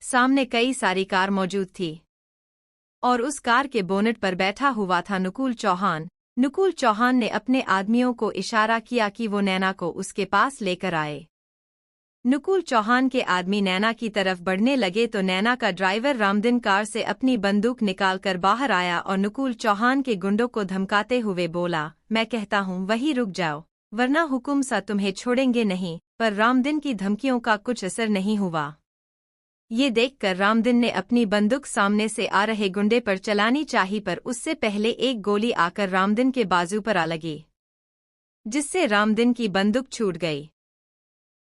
सामने कई सारी कार मौजूद थी और उस कार के बोनेट पर बैठा हुआ था नुकुल चौहान। नुकुल चौहान ने अपने आदमियों को इशारा किया कि वो नैना को उसके पास लेकर आए। नुकुल चौहान के आदमी नैना की तरफ बढ़ने लगे तो नैना का ड्राइवर रामदिन कार से अपनी बंदूक निकालकर बाहर आया और नुकुल चौहान के गुंडों को धमकाते हुए बोला, मैं कहता हूँ वहीं रुक जाओ, वरना हुकुम सा तुम्हें छोड़ेंगे नहीं। पर रामदिन की धमकियों का कुछ असर नहीं हुआ। ये देखकर रामदिन ने अपनी बंदूक सामने से आ रहे गुंडे पर चलानी चाही, पर उससे पहले एक गोली आकर रामदिन के बाजू पर आ लगी, जिससे रामदिन की बंदूक छूट गई।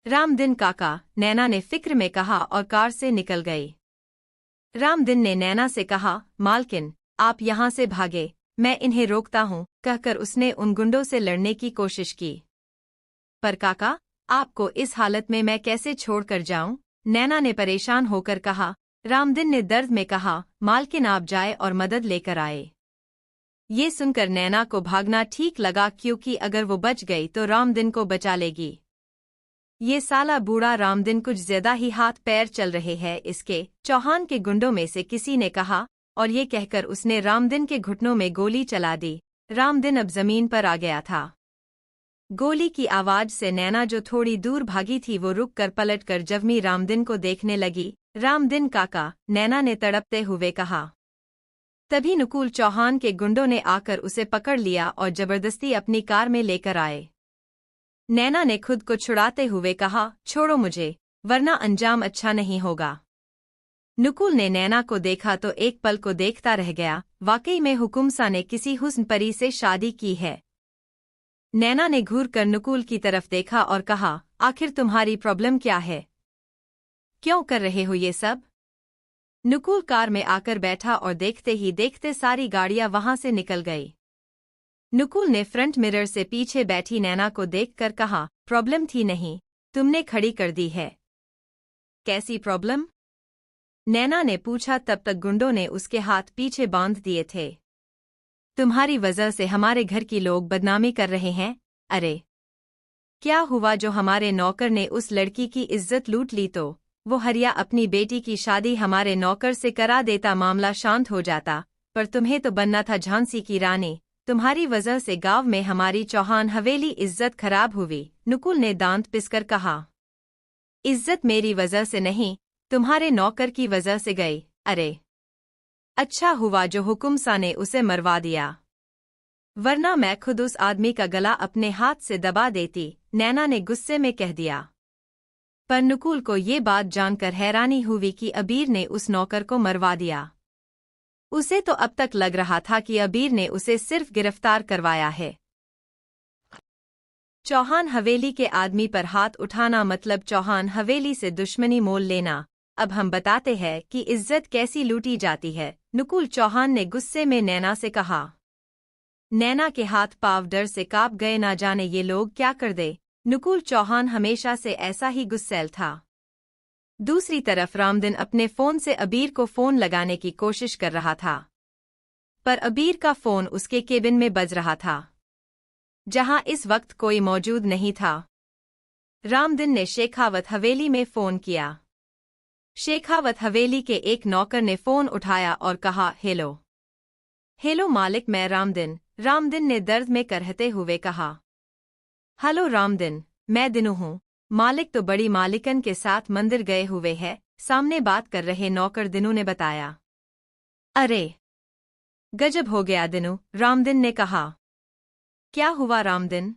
रामदिन काका, नैना ने फिक्र में कहा और कार से निकल गई। रामदिन ने नैना से कहा, मालकिन आप यहाँ से भागे, मैं इन्हें रोकता हूँ, कहकर उसने उन गुंडों से लड़ने की कोशिश की। पर काका, आपको इस हालत में मैं कैसे छोड़कर जाऊं? नैना ने परेशान होकर कहा। रामदिन ने दर्द में कहा, मालकिन आप जाए और मदद लेकर आए। ये सुनकर नैना को भागना ठीक लगा, क्योंकि अगर वो बच गई तो रामदिन को बचा लेगी। ये साला बूढ़ा रामदिन कुछ ज्यादा ही हाथ पैर चल रहे हैं इसके, चौहान के गुंडों में से किसी ने कहा, और ये कहकर उसने रामदिन के घुटनों में गोली चला दी। रामदिन अब जमीन पर आ गया था। गोली की आवाज से नैना जो थोड़ी दूर भागी थी वो रुककर पलटकर जवमी रामदिन को देखने लगी। रामदिन काका, नैना ने तड़पते हुए कहा। तभी नुकुल चौहान के गुंडों ने आकर उसे पकड़ लिया और जबरदस्ती अपनी कार में लेकर आए। नैना ने खुद को छुड़ाते हुए कहा, छोड़ो मुझे, वरना अंजाम अच्छा नहीं होगा। नुकुल ने नैना को देखा तो एक पल को देखता रह गया। वाकई में हुकुमसा ने किसी हुस्न परी से शादी की है। नैना ने घूर कर नुकुल की तरफ देखा और कहा, आखिर तुम्हारी प्रॉब्लम क्या है? क्यों कर रहे हो ये सब? नुकुल कार में आकर बैठा और देखते ही देखते सारी गाड़ियां वहां से निकल गई। नुकुल ने फ्रंट मिरर से पीछे बैठी नैना को देखकर कहा, प्रॉब्लम थी नहीं, तुमने खड़ी कर दी है। कैसी प्रॉब्लम? नैना ने पूछा। तब तक गुंडों ने उसके हाथ पीछे बांध दिए थे। तुम्हारी वजह से हमारे घर की लोग बदनामी कर रहे हैं। अरे क्या हुआ जो हमारे नौकर ने उस लड़की की इज्जत लूट ली तो वो हरिया अपनी बेटी की शादी हमारे नौकर से करा देता, मामला शांत हो जाता। पर तुम्हें तो बनना था झांसी की रानी। तुम्हारी वजह से गांव में हमारी चौहान हवेली इज्जत खराब हुई। नुकुल ने दांत पिसकर कहा, इज्जत मेरी वजह से नहीं, तुम्हारे नौकर की वजह से गई। अरे अच्छा हुआ जो हुकुमसा ने उसे मरवा दिया, वरना मैं खुद उस आदमी का गला अपने हाथ से दबा देती, नैना ने गुस्से में कह दिया। पर नुकुल को ये बात जानकर हैरानी हुई कि अबीर ने उस नौकर को मरवा दिया। उसे तो अब तक लग रहा था कि अबीर ने उसे सिर्फ गिरफ्तार करवाया है। चौहान हवेली के आदमी पर हाथ उठाना मतलब चौहान हवेली से दुश्मनी मोल लेना। अब हम बताते हैं कि इज्जत कैसी लूटी जाती है। नुकुल चौहान ने गुस्से में नैना से कहा। नैना के हाथ पांव डर से कांप गए, ना जाने ये लोग क्या कर दे। नुकुल चौहान हमेशा से ऐसा ही गुस्सैल था। दूसरी तरफ रामदिन अपने फोन से अबीर को फोन लगाने की कोशिश कर रहा था, पर अबीर का फोन उसके केबिन में बज रहा था, जहां इस वक्त कोई मौजूद नहीं था। रामदिन ने शेखावत हवेली में फोन किया। शेखावत हवेली के एक नौकर ने फोन उठाया और कहा, हेलो। हेलो मालिक, मैं रामदिन। रामदिन ने दर्द में करहते हुए कहा। हेलो रामदिन, मैं दिनू हूँ। मालिक तो बड़ी मालिकन के साथ मंदिर गए हुए हैं, सामने बात कर रहे नौकर दिनू ने बताया। अरे गजब हो गया दिनू, रामदिन ने कहा। क्या हुआ रामदिन,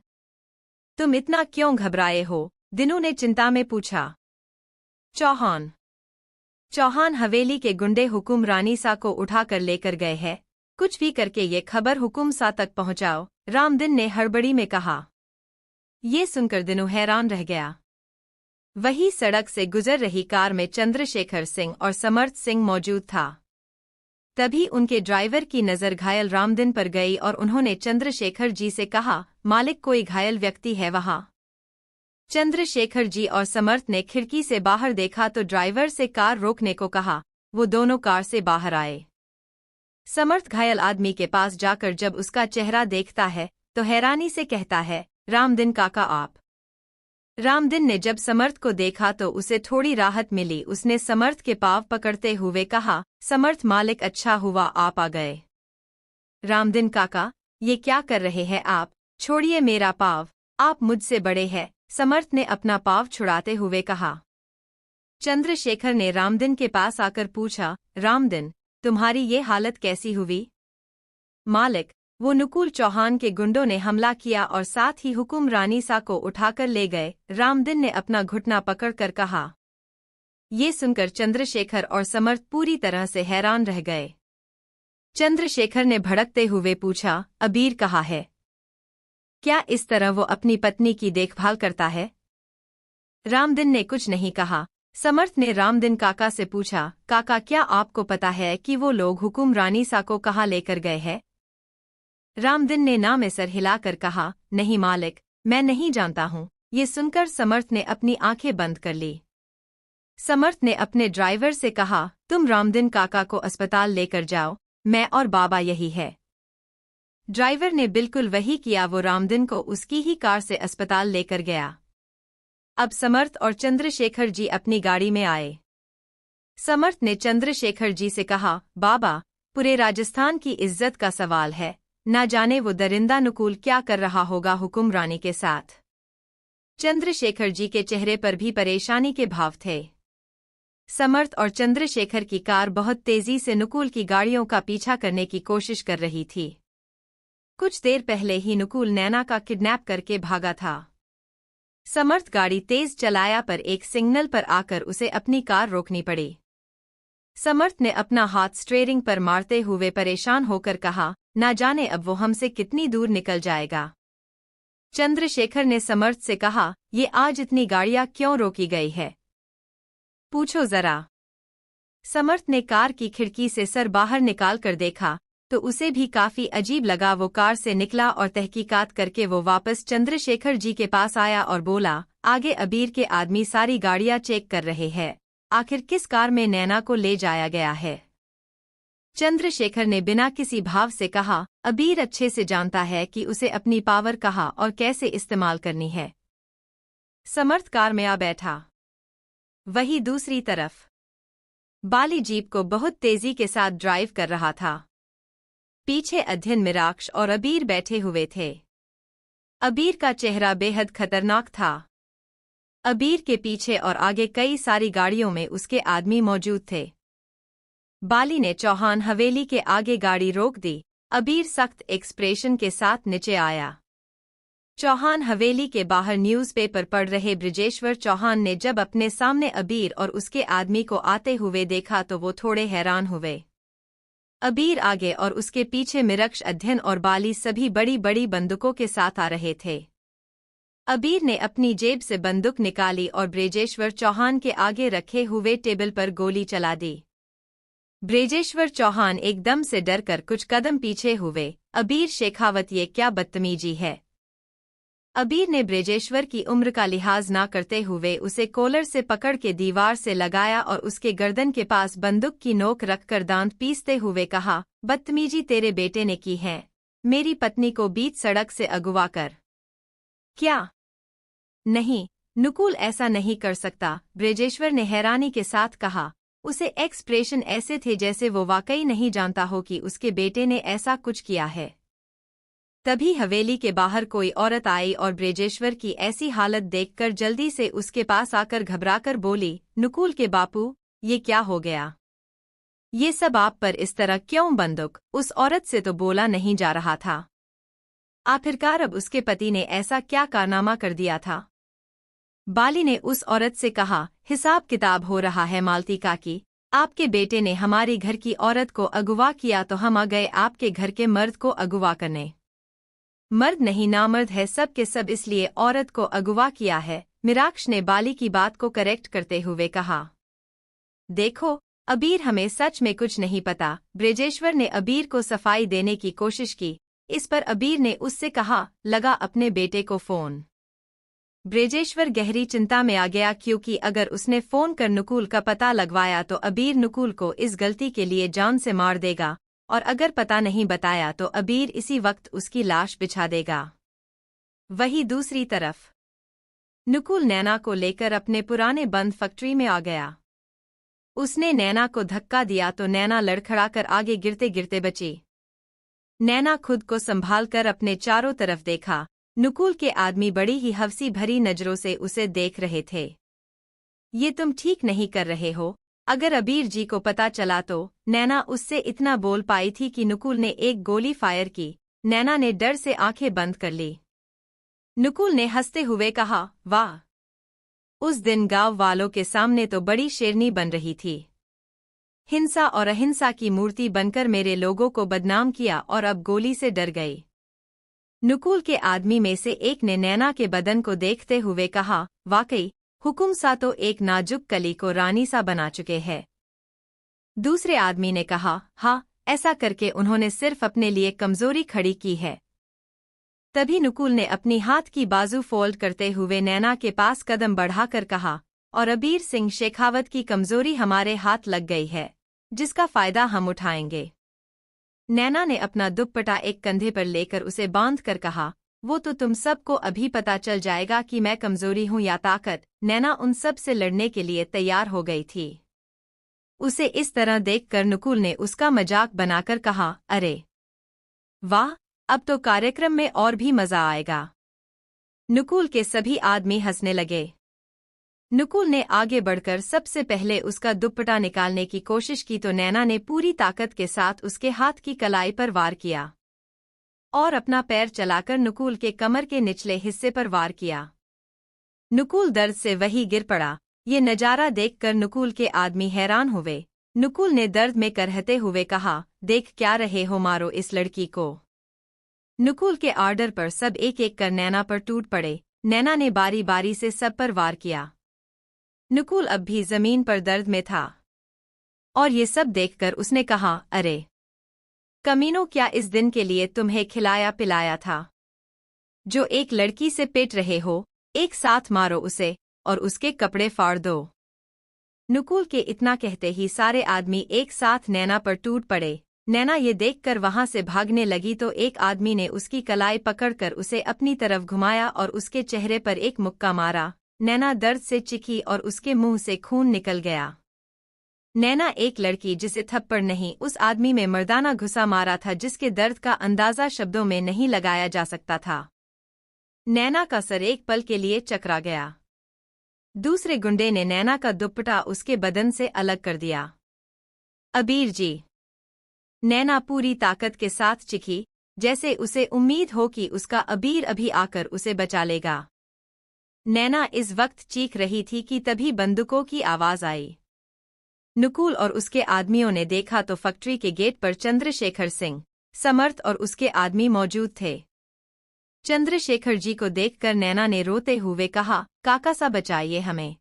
तुम इतना क्यों घबराए हो? दिनू ने चिंता में पूछा। चौहान हवेली के गुंडे हुकुम रानी सा को उठाकर लेकर गए हैं, कुछ भी करके ये खबर हुकुम सा तक पहुंचाओ, रामदिन ने हड़बड़ी में कहा। ये सुनकर दिनू हैरान रह गया। वही सड़क से गुजर रही कार में चंद्रशेखर सिंह और समर्थ सिंह मौजूद था। तभी उनके ड्राइवर की नजर घायल रामदिन पर गई और उन्होंने चंद्रशेखर जी से कहा, मालिक कोई घायल व्यक्ति है वहां? चंद्रशेखर जी और समर्थ ने खिड़की से बाहर देखा तो ड्राइवर से कार रोकने को कहा। वो दोनों कार से बाहर आए। समर्थ घायल आदमी के पास जाकर जब उसका चेहरा देखता है तो हैरानी से कहता है, रामदिन काका आप? रामदिन ने जब समर्थ को देखा तो उसे थोड़ी राहत मिली। उसने समर्थ के पाँव पकड़ते हुए कहा, समर्थ मालिक, अच्छा हुआ आप आ गए। रामदिन काका, ये क्या कर रहे हैं आप? छोड़िए मेरा पाँव, आप मुझसे बड़े हैं, समर्थ ने अपना पाँव छुड़ाते हुए कहा। चंद्रशेखर ने रामदिन के पास आकर पूछा, रामदिन, तुम्हारी ये हालत कैसी हुई? मालिक, वो नुकुल चौहान के गुंडों ने हमला किया और साथ ही हुकुम रानीसा को उठाकर ले गए, रामदिन ने अपना घुटना पकड़कर कहा। ये सुनकर चंद्रशेखर और समर्थ पूरी तरह से हैरान रह गए। चंद्रशेखर ने भड़कते हुए पूछा, अबीर कहाँ है? क्या इस तरह वो अपनी पत्नी की देखभाल करता है? रामदिन ने कुछ नहीं कहा। समर्थ ने रामदिन काका से पूछा, काका, क्या आपको पता है कि वो लोग हुकुम रानीसा को कहाँ लेकर गए हैं? रामदिन ने ना में सर हिलाकर कहा, नहीं मालिक, मैं नहीं जानता हूँ। ये सुनकर समर्थ ने अपनी आंखें बंद कर ली। समर्थ ने अपने ड्राइवर से कहा, तुम रामदिन काका को अस्पताल लेकर जाओ, मैं और बाबा यही है। ड्राइवर ने बिल्कुल वही किया। वो रामदिन को उसकी ही कार से अस्पताल लेकर गया। अब समर्थ और चंद्रशेखर जी अपनी गाड़ी में आए। समर्थ ने चंद्रशेखर जी से कहा, बाबा, पूरे राजस्थान की इज्जत का सवाल है, ना जाने वो दरिंदा नुकुल क्या कर रहा होगा हुकुम रानी के साथ। चंद्रशेखर जी के चेहरे पर भी परेशानी के भाव थे। समर्थ और चंद्रशेखर की कार बहुत तेजी से नुकुल की गाड़ियों का पीछा करने की कोशिश कर रही थी। कुछ देर पहले ही नुकुल नैना का किडनैप करके भागा था। समर्थ गाड़ी तेज चलाया पर एक सिग्नल पर आकर उसे अपनी कार रोकनी पड़ी। समर्थ ने अपना हाथ स्टीयरिंग पर मारते हुए परेशान होकर कहा, ना जाने अब वो हमसे कितनी दूर निकल जाएगा। चंद्रशेखर ने समर्थ से कहा, ये आज इतनी गाड़ियां क्यों रोकी गई है? पूछो जरा। समर्थ ने कार की खिड़की से सर बाहर निकाल कर देखा तो उसे भी काफी अजीब लगा। वो कार से निकला और तहकीकात करके वो वापस चंद्रशेखर जी के पास आया और बोला, आगे अबीर के आदमी सारी गाड़ियां चेक कर रहे हैं, आखिर किस कार में नैना को ले जाया गया है? चंद्रशेखर ने बिना किसी भाव से कहा, अबीर अच्छे से जानता है कि उसे अपनी पावर कहाँ और कैसे इस्तेमाल करनी है। समर्थ कार में आ बैठा। वही दूसरी तरफ बाली जीप को बहुत तेजी के साथ ड्राइव कर रहा था। पीछे अध्ययन, मिराक्ष और अबीर बैठे हुए थे। अबीर का चेहरा बेहद खतरनाक था। अबीर के पीछे और आगे कई सारी गाड़ियों में उसके आदमी मौजूद थे। बाली ने चौहान हवेली के आगे गाड़ी रोक दी। अबीर सख्त एक्सप्रेशन के साथ नीचे आया। चौहान हवेली के बाहर न्यूज़पेपर पढ़ रहे ब्रिजेश्वर चौहान ने जब अपने सामने अबीर और उसके आदमी को आते हुए देखा तो वो थोड़े हैरान हुए। अबीर आगे और उसके पीछे मिरक्ष, अध्ययन और बाली सभी बड़ी बड़ी बंदूकों के साथ आ रहे थे। अबीर ने अपनी जेब से बंदूक निकाली और ब्रिजेश्वर चौहान के आगे रखे हुए टेबल पर गोली चला दी। ब्रिजेश्वर चौहान एकदम से डरकर कुछ कदम पीछे हुए। अबीर शेखावत, ये क्या बदतमीजी है? अबीर ने ब्रिजेश्वर की उम्र का लिहाज ना करते हुए उसे कॉलर से पकड़ के दीवार से लगाया और उसके गर्दन के पास बंदूक की नोक रखकर दांत पीसते हुए कहा, बदतमीजी तेरे बेटे ने की है, मेरी पत्नी को बीच सड़क से अगवा कर। क्या? नहीं, नुकुल ऐसा नहीं कर सकता, ब्रिजेश्वर ने हैरानी के साथ कहा। उसे एक्सप्रेशन ऐसे थे जैसे वो वाकई नहीं जानता हो कि उसके बेटे ने ऐसा कुछ किया है। तभी हवेली के बाहर कोई औरत आई और ब्रिजेश्वर की ऐसी हालत देखकर जल्दी से उसके पास आकर घबराकर बोली, नुकुल के बापू, ये क्या हो गया? ये सब आप पर इस तरह क्यों? बंदूक उस औरत से तो बोला नहीं जा रहा था। आखिरकार अब उसके पति ने ऐसा क्या कारनामा कर दिया था? बाली ने उस औरत से कहा, हिसाब किताब हो रहा है मालती काकी, आपके बेटे ने हमारी घर की औरत को अगवा किया तो हम आ गए आपके घर के मर्द को अगवा करने। मर्द नहीं नामर्द है सब के सब, इसलिए औरत को अगवा किया है, मिराक्ष ने बाली की बात को करेक्ट करते हुए कहा। देखो अबीर, हमें सच में कुछ नहीं पता। ब्रिजेश्वर ने अबीर को सफाई देने की कोशिश की। इस पर अबीर ने उससे कहा, लगा अपने बेटे को फोन। ब्रिजेश्वर गहरी चिंता में आ गया क्योंकि अगर उसने फोन कर नुकुल का पता लगवाया तो अबीर नुकुल को इस गलती के लिए जान से मार देगा और अगर पता नहीं बताया तो अबीर इसी वक्त उसकी लाश बिछा देगा। वही दूसरी तरफ नुकुल नैना को लेकर अपने पुराने बंद फैक्ट्री में आ गया। उसने नैना को धक्का दिया तो नैना लड़खड़ाकर आगे गिरते गिरते बची। नैना खुद को संभालकर अपने चारों तरफ देखा। नुकुल के आदमी बड़ी ही हवसी भरी नजरों से उसे देख रहे थे। ये तुम ठीक नहीं कर रहे हो, अगर अबीर जी को पता चला तो। नैना उससे इतना बोल पाई थी कि नुकुल ने एक गोली फायर की। नैना ने डर से आंखें बंद कर ली। नुकुल ने हंसते हुए कहा, वाह, उस दिन गांव वालों के सामने तो बड़ी शेरनी बन रही थी। हिंसा और अहिंसा की मूर्ति बनकर मेरे लोगों को बदनाम किया और अब गोली से डर गई। नुकुल के आदमी में से एक ने नैना के बदन को देखते हुए कहा, वाकई हुकुम सा तो एक नाजुक कली को रानी सा बना चुके हैं। दूसरे आदमी ने कहा, हाँ, ऐसा करके उन्होंने सिर्फ अपने लिए कमजोरी खड़ी की है। तभी नुकुल ने अपनी हाथ की बाजू फोल्ड करते हुए नैना के पास कदम बढ़ाकर कहा, और अबीर सिंह शेखावत की कमजोरी हमारे हाथ लग गई है, जिसका फायदा हम उठाएंगे। नैना ने अपना दुपट्टा एक कंधे पर लेकर उसे बांध कर कहा, वो तो तुम सबको अभी पता चल जाएगा कि मैं कमजोरी हूं या ताकत। नैना उन सब से लड़ने के लिए तैयार हो गई थी। उसे इस तरह देखकर नुकुल ने उसका मजाक बनाकर कहा, अरे वाह, अब तो कार्यक्रम में और भी मजा आएगा। नुकुल के सभी आदमी हंसने लगे। नुकुल ने आगे बढ़कर सबसे पहले उसका दुपट्टा निकालने की कोशिश की तो नैना ने पूरी ताकत के साथ उसके हाथ की कलाई पर वार किया और अपना पैर चलाकर नुकुल के कमर के निचले हिस्से पर वार किया। नुकुल दर्द से वहीं गिर पड़ा। ये नजारा देखकर नुकुल के आदमी हैरान हुए। नुकुल ने दर्द में करहते हुए कहा, देख क्या रहे हो, मारो इस लड़की को। नुकुल के आर्डर पर सब एक एक कर नैना पर टूट पड़े। नैना ने बारी बारी से सब पर वार किया। नुकुल अब भी जमीन पर दर्द में था और ये सब देखकर उसने कहा, अरे कमीनों, क्या इस दिन के लिए तुम्हें खिलाया पिलाया था? जो एक लड़की से पिट रहे हो, एक साथ मारो उसे और उसके कपड़े फाड़ दो। नुकुल के इतना कहते ही सारे आदमी एक साथ नैना पर टूट पड़े। नैना ये देखकर वहां से भागने लगी तो एक आदमी ने उसकी कलाई पकड़कर उसे अपनी तरफ घुमाया और उसके चेहरे पर एक मुक्का मारा। नैना दर्द से चिखी और उसके मुंह से खून निकल गया। नैना एक लड़की जिसे थप्पड़ नहीं, उस आदमी में मर्दाना घुसा मारा था जिसके दर्द का अंदाजा शब्दों में नहीं लगाया जा सकता था। नैना का सर एक पल के लिए चकरा गया। दूसरे गुंडे ने नैना का दुपट्टा उसके बदन से अलग कर दिया। अबीर जी। नैना पूरी ताकत के साथ चिखी, जैसे उसे उम्मीद हो कि उसका अबीर अभी आकर उसे बचा लेगा। नैना इस वक्त चीख रही थी कि तभी बंदूकों की आवाज आई। नुकुल और उसके आदमियों ने देखा तो फैक्ट्री के गेट पर चंद्रशेखर सिंह, समर्थ और उसके आदमी मौजूद थे। चंद्रशेखर जी को देखकर नैना ने रोते हुए कहा, काका सा बचाइए हमें।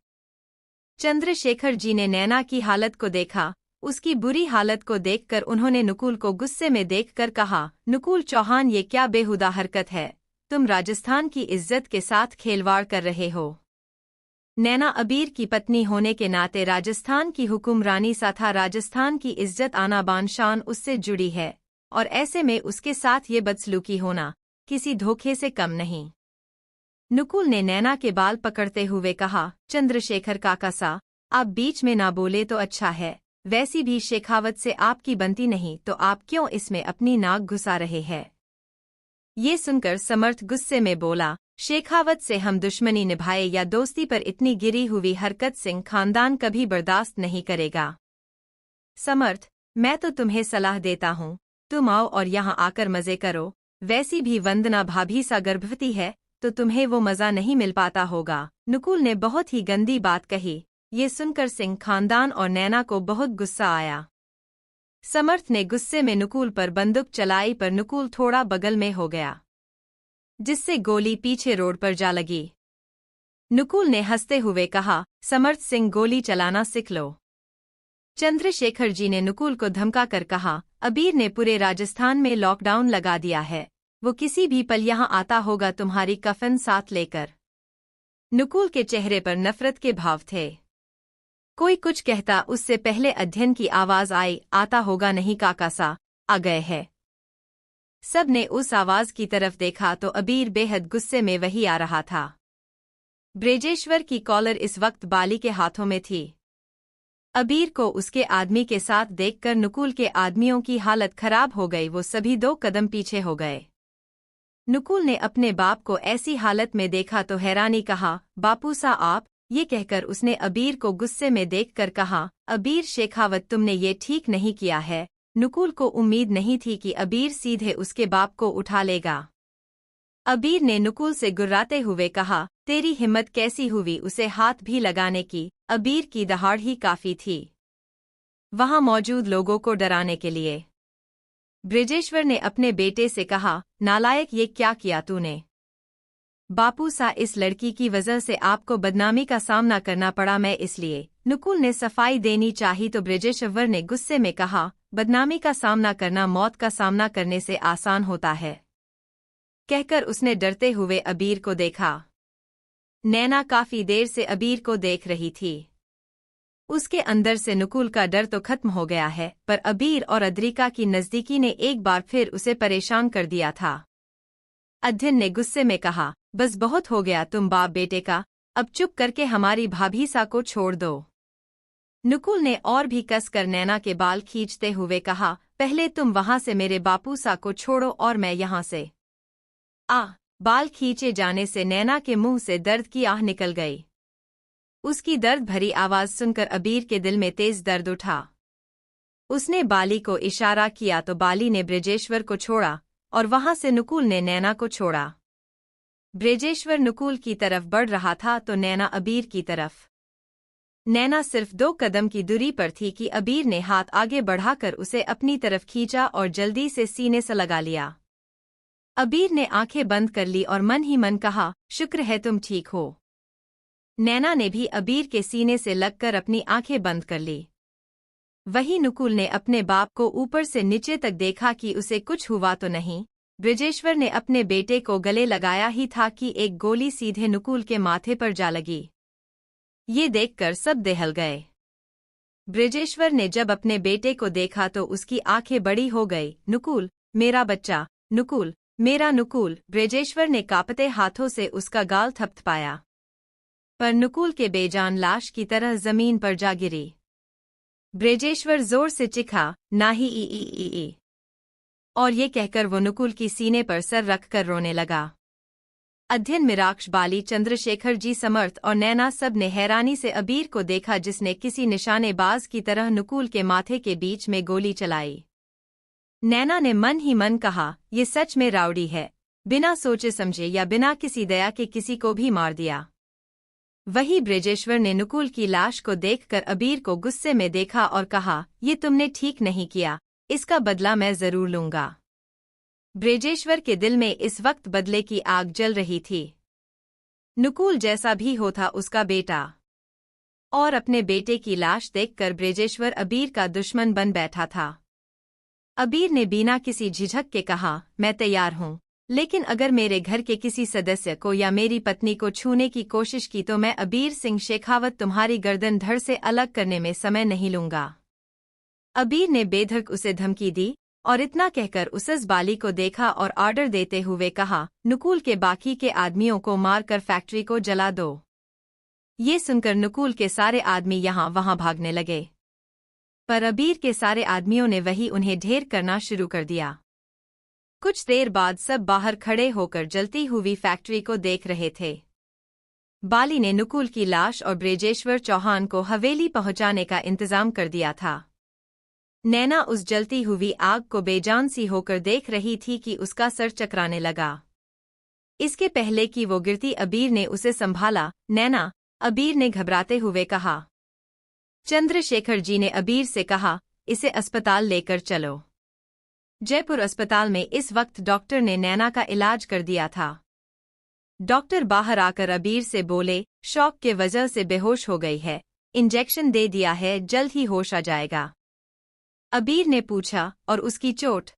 चंद्रशेखर जी ने नैना की हालत को देखा। उसकी बुरी हालत को देखकर उन्होंने नुकुल को गुस्से में देखकर कहा, नुकुल चौहान, ये क्या बेहुदा हरकत है? तुम राजस्थान की इज्जत के साथ खेलवाड़ कर रहे हो। नैना अबीर की पत्नी होने के नाते राजस्थान की हुक्मरानी सा था। राजस्थान की इज्जत आना बान शान उससे जुड़ी है और ऐसे में उसके साथ ये बदसलूकी होना किसी धोखे से कम नहीं। नुकुल ने नैना के बाल पकड़ते हुए कहा, चंद्रशेखर काका सा, आप बीच में ना बोले तो अच्छा है। वैसी भी शेखावत से आपकी बनती नहीं तो आप क्यों इसमें अपनी नाक घुसा रहे हैं? ये सुनकर समर्थ गुस्से में बोला, शेखावत से हम दुश्मनी निभाए या दोस्ती पर इतनी गिरी हुई हरकत सिंह खानदान कभी बर्दाश्त नहीं करेगा। समर्थ, मैं तो तुम्हें सलाह देता हूँ, तुम आओ और यहाँ आकर मजे करो। वैसी भी वंदना भाभी सा गर्भवती है तो तुम्हें वो मजा नहीं मिल पाता होगा। नुकुल ने बहुत ही गंदी बात कही। ये सुनकर सिंह खानदान और नैना को बहुत गुस्सा आया। समर्थ ने गुस्से में नुकुल पर बंदूक चलाई पर नुकुल थोड़ा बगल में हो गया, जिससे गोली पीछे रोड पर जा लगी। नुकुल ने हंसते हुए कहा, समर्थ सिंह, गोली चलाना सीख लो। चंद्रशेखर जी ने नुकुल को धमका कर कहा, अबीर ने पूरे राजस्थान में लॉकडाउन लगा दिया है, वो किसी भी पल यहाँ आता होगा तुम्हारी कफन साथ लेकर। नुकुल के चेहरे पर नफरत के भाव थे। कोई कुछ कहता उससे पहले अध्ययन की आवाज आई, आता होगा नहीं काका सा, आ गए हैं। सब ने उस आवाज की तरफ देखा तो अबीर बेहद गुस्से में वही आ रहा था। ब्रजेश्वर की कॉलर इस वक्त बाली के हाथों में थी। अबीर को उसके आदमी के साथ देखकर नुकुल के आदमियों की हालत खराब हो गई। वो सभी 2 कदम पीछे हो गए। नुकुल ने अपने बाप को ऐसी हालत में देखा तो हैरानी कहा, बापू सा आप? ये कहकर उसने अबीर को गुस्से में देखकर कहा, अबीर शेखावत तुमने ये ठीक नहीं किया है। नुकुल को उम्मीद नहीं थी कि अबीर सीधे उसके बाप को उठा लेगा। अबीर ने नुकुल से गुर्राते हुए कहा, तेरी हिम्मत कैसी हुई उसे हाथ भी लगाने की? अबीर की दहाड़ ही काफी थी वहां मौजूद लोगों को डराने के लिए। ब्रजेश्वर ने अपने बेटे से कहा, नालायक ये क्या किया तूने? बापू सा इस लड़की की वजह से आपको बदनामी का सामना करना पड़ा। मैं इसलिए। नुकुल ने सफाई देनी चाही तो ब्रजेश्वर ने गुस्से में कहा, बदनामी का सामना करना मौत का सामना करने से आसान होता है। कहकर उसने डरते हुए अबीर को देखा। नैना काफी देर से अबीर को देख रही थी। उसके अंदर से नुकुल का डर तो खत्म हो गया है, पर अबीर और अद्रिका की नजदीकी ने एक बार फिर उसे परेशान कर दिया था। अध्ययन ने गुस्से में कहा, बस बहुत हो गया तुम बाप बेटे का, अब चुप करके हमारी भाभी सा को छोड़ दो। नुकुल ने और भी कसकर नैना के बाल खींचते हुए कहा, पहले तुम वहां से मेरे बापू सा को छोड़ो और मैं यहां से। बाल खींचे जाने से नैना के मुंह से दर्द की आह निकल गई। उसकी दर्द भरी आवाज सुनकर अबीर के दिल में तेज दर्द उठा। उसने बाली को इशारा किया तो बाली ने ब्रजेश्वर को छोड़ा और वहां से नुकुल ने नैना को छोड़ा। ब्रजेश्वर नुकुल की तरफ बढ़ रहा था तो नैना अबीर की तरफ। नैना सिर्फ 2 कदम की दूरी पर थी कि अबीर ने हाथ आगे बढ़ाकर उसे अपनी तरफ खींचा और जल्दी से सीने से लगा लिया। अबीर ने आंखें बंद कर ली और मन ही मन कहा, शुक्र है तुम ठीक हो। नैना ने भी अबीर के सीने से लगकर अपनी आंखें बंद कर ली। वही नुकुल ने अपने बाप को ऊपर से नीचे तक देखा कि उसे कुछ हुआ तो नहीं। ब्रजेश्वर ने अपने बेटे को गले लगाया ही था कि एक गोली सीधे नुकुल के माथे पर जा लगी। ये देखकर सब दहल गए। ब्रजेश्वर ने जब अपने बेटे को देखा तो उसकी आंखें बड़ी हो गई। नुकुल, मेरा बच्चा, नुकुल, मेरा नुकुल। ब्रजेश्वर ने कांपते हाथों से उसका गाल थपथपाया, पर नुकुल के बेजान लाश की तरह जमीन पर जा गिरी। ब्रजेश्वर जोर से चिखा, नाही ई। और ये कहकर वो नुकुल की सीने पर सर रखकर रोने लगा। अध्ययन, मिराक्ष, बाली, चंद्रशेखर जी, समर्थ और नैना सब ने हैरानी से अबीर को देखा जिसने किसी निशानेबाज की तरह नुकुल के माथे के बीच में गोली चलाई। नैना ने मन ही मन कहा, ये सच में राउडी है, बिना सोचे समझे या बिना किसी दया के किसी को भी मार दिया। वही ब्रजेश्वर ने नुकुल की लाश को देखकर अबीर को गुस्से में देखा और कहा, ये तुमने ठीक नहीं किया, इसका बदला मैं जरूर लूंगा। ब्रजेश्वर के दिल में इस वक्त बदले की आग जल रही थी। नुकुल जैसा भी हो था उसका बेटा, और अपने बेटे की लाश देखकर ब्रजेश्वर अबीर का दुश्मन बन बैठा था। अबीर ने बिना किसी झिझक के कहा, मैं तैयार हूँ, लेकिन अगर मेरे घर के किसी सदस्य को या मेरी पत्नी को छूने की कोशिश की तो मैं अबीर सिंह शेखावत तुम्हारी गर्दन धड़ से अलग करने में समय नहीं लूंगा। अबीर ने बेधक उसे धमकी दी और इतना कहकर उस बाली को देखा और ऑर्डर देते हुए कहा, नुकुल के बाकी के आदमियों को मारकर फैक्ट्री को जला दो। ये सुनकर नुकुल के सारे आदमी यहाँ वहाँ भागने लगे, पर अबीर के सारे आदमियों ने वही उन्हें ढेर करना शुरू कर दिया। कुछ देर बाद सब बाहर खड़े होकर जलती हुई फैक्ट्री को देख रहे थे। बाली ने नुकुल की लाश और ब्रजेश्वर चौहान को हवेली पहुंचाने का इंतजाम कर दिया था। नैना उस जलती हुई आग को बेजान सी होकर देख रही थी कि उसका सर चकराने लगा। इसके पहले कि वो गिरती अबीर ने उसे संभाला। नैना, अबीर ने घबराते हुए कहा। चंद्रशेखर जी ने अबीर से कहा, इसे अस्पताल लेकर चलो। जयपुर अस्पताल में इस वक्त डॉक्टर ने नैना का इलाज कर दिया था। डॉक्टर बाहर आकर अबीर से बोले, शॉक के वजह से बेहोश हो गई है, इंजेक्शन दे दिया है, जल्द ही होश आ जाएगा। अबीर ने पूछा, और उसकी चोट?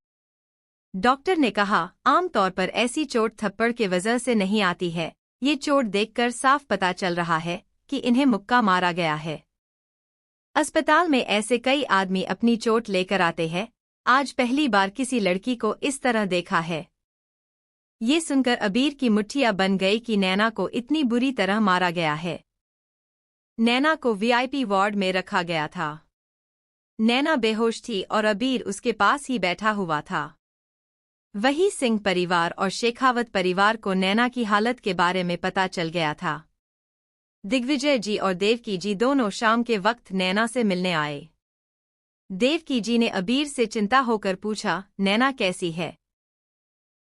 डॉक्टर ने कहा, आमतौर पर ऐसी चोट थप्पड़ के वजह से नहीं आती है, ये चोट देखकर साफ पता चल रहा है कि इन्हें मुक्का मारा गया है। अस्पताल में ऐसे कई आदमी अपनी चोट लेकर आते हैं, आज पहली बार किसी लड़की को इस तरह देखा है। ये सुनकर अबीर की मुट्ठियां बन गई कि नैना को इतनी बुरी तरह मारा गया है। नैना को वीआईपी वार्ड में रखा गया था। नैना बेहोश थी और अबीर उसके पास ही बैठा हुआ था। वही सिंह परिवार और शेखावत परिवार को नैना की हालत के बारे में पता चल गया था। दिग्विजय जी और देवकी जी दोनों शाम के वक्त नैना से मिलने आए। देवकी जी ने अबीर से चिंता होकर पूछा, नैना कैसी है?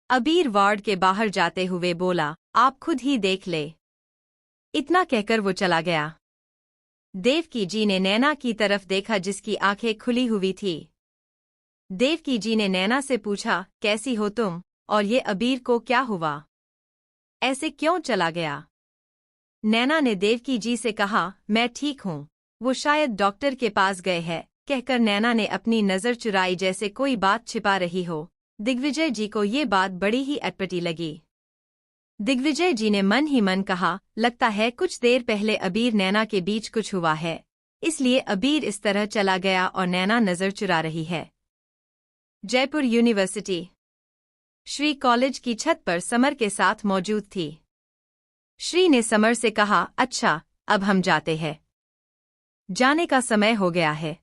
अबीर वार्ड के बाहर जाते हुए बोला, आप खुद ही देख ले। इतना कहकर वो चला गया। देवकी जी ने नैना की तरफ देखा जिसकी आंखें खुली हुई थी। देवकी जी ने नैना से पूछा, कैसी हो तुम, और ये अबीर को क्या हुआ? ऐसे क्यों चला गया? नैना ने देवकी जी से कहा, मैं ठीक हूँ, वो शायद डॉक्टर के पास गए हैं। कहकर नैना ने अपनी नज़र चुराई जैसे कोई बात छिपा रही हो। दिग्विजय जी को ये बात बड़ी ही अटपटी लगी। दिग्विजय जी ने मन ही मन कहा, लगता है कुछ देर पहले अबीर नैना के बीच कुछ हुआ है, इसलिए अबीर इस तरह चला गया और नैना नज़र चुरा रही है। जयपुर यूनिवर्सिटी। श्री कॉलेज की छत पर समर के साथ मौजूद थी। श्री ने समर से कहा, अच्छा अब हम जाते हैं, जाने का समय हो गया है।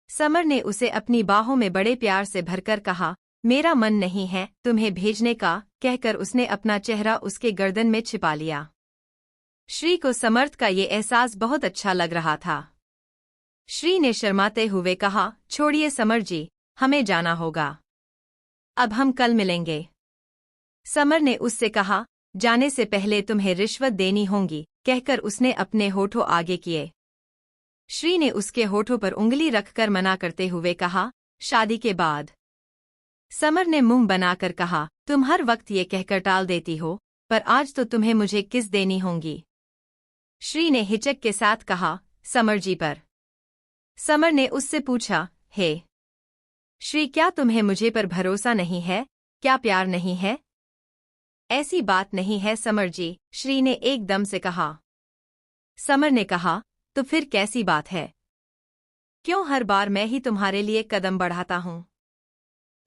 समर ने उसे अपनी बाहों में बड़े प्यार से भरकर कहा, मेरा मन नहीं है तुम्हें भेजने का। कहकर उसने अपना चेहरा उसके गर्दन में छिपा लिया। श्री को समर्थ का ये एहसास बहुत अच्छा लग रहा था। श्री ने शर्माते हुए कहा, छोड़िए समर जी, हमें जाना होगा, अब हम कल मिलेंगे। समर ने उससे कहा, जाने से पहले तुम्हें रिश्वत देनी होगी। कहकर उसने अपने होठों आगे किए। श्री ने उसके होठों पर उंगली रखकर मना करते हुए कहा, शादी के बाद। समर ने मुंह बनाकर कहा, तुम हर वक्त ये कहकर टाल देती हो, पर आज तो तुम्हें मुझे किस देनी होंगी। श्री ने हिचक के साथ कहा, समर जी पर। समर ने उससे पूछा, हे श्री, क्या तुम्हें मुझे पर भरोसा नहीं है? क्या प्यार नहीं है? ऐसी बात नहीं है समर जी, श्री ने एकदम से कहा। समर ने कहा, तो फिर कैसी बात है? क्यों हर बार मैं ही तुम्हारे लिए कदम बढ़ाता हूं?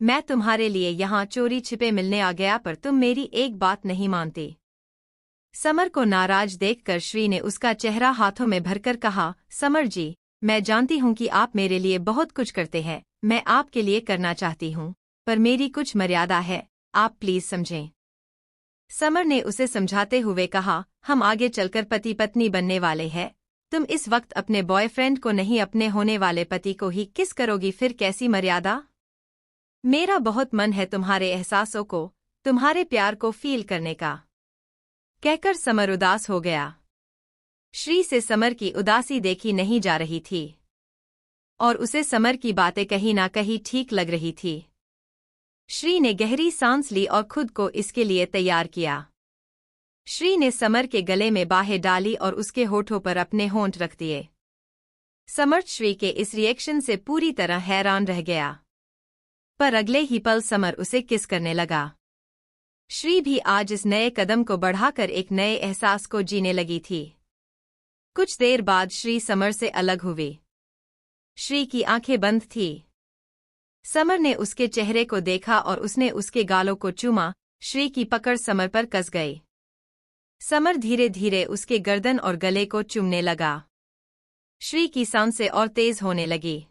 मैं तुम्हारे लिए यहाँ चोरी छिपे मिलने आ गया, पर तुम मेरी एक बात नहीं मानते। समर को नाराज देखकर श्री ने उसका चेहरा हाथों में भरकर कहा, समर जी, मैं जानती हूँ कि आप मेरे लिए बहुत कुछ करते हैं, मैं आपके लिए करना चाहती हूँ, पर मेरी कुछ मर्यादा है, आप प्लीज समझें। समर ने उसे समझाते हुए कहा, हम आगे चलकर पति पत्नी बनने वाले हैं, तुम इस वक्त अपने बॉयफ्रेंड को नहीं, अपने होने वाले पति को ही किस करोगी, फिर कैसी मर्यादा? मेरा बहुत मन है तुम्हारे एहसासों को, तुम्हारे प्यार को फील करने का। कहकर समर उदास हो गया। श्री से समर की उदासी देखी नहीं जा रही थी और उसे समर की बातें कहीं ना कहीं ठीक लग रही थी। श्री ने गहरी सांस ली और खुद को इसके लिए तैयार किया। श्री ने समर के गले में बाहें डाली और उसके होठों पर अपने होंठ रख दिए। समर श्री के इस रिएक्शन से पूरी तरह हैरान रह गया, पर अगले ही पल समर उसे किस करने लगा। श्री भी आज इस नए कदम को बढ़ाकर एक नए एहसास को जीने लगी थी। कुछ देर बाद श्री समर से अलग हुई। श्री की आंखें बंद थी। समर ने उसके चेहरे को देखा और उसने उसके गालों को चूमा। श्री की पकड़ समर पर कस गई। समर धीरे धीरे उसके गर्दन और गले को चूमने लगा। श्री की सांसें और तेज होने लगी।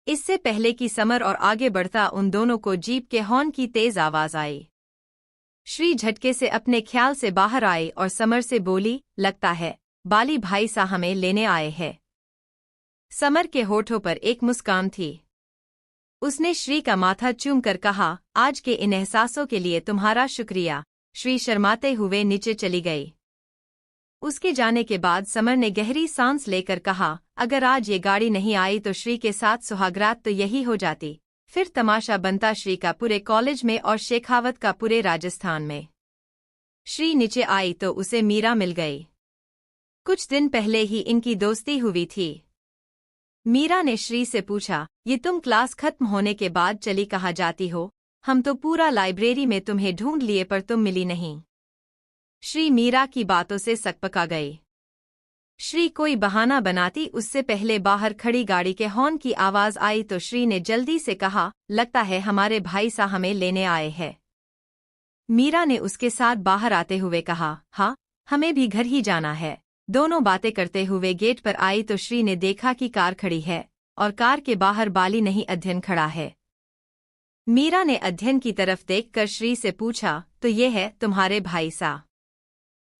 इससे पहले कि समर और आगे बढ़ता उन दोनों को जीप के हॉर्न की तेज आवाज आई। श्री झटके से अपने ख्याल से बाहर आई और समर से बोली, लगता है बाली भाई सा हमें लेने आए हैं। समर के होठों पर एक मुस्कान थी। उसने श्री का माथा चूमकर कहा, आज के इन एहसासों के लिए तुम्हारा शुक्रिया। श्री शर्माते हुए नीचे चली गई। उसके जाने के बाद समर ने गहरी सांस लेकर कहा, अगर आज ये गाड़ी नहीं आई तो श्री के साथ सुहागरात तो यही हो जाती। फिर तमाशा बनता श्री का पूरे कॉलेज में और शेखावत का पूरे राजस्थान में। श्री नीचे आई तो उसे मीरा मिल गई। कुछ दिन पहले ही इनकी दोस्ती हुई थी। मीरा ने श्री से पूछा, ये तुम क्लास खत्म होने के बाद चली कहाँ जाती हो? हम तो पूरा लाइब्रेरी में तुम्हें ढूंढ लिए पर तुम मिली नहीं। श्री मीरा की बातों से सकपका गई। श्री कोई बहाना बनाती उससे पहले बाहर खड़ी गाड़ी के हॉर्न की आवाज आई तो श्री ने जल्दी से कहा, लगता है हमारे भाई सा हमें लेने आए हैं। मीरा ने उसके साथ बाहर आते हुए कहा, हाँ, हमें भी घर ही जाना है। दोनों बातें करते हुए गेट पर आई तो श्री ने देखा कि कार खड़ी है और कार के बाहर बाली नहीं अध्ययन खड़ा है। मीरा ने अध्ययन की तरफ देखकर श्री से पूछा, तो ये है तुम्हारे भाई सा?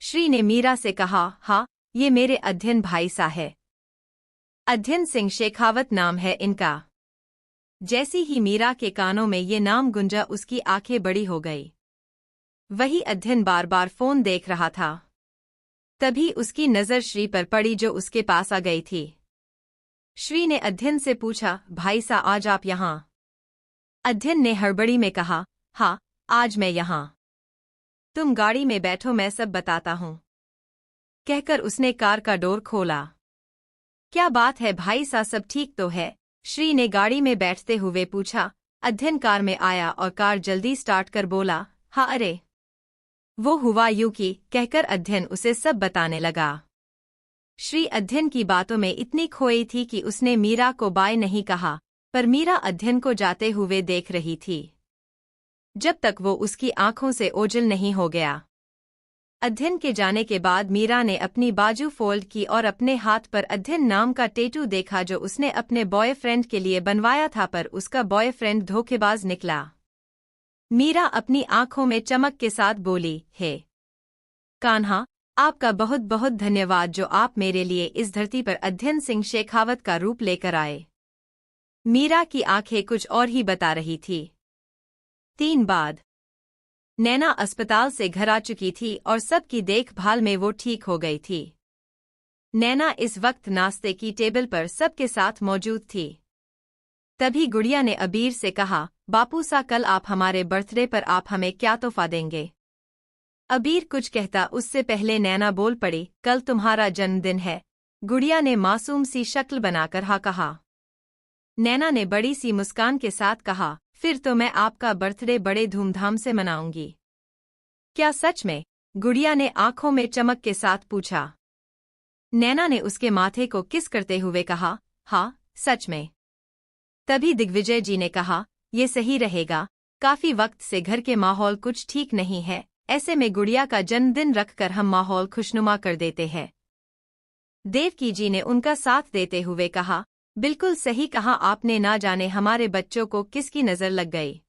श्री ने मीरा से कहा, हाँ, ये मेरे अध्ययन भाई सा है। अध्ययन सिंह शेखावत नाम है इनका। जैसी ही मीरा के कानों में ये नाम गुंजा उसकी आंखें बड़ी हो गई। वही अध्ययन बार बार फोन देख रहा था। तभी उसकी नज़र श्री पर पड़ी जो उसके पास आ गई थी। श्री ने अध्ययन से पूछा, भाई सा आज आप यहाँ? अध्ययन ने हड़बड़ी में कहा, हाँ, आज मैं यहाँ। तुम गाड़ी में बैठो, मैं सब बताता हूँ। कहकर उसने कार का डोर खोला। क्या बात है भाई सा, सब ठीक तो है? श्री ने गाड़ी में बैठते हुए पूछा। अध्ययन कार में आया और कार जल्दी स्टार्ट कर बोला, हाँ अरे वो हुआ यूं कि, कहकर अध्ययन उसे सब बताने लगा। श्री अध्ययन की बातों में इतनी खोई थी कि उसने मीरा को बाय नहीं कहा, पर मीरा अध्ययन को जाते हुए देख रही थी जब तक वो उसकी आंखों से ओझल नहीं हो गया। अध्ययन के जाने के बाद मीरा ने अपनी बाजू फोल्ड की और अपने हाथ पर अध्ययन नाम का टैटू देखा जो उसने अपने बॉयफ्रेंड के लिए बनवाया था, पर उसका बॉयफ्रेंड धोखेबाज निकला। मीरा अपनी आंखों में चमक के साथ बोली, हे कान्हा, आपका बहुत बहुत धन्यवाद जो आप मेरे लिए इस धरती पर अध्ययन सिंह शेखावत का रूप लेकर आए। मीरा की आंखें कुछ और ही बता रही थी। 3 बाद नैना अस्पताल से घर आ चुकी थी और सबकी देखभाल में वो ठीक हो गई थी। नैना इस वक्त नाश्ते की टेबल पर सबके साथ मौजूद थी। तभी गुड़िया ने अबीर से कहा, बापू सा कल आप हमारे बर्थडे पर आप हमें क्या तोहफा देंगे? अबीर कुछ कहता उससे पहले नैना बोल पड़ी, कल तुम्हारा जन्मदिन है। गुड़िया ने मासूम सी शक्ल बनाकर हाँ कहा। नैना ने बड़ी सी मुस्कान के साथ कहा, फिर तो मैं आपका बर्थडे बड़े धूमधाम से मनाऊंगी। क्या सच में? गुड़िया ने आंखों में चमक के साथ पूछा। नैना ने उसके माथे को किस करते हुए कहा, हाँ, सच में। तभी दिग्विजय जी ने कहा, ये सही रहेगा, काफी वक्त से घर के माहौल कुछ ठीक नहीं है, ऐसे में गुड़िया का जन्मदिन रखकर हम माहौल खुशनुमा कर देते हैं। देवकी जी ने उनका साथ देते हुए कहा, बिल्कुल सही कहा आपने, ना जाने हमारे बच्चों को किसकी नजर लग गई।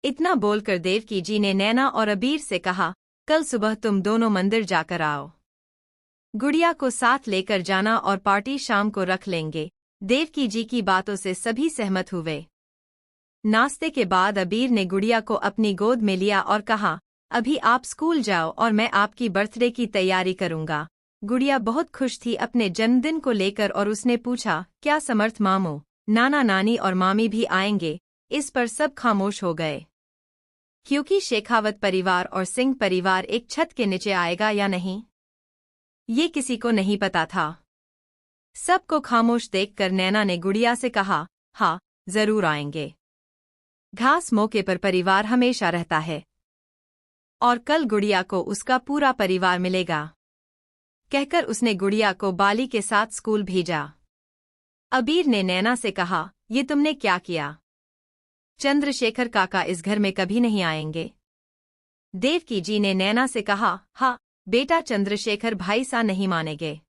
इतना बोलकर देवकी जी ने नैना और अबीर से कहा, कल सुबह तुम दोनों मंदिर जाकर आओ। गुड़िया को साथ लेकर जाना और पार्टी शाम को रख लेंगे। देवकी जी की बातों से सभी सहमत हुए। नाश्ते के बाद अबीर ने गुड़िया को अपनी गोद में लिया और कहा, अभी आप स्कूल जाओ और मैं आपकी बर्थडे की तैयारी करूंगा। गुड़िया बहुत खुश थी अपने जन्मदिन को लेकर और उसने पूछा, क्या समर्थ मामू, नाना नानी और मामी भी आएंगे? इस पर सब खामोश हो गए, क्योंकि शेखावत परिवार और सिंह परिवार एक छत के नीचे आएगा या नहीं, ये किसी को नहीं पता था। सबको खामोश देखकर नैना ने गुड़िया से कहा, हाँ, जरूर आएंगे। घास मौके पर परिवार हमेशा रहता है और कल गुड़िया को उसका पूरा परिवार मिलेगा। कहकर उसने गुड़िया को बाली के साथ स्कूल भेजा। अबीर ने नैना से कहा, ये तुमने क्या किया? चंद्रशेखर काका इस घर में कभी नहीं आएंगे। देवकी जी ने नैना से कहा, हाँ बेटा, चंद्रशेखर भाई सा नहीं मानेंगे।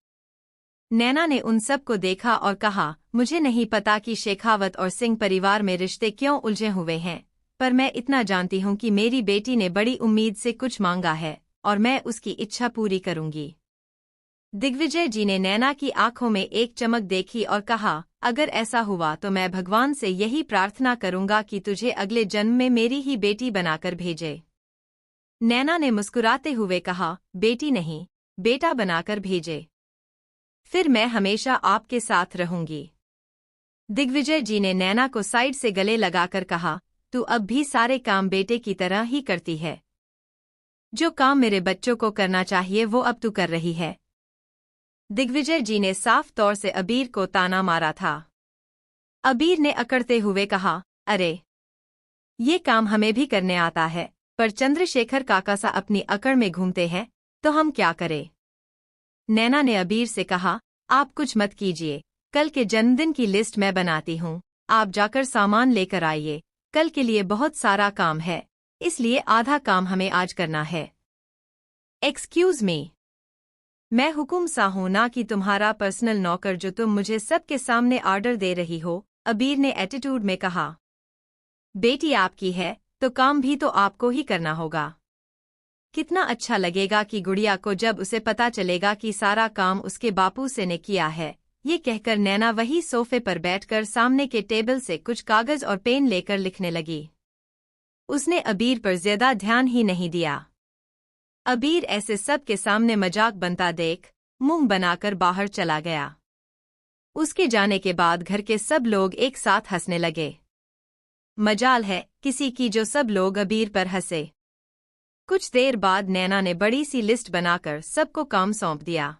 नैना ने उन सब को देखा और कहा, मुझे नहीं पता कि शेखावत और सिंह परिवार में रिश्ते क्यों उलझे हुए हैं, पर मैं इतना जानती हूँ कि मेरी बेटी ने बड़ी उम्मीद से कुछ मांगा है और मैं उसकी इच्छा पूरी करूंगी। दिग्विजय जी ने नैना की आंखों में एक चमक देखी और कहा, अगर ऐसा हुआ तो मैं भगवान से यही प्रार्थना करूंगा कि तुझे अगले जन्म में मेरी ही बेटी बनाकर भेजे। नैना ने मुस्कुराते हुए कहा, बेटी नहीं, बेटा बनाकर भेजे, फिर मैं हमेशा आपके साथ रहूंगी। दिग्विजय जी ने नैना को साइड से गले लगाकर कहा, तू अब भी सारे काम बेटे की तरह ही करती है। जो काम मेरे बच्चों को करना चाहिए वो अब तू कर रही है। दिग्विजय जी ने साफ तौर से अबीर को ताना मारा था। अबीर ने अकड़ते हुए कहा, अरे ये काम हमें भी करने आता है, पर चंद्रशेखर काका सा अपनी अकड़ में घूमते हैं, तो हम क्या करें? नैना ने अबीर से कहा, आप कुछ मत कीजिए, कल के जन्मदिन की लिस्ट मैं बनाती हूँ, आप जाकर सामान लेकर आइए, कल के लिए बहुत सारा काम है। इसलिए आधा काम हमें आज करना है। एक्सक्यूज मी, मैं हुकुम सा हूं ना कि तुम्हारा पर्सनल नौकर जो तुम मुझे सबके सामने ऑर्डर दे रही हो, अबीर ने एटीट्यूड में कहा। बेटी आपकी है तो काम भी तो आपको ही करना होगा। कितना अच्छा लगेगा कि गुड़िया को जब उसे पता चलेगा कि सारा काम उसके बापू से ने किया है। ये कहकर नैना वही सोफे पर बैठकर सामने के टेबल से कुछ कागज और पेन लेकर लिखने लगी। उसने अबीर पर ज्यादा ध्यान ही नहीं दिया। अबीर ऐसे सब के सामने मजाक बनता देख मुंह बनाकर बाहर चला गया। उसके जाने के बाद घर के सब लोग एक साथ हंसने लगे। मजाल है किसी की जो सब लोग अबीर पर हंसे। कुछ देर बाद नैना ने बड़ी सी लिस्ट बनाकर सबको काम सौंप दिया।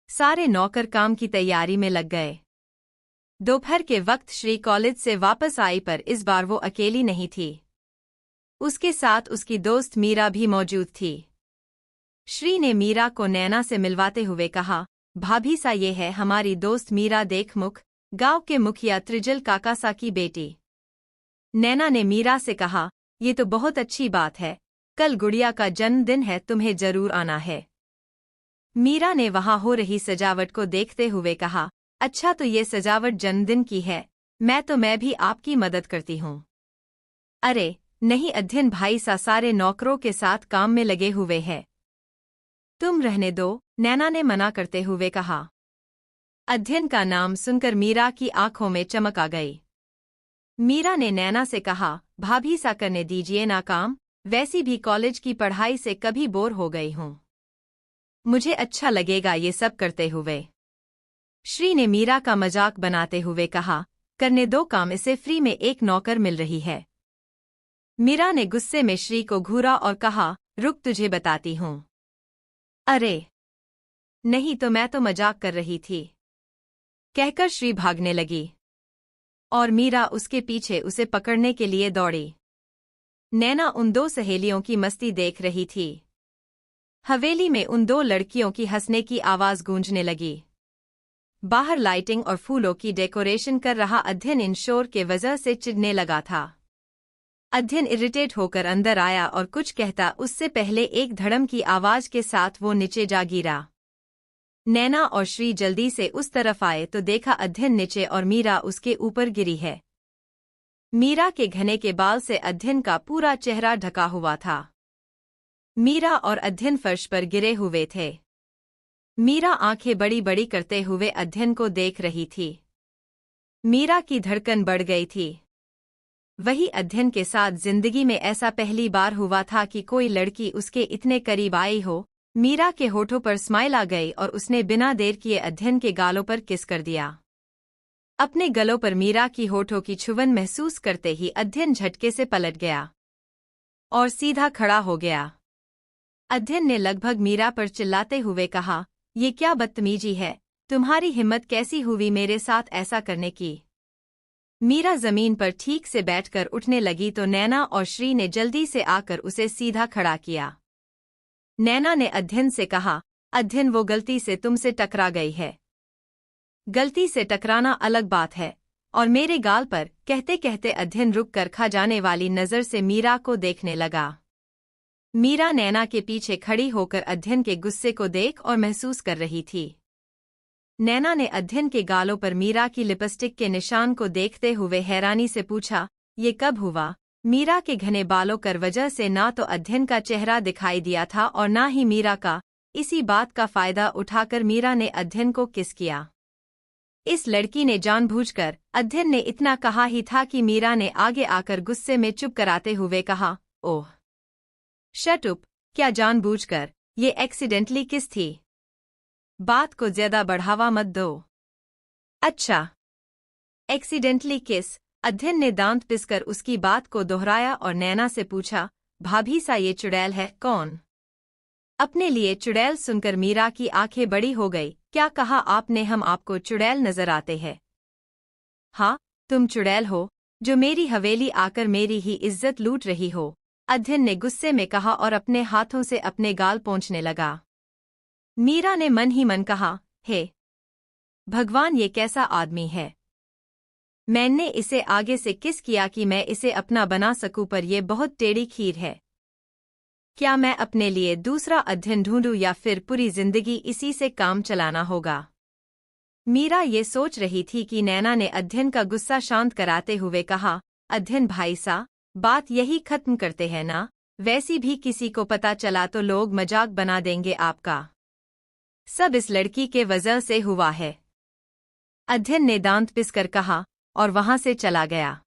सारे नौकर काम की तैयारी में लग गए। दोपहर के वक्त श्री कॉलेज से वापस आई पर इस बार वो अकेली नहीं थी। उसके साथ उसकी दोस्त मीरा भी मौजूद थी। श्री ने मीरा को नैना से मिलवाते हुए कहा, भाभी सा ये है हमारी दोस्त मीरा देखमुख, गांव के मुखिया त्रिजल काका सा की बेटी। नैना ने मीरा से कहा, ये तो बहुत अच्छी बात है, कल गुड़िया का जन्मदिन है, तुम्हें जरूर आना है। मीरा ने वहां हो रही सजावट को देखते हुए कहा, अच्छा तो ये सजावट जन्मदिन की है, मैं भी आपकी मदद करती हूँ। अरे नहीं अध्ययन भाई सा सारे नौकरों के साथ काम में लगे हुए हैं। तुम रहने दो, नैना ने मना करते हुए कहा। अध्ययन का नाम सुनकर मीरा की आंखों में चमक आ गई। मीरा ने नैना से कहा, भाभी सा करने दीजिए ना काम, वैसी भी कॉलेज की पढ़ाई से कभी बोर हो गई हूँ। मुझे अच्छा लगेगा ये सब करते हुए। श्री ने मीरा का मजाक बनाते हुए कहा, करने दो काम, इसे फ्री में एक नौकर मिल रही है। मीरा ने गुस्से में श्री को घूरा और कहा, रुक तुझे बताती हूँ। अरे नहीं तो मैं तो मजाक कर रही थी, कहकर श्री भागने लगी और मीरा उसके पीछे उसे पकड़ने के लिए दौड़ी। नैना उन दो सहेलियों की मस्ती देख रही थी। हवेली में उन दो लड़कियों की हंसने की आवाज गूंजने लगी। बाहर लाइटिंग और फूलों की डेकोरेशन कर रहा अध्ययन इन शोर के वजह से चिढ़ने लगा था। अध्ययन इरिटेट होकर अंदर आया और कुछ कहता उससे पहले एक धड़म की आवाज के साथ वो नीचे जा गिरा। नैना और श्री जल्दी से उस तरफ आए तो देखा अध्ययन नीचे और मीरा उसके ऊपर गिरी है। मीरा के घने के बाल से अध्ययन का पूरा चेहरा ढका हुआ था। मीरा और अध्ययन फर्श पर गिरे हुए थे। मीरा आंखें बड़ी बड़ी करते हुए अध्ययन को देख रही थी। मीरा की धड़कन बढ़ गई थी। वही अध्ययन के साथ जिंदगी में ऐसा पहली बार हुआ था कि कोई लड़की उसके इतने करीब आई हो। मीरा के होठों पर स्माइल आ गई और उसने बिना देर किए अध्ययन के गालों पर किस कर दिया। अपने गलों पर मीरा की होठों की छुवन महसूस करते ही अध्ययन झटके से पलट गया और सीधा खड़ा हो गया। अध्ययन ने लगभग मीरा पर चिल्लाते हुए कहा, ये क्या बदतमीजी है, तुम्हारी हिम्मत कैसी हुई मेरे साथ ऐसा करने की। मीरा जमीन पर ठीक से बैठकर उठने लगी तो नैना और श्री ने जल्दी से आकर उसे सीधा खड़ा किया। नैना ने अध्ययन से कहा, अध्ययन वो गलती से तुमसे टकरा गई है। गलती से टकराना अलग बात है, और मेरे गाल पर, कहते कहते अध्ययन रुक कर खा जाने वाली नजर से मीरा को देखने लगा। मीरा नैना के पीछे खड़ी होकर अध्ययन के गुस्से को देख और महसूस कर रही थी। नैना ने अध्ययन के गालों पर मीरा की लिपस्टिक के निशान को देखते हुए हैरानी से पूछा, ये कब हुआ। मीरा के घने बालों कर वजह से ना तो अध्ययन का चेहरा दिखाई दिया था और ना ही मीरा का। इसी बात का फायदा उठाकर मीरा ने अध्ययन को किस किया। इस लड़की ने जानबूझकर, अध्ययन ने इतना कहा ही था कि मीरा ने आगे आकर गुस्से में चुप कराते हुए कहा, ओह शट अप, क्या जानबूझकर, ये एक्सीडेंटली किस थी। बात को ज्यादा बढ़ावा मत दो। अच्छा एक्सीडेंटली किस। अध्ययन ने दांत पिसकर उसकी बात को दोहराया और नैना से पूछा, भाभी सा ये चुड़ैल है कौन। अपने लिए चुड़ैल सुनकर मीरा की आंखें बड़ी हो गई। क्या कहा आपने, हम आपको चुड़ैल नजर आते हैं। हाँ तुम चुड़ैल हो, जो मेरी हवेली आकर मेरी ही इज्जत लूट रही हो, अध्ययन ने गुस्से में कहा और अपने हाथों से अपने गाल पोंछने लगा। मीरा ने मन ही मन कहा, हे भगवान ये कैसा आदमी है। मैंने इसे आगे से किस किया कि मैं इसे अपना बना सकूं, पर यह बहुत टेढ़ी खीर है। क्या मैं अपने लिए दूसरा अध्ययन ढूंढूं या फिर पूरी जिंदगी इसी से काम चलाना होगा? मीरा ये सोच रही थी कि नैना ने अध्ययन का गुस्सा शांत कराते हुए कहा, अध्ययन भाई सा, बात यही खत्म करते हैं ना, वैसी भी किसी को पता चला तो लोग मजाक बना देंगे आपका। सब इस लड़की के वजह से हुआ है। अध्ययन ने दांत पिसकर कहा और वहां से चला गया,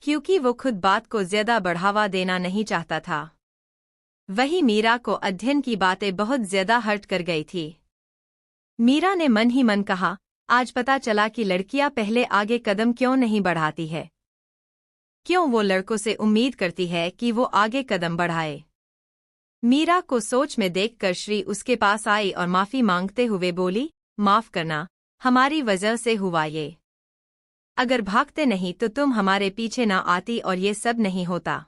क्योंकि वो खुद बात को ज्यादा बढ़ावा देना नहीं चाहता था। वही मीरा को अध्ययन की बातें बहुत ज्यादा हर्ट कर गई थी। मीरा ने मन ही मन कहा, आज पता चला कि लड़कियां पहले आगे कदम क्यों नहीं बढ़ाती है। क्यों वो लड़कों से उम्मीद करती है कि वो आगे कदम बढ़ाए। मीरा को सोच में देखकर श्री उसके पास आई और माफी मांगते हुए बोली, माफ करना, हमारी वजह से हुआ ये। अगर भागते नहीं तो तुम हमारे पीछे ना आती और ये सब नहीं होता।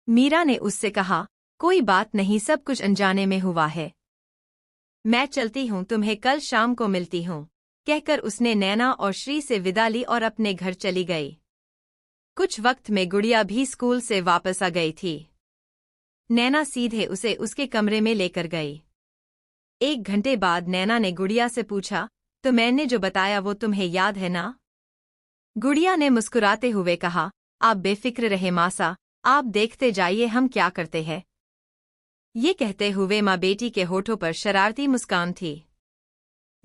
मीरा ने उससे कहा, कोई बात नहीं, सब कुछ अनजाने में हुआ है। मैं चलती हूँ, तुम्हें कल शाम को मिलती हूँ, कहकर उसने नैना और श्री से विदा ली और अपने घर चली गई। कुछ वक्त में गुड़िया भी स्कूल से वापस आ गई थी। नैना सीधे उसे उसके कमरे में लेकर गई। 1 घंटे बाद नैना ने गुड़िया से पूछा, तो मैंने जो बताया वो तुम्हें याद है ना? गुड़िया ने मुस्कुराते हुए कहा, आप बेफिक्र रहे मासा, आप देखते जाइए हम क्या करते हैं। ये कहते हुए माँ बेटी के होठों पर शरारती मुस्कान थी।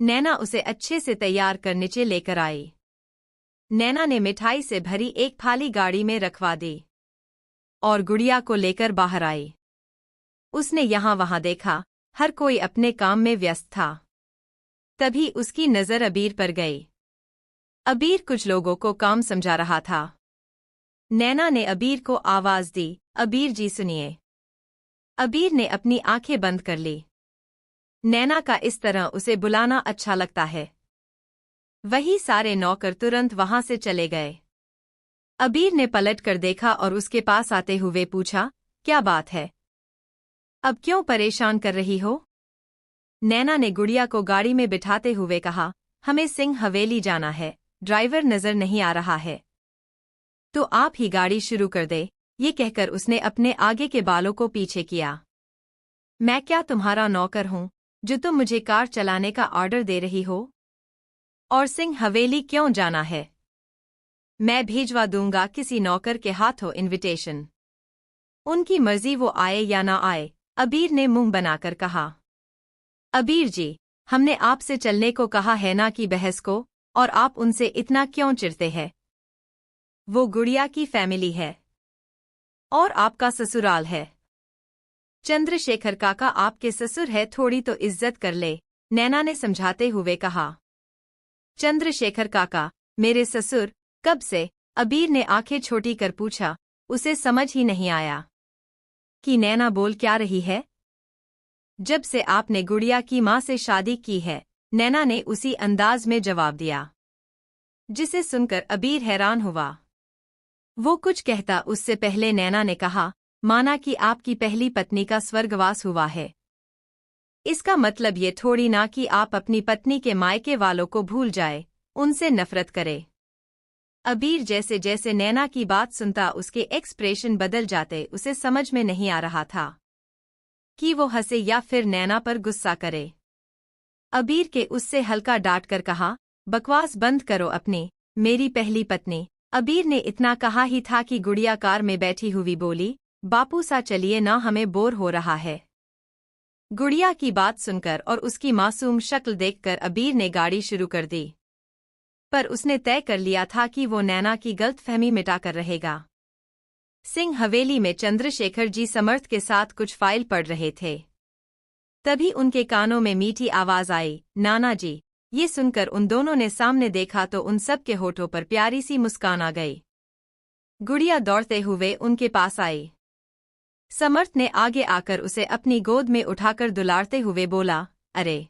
नैना उसे अच्छे से तैयार कर नीचे लेकर आई। नैना ने मिठाई से भरी एक थाली गाड़ी में रखवा दी और गुड़िया को लेकर बाहर आई। उसने यहाँ वहाँ देखा, हर कोई अपने काम में व्यस्त था। तभी उसकी नजर अबीर पर गई। अबीर कुछ लोगों को काम समझा रहा था। नैना ने अबीर को आवाज दी, अबीर जी सुनिए। अबीर ने अपनी आंखें बंद कर ली। नैना का इस तरह उसे बुलाना अच्छा लगता है। वही सारे नौकर तुरंत वहां से चले गए। अबीर ने पलट कर देखा और उसके पास आते हुए पूछा, क्या बात है? अब क्यों परेशान कर रही हो? नैना ने गुड़िया को गाड़ी में बिठाते हुए कहा, हमें सिंह हवेली जाना है, ड्राइवर नजर नहीं आ रहा है। तो आप ही गाड़ी शुरू कर दे, ये कहकर उसने अपने आगे के बालों को पीछे किया। मैं क्या तुम्हारा नौकर हूं जो तुम मुझे कार चलाने का ऑर्डर दे रही हो? और सिंह हवेली क्यों जाना है? मैं भेजवा दूंगा किसी नौकर के हाथों इनविटेशन। उनकी मर्जी वो आए या ना आए, अबीर ने मुंह बनाकर कहा। अबीर जी, हमने आपसे चलने को कहा है ना कि बहस को, और आप उनसे इतना क्यों चिढ़ते हैं? वो गुड़िया की फैमिली है और आपका ससुराल है। चंद्रशेखर काका आपके ससुर है, थोड़ी तो इज्जत कर ले, नैना ने समझाते हुए कहा। चंद्रशेखर काका, मेरे ससुर? कब से? अबीर ने आंखें छोटी कर पूछा। उसे समझ ही नहीं आया कि नैना बोल क्या रही है। जब से आपने गुड़िया की मां से शादी की है, नैना ने उसी अंदाज में जवाब दिया, जिसे सुनकर अबीर हैरान हुआ। वो कुछ कहता उससे पहले नैना ने कहा, माना कि आपकी पहली पत्नी का स्वर्गवास हुआ है। इसका मतलब ये थोड़ी ना कि आप अपनी पत्नी के मायके वालों को भूल जाए, उनसे नफरत करे। अबीर जैसे जैसे नैना की बात सुनता उसके एक्सप्रेशन बदल जाते। उसे समझ में नहीं आ रहा था कि वो हंसे या फिर नैना पर गुस्सा करे। अबीर के उससे हल्का डांट कर कहा, बकवास बंद करो अपनी, मेरी पहली पत्नी। अबीर ने इतना कहा ही था कि गुड़िया कार में बैठी हुई बोली, बापू सा चलिए ना, हमें बोर हो रहा है। गुड़िया की बात सुनकर और उसकी मासूम शक्ल देखकर अबीर ने गाड़ी शुरू कर दी। पर उसने तय कर लिया था कि वो नैना की गलतफहमी मिटाकर रहेगा। सिंह हवेली में चंद्रशेखर जी समर्थ के साथ कुछ फाइल पढ़ रहे थे। तभी उनके कानों में मीठी आवाज आई, नाना जी। ये सुनकर उन दोनों ने सामने देखा तो उन सब के होठों पर प्यारी सी मुस्कान आ गई। गुड़िया दौड़ते हुए उनके पास आई। समर्थ ने आगे आकर उसे अपनी गोद में उठाकर दुलारते हुए बोला, अरे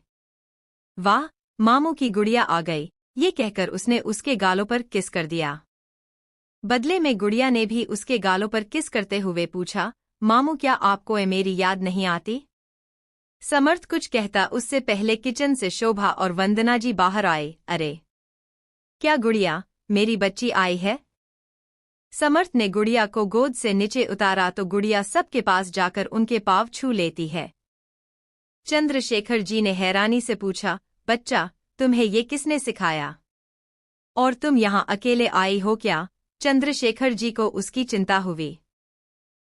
वाह, मामू की गुड़िया आ गई। ये कहकर उसने उसके गालों पर किस कर दिया। बदले में गुड़िया ने भी उसके गालों पर किस करते हुए पूछा, मामू क्या आपको मेरी याद नहीं आती? समर्थ कुछ कहता उससे पहले किचन से शोभा और वंदना जी बाहर आए। अरे क्या गुड़िया, मेरी बच्ची आई है। समर्थ ने गुड़िया को गोद से नीचे उतारा तो गुड़िया सबके पास जाकर उनके पाँव छू लेती है। चंद्रशेखर जी ने हैरानी से पूछा, बच्चा, तुम्हें ये किसने सिखाया? और तुम यहाँ अकेले आई हो क्या? चंद्रशेखर जी को उसकी चिंता हुई।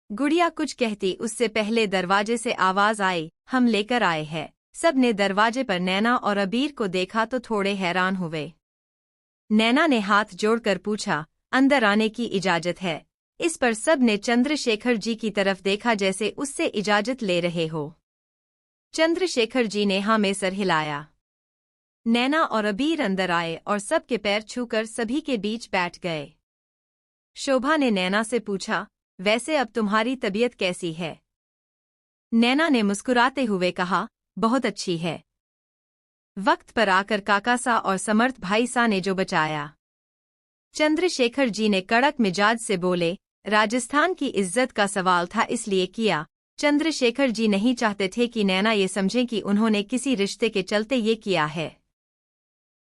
गुड़िया कुछ कहती उससे पहले दरवाजे से आवाज आई, हम लेकर आए हैं। सब ने दरवाजे पर नैना और अबीर को देखा तो थोड़े हैरान हुए। नैना ने हाथ जोड़कर पूछा, अंदर आने की इजाजत है? इस पर सब ने चंद्रशेखर जी की तरफ देखा जैसे उससे इजाजत ले रहे हो। चंद्रशेखर जी ने हाँ में सर हिलाया। नैना और अबीर अंदर आए और सबके पैर छूकर सभी के बीच बैठ गए। शोभा ने नैना से पूछा, वैसे अब तुम्हारी तबीयत कैसी है? नैना ने मुस्कुराते हुए कहा, बहुत अच्छी है। वक्त पर आकर काका सा और समर्थ भाई सा ने जो बचाया। चंद्रशेखर जी ने कड़क मिजाज से बोले, राजस्थान की इज्जत का सवाल था इसलिए किया। चंद्रशेखर जी नहीं चाहते थे कि नैना ये समझे कि उन्होंने किसी रिश्ते के चलते ये किया है।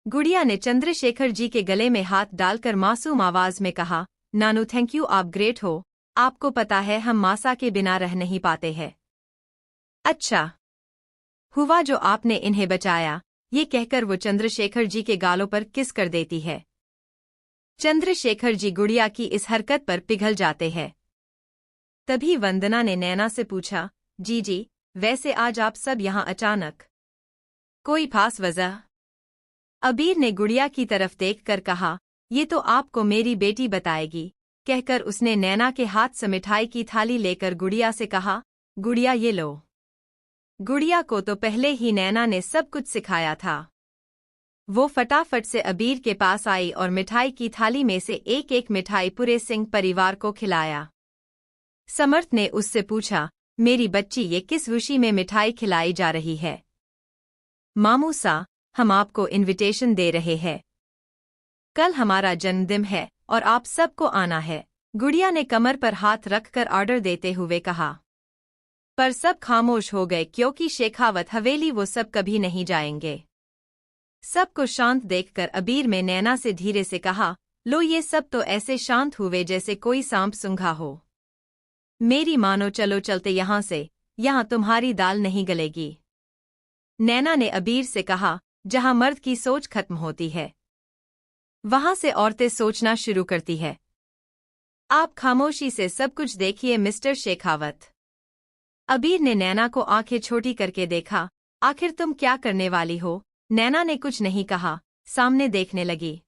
गुड़िया ने चंद्रशेखर जी के गले में हाथ डालकर मासूम आवाज में कहा, नानू थैंक यू, आप ग्रेट हो। आपको पता है हम मासा के बिना रह नहीं पाते हैं। अच्छा हुआ जो आपने इन्हें बचाया, ये कहकर वो चंद्रशेखर जी के गालों पर किस कर देती है। चंद्रशेखर जी गुड़िया की इस हरकत पर पिघल जाते हैं। तभी वंदना ने नैना से पूछा, जी, वैसे आज आप सब यहाँ अचानक? कोई खास वजह? अबीर ने गुड़िया की तरफ देखकर कहा, ये तो आपको मेरी बेटी बताएगी। कहकर उसने नैना के हाथ से मिठाई की थाली लेकर गुड़िया से कहा, गुड़िया ये लो। गुड़िया को तो पहले ही नैना ने सब कुछ सिखाया था। वो फटाफट से अबीर के पास आई और मिठाई की थाली में से एक एक मिठाई पूरे सिंह परिवार को खिलाया। समर्थ ने उससे पूछा, मेरी बच्ची ये किस खुशी में मिठाई खिलाई जा रही है? मामू सा, हम आपको इनविटेशन दे रहे हैं। कल हमारा जन्मदिन है और आप सबको आना है। गुड़िया ने कमर पर हाथ रखकर ऑर्डर देते हुए कहा। पर सब खामोश हो गए क्योंकि शेखावत हवेली वो सब कभी नहीं जाएंगे। सबको शांत देखकर अबीर में नैना से धीरे से कहा, लो ये सब तो ऐसे शांत हुए जैसे कोई सांप सूंघा हो। मेरी मानो, चलो चलते यहाँ से, यहाँ तुम्हारी दाल नहीं गलेगी। नैना ने अबीर से कहा, जहाँ मर्द की सोच खत्म होती है वहां से औरतें सोचना शुरू करती है। आप खामोशी से सब कुछ देखिए मिस्टर शेखावत। अबीर ने नैना को आंखें छोटी करके देखा, आखिर तुम क्या करने वाली हो? नैना ने कुछ नहीं कहा, सामने देखने लगी।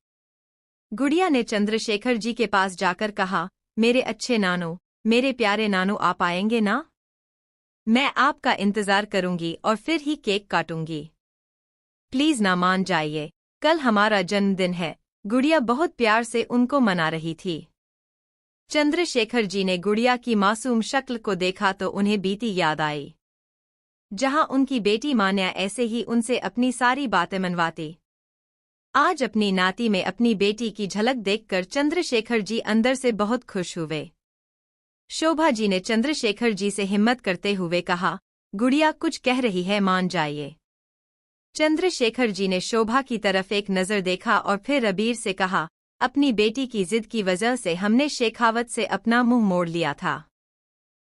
गुड़िया ने चंद्रशेखर जी के पास जाकर कहा, मेरे अच्छे नानू, मेरे प्यारे नानू, आप आएंगे ना? मैं आपका इंतजार करूंगी और फिर ही केक काटूंगी। प्लीज ना मान जाइए, कल हमारा जन्मदिन है। गुड़िया बहुत प्यार से उनको मना रही थी। चंद्रशेखर जी ने गुड़िया की मासूम शक्ल को देखा तो उन्हें बीती याद आई, जहां उनकी बेटी मान्या ऐसे ही उनसे अपनी सारी बातें मनवाती। आज अपनी नाती में अपनी बेटी की झलक देखकर चंद्रशेखर जी अंदर से बहुत खुश हुए। शोभा जी ने चंद्रशेखर जी से हिम्मत करते हुए कहा, गुड़िया कुछ कह रही है, मान जाइए। चंद्रशेखर जी ने शोभा की तरफ एक नज़र देखा और फिर अबीर से कहा, अपनी बेटी की जिद की वजह से हमने शेखावत से अपना मुंह मोड़ लिया था,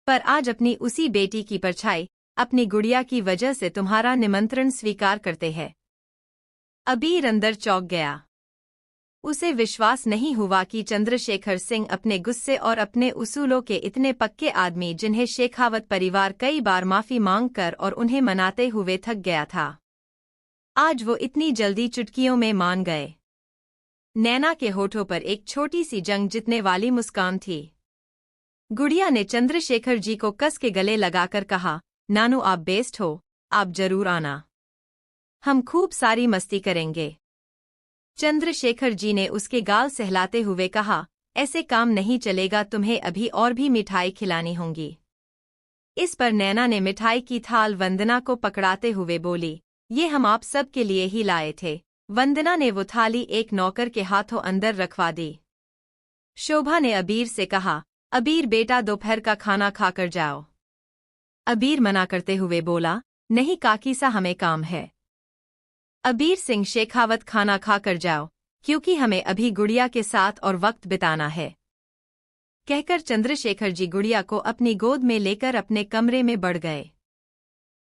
पर आज अपनी उसी बेटी की परछाई अपनी गुड़िया की वजह से तुम्हारा निमंत्रण स्वीकार करते हैं। अबीर अंदर चौंक गया। उसे विश्वास नहीं हुआ कि चंद्रशेखर सिंह अपने गुस्से और अपने उसूलों के इतने पक्के आदमी, जिन्हें शेखावत परिवार कई बार माफी मांगकर और उन्हें मनाते हुए थक गया था, आज वो इतनी जल्दी चुटकियों में मान गए। नैना के होठों पर एक छोटी सी जंग जितने वाली मुस्कान थी। गुड़िया ने चंद्रशेखर जी को कस के गले लगाकर कहा, नानू आप बेस्ट हो, आप जरूर आना, हम खूब सारी मस्ती करेंगे। चंद्रशेखर जी ने उसके गाल सहलाते हुए कहा, ऐसे काम नहीं चलेगा, तुम्हें अभी और भी मिठाई खिलानी होंगी। इस पर नैना ने मिठाई की थाल वंदना को पकड़ाते हुए बोली, ये हम आप सब के लिए ही लाए थे। वंदना ने वो थाली एक नौकर के हाथों अंदर रखवा दी। शोभा ने अबीर से कहा, अबीर बेटा दोपहर का खाना खाकर जाओ। अबीर मना करते हुए बोला, नहीं काकी सा, हमें काम है। अबीर सिंह शेखावत, खाना खाकर जाओ, क्योंकि हमें अभी गुड़िया के साथ और वक्त बिताना है। कहकर चंद्रशेखर जी गुड़िया को अपनी गोद में लेकर अपने कमरे में बढ़ गए।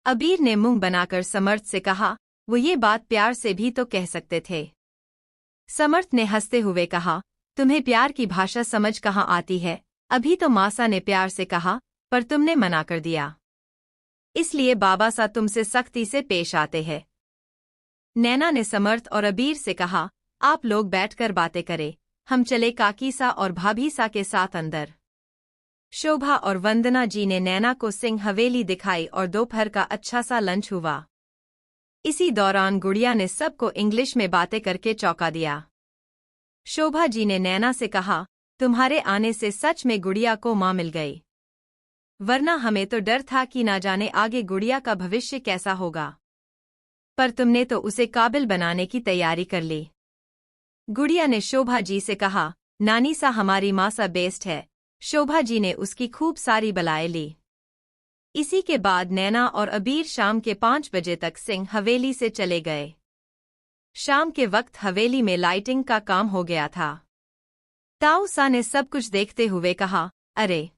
अबीर ने मुंह बनाकर समर्थ से कहा, वो ये बात प्यार से भी तो कह सकते थे। समर्थ ने हंसते हुए कहा, तुम्हें प्यार की भाषा समझ कहाँ आती है, अभी तो मासा ने प्यार से कहा, पर तुमने मना कर दिया, इसलिए बाबा सा तुमसे सख्ती से पेश आते हैं। नैना ने समर्थ और अबीर से कहा, आप लोग बैठकर बातें करें, हम चले काकी सा और भाभी सा के साथ अंदर। शोभा और वंदना जी ने नैना को सिंह हवेली दिखाई और दोपहर का अच्छा सा लंच हुआ। इसी दौरान गुड़िया ने सबको इंग्लिश में बातें करके चौंका दिया। शोभा जी ने नैना से कहा, तुम्हारे आने से सच में गुड़िया को मां मिल गई, वरना हमें तो डर था कि ना जाने आगे गुड़िया का भविष्य कैसा होगा, पर तुमने तो उसे काबिल बनाने की तैयारी कर ली। गुड़िया ने शोभा जी से कहा, नानी सा हमारी माँ सा बेस्ट है। शोभा जी ने उसकी खूब सारी बलाएं ली। इसी के बाद नैना और अबीर शाम के 5 बजे तक सिंह हवेली से चले गए। शाम के वक्त हवेली में लाइटिंग का काम हो गया था। ताऊ सा ने सब कुछ देखते हुए कहा, अरे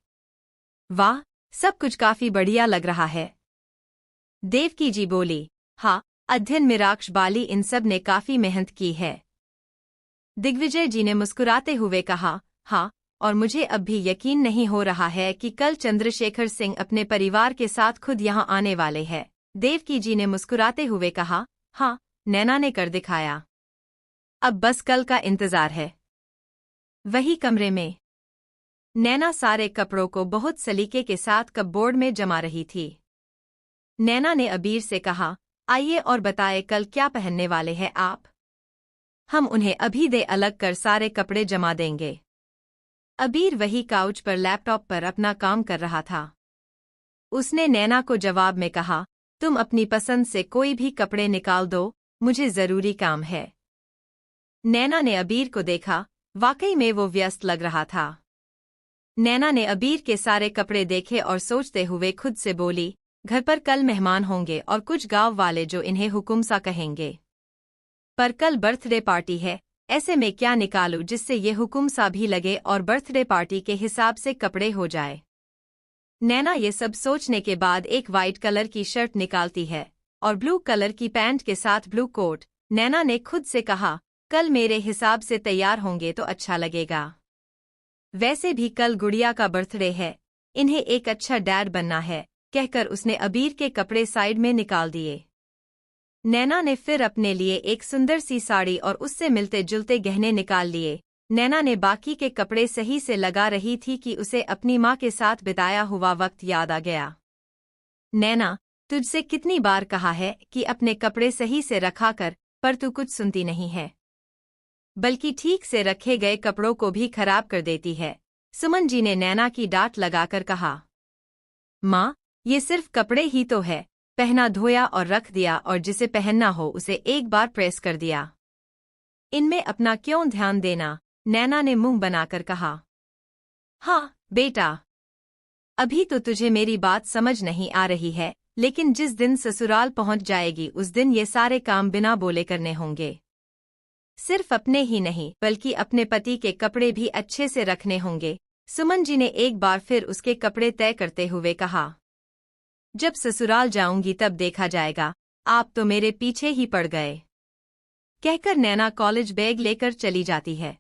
वाह, सब कुछ काफी बढ़िया लग रहा है। देवकी जी बोली, हाँ, अध्ययन मिराक्ष बाली इन सब ने काफी मेहनत की है। दिग्विजय जी ने मुस्कुराते हुए कहा, हाँ, और मुझे अब भी यकीन नहीं हो रहा है कि कल चंद्रशेखर सिंह अपने परिवार के साथ खुद यहाँ आने वाले हैं। देवकी जी ने मुस्कुराते हुए कहा, हाँ, नैना ने कर दिखाया, अब बस कल का इंतजार है। वही कमरे में नैना सारे कपड़ों को बहुत सलीके के साथ कपबोर्ड में जमा रही थी। नैना ने अबीर से कहा, आइए और बताए कल क्या पहनने वाले हैं आप, हम उन्हें अभी दे अलग कर सारे कपड़े जमा देंगे। अबीर वही काउच पर लैपटॉप पर अपना काम कर रहा था। उसने नैना को जवाब में कहा, तुम अपनी पसंद से कोई भी कपड़े निकाल दो, मुझे जरूरी काम है। नैना ने अबीर को देखा, वाकई में वो व्यस्त लग रहा था। नैना ने अबीर के सारे कपड़े देखे और सोचते हुए खुद से बोली, घर पर कल मेहमान होंगे और कुछ गांव वाले जो इन्हें हुकुम सा कहेंगे, पर कल बर्थडे पार्टी है, ऐसे में क्या निकालूं जिससे ये हुकुम सा भी लगे और बर्थडे पार्टी के हिसाब से कपड़े हो जाए। नैना ये सब सोचने के बाद एक वाइट कलर की शर्ट निकालती है और ब्लू कलर की पैंट के साथ ब्लू कोट। नैना ने खुद से कहा, कल मेरे हिसाब से तैयार होंगे तो अच्छा लगेगा। वैसे भी कल गुड़िया का बर्थडे है, इन्हें एक अच्छा डैड बनना है, कहकर उसने अबीर के कपड़े साइड में निकाल दिए। नैना ने फिर अपने लिए एक सुंदर सी साड़ी और उससे मिलते जुलते गहने निकाल लिए। नैना ने बाकी के कपड़े सही से लगा रही थी कि उसे अपनी माँ के साथ बिताया हुआ वक्त याद आ गया। नैना, तुझसे कितनी बार कहा है कि अपने कपड़े सही से रखा कर, पर तू कुछ सुनती नहीं है, बल्कि ठीक से रखे गए कपड़ों को भी खराब कर देती है। सुमन जी ने नैना की डांट लगाकर कहा, माँ, ये सिर्फ कपड़े ही तो है, पहना धोया और रख दिया और जिसे पहनना हो उसे एक बार प्रेस कर दिया, इनमें अपना क्यों ध्यान देना। नैना ने मुंह बनाकर कहा, हाँ बेटा, अभी तो तुझे मेरी बात समझ नहीं आ रही है, लेकिन जिस दिन ससुराल पहुंच जाएगी उस दिन ये सारे काम बिना बोले करने होंगे। सिर्फ अपने ही नहीं बल्कि अपने पति के कपड़े भी अच्छे से रखने होंगे। सुमन जी ने एक बार फिर उसके कपड़े तय करते हुए कहा, जब ससुराल जाऊंगी तब देखा जाएगा, आप तो मेरे पीछे ही पड़ गए। कहकर नैना कॉलेज बैग लेकर चली जाती है।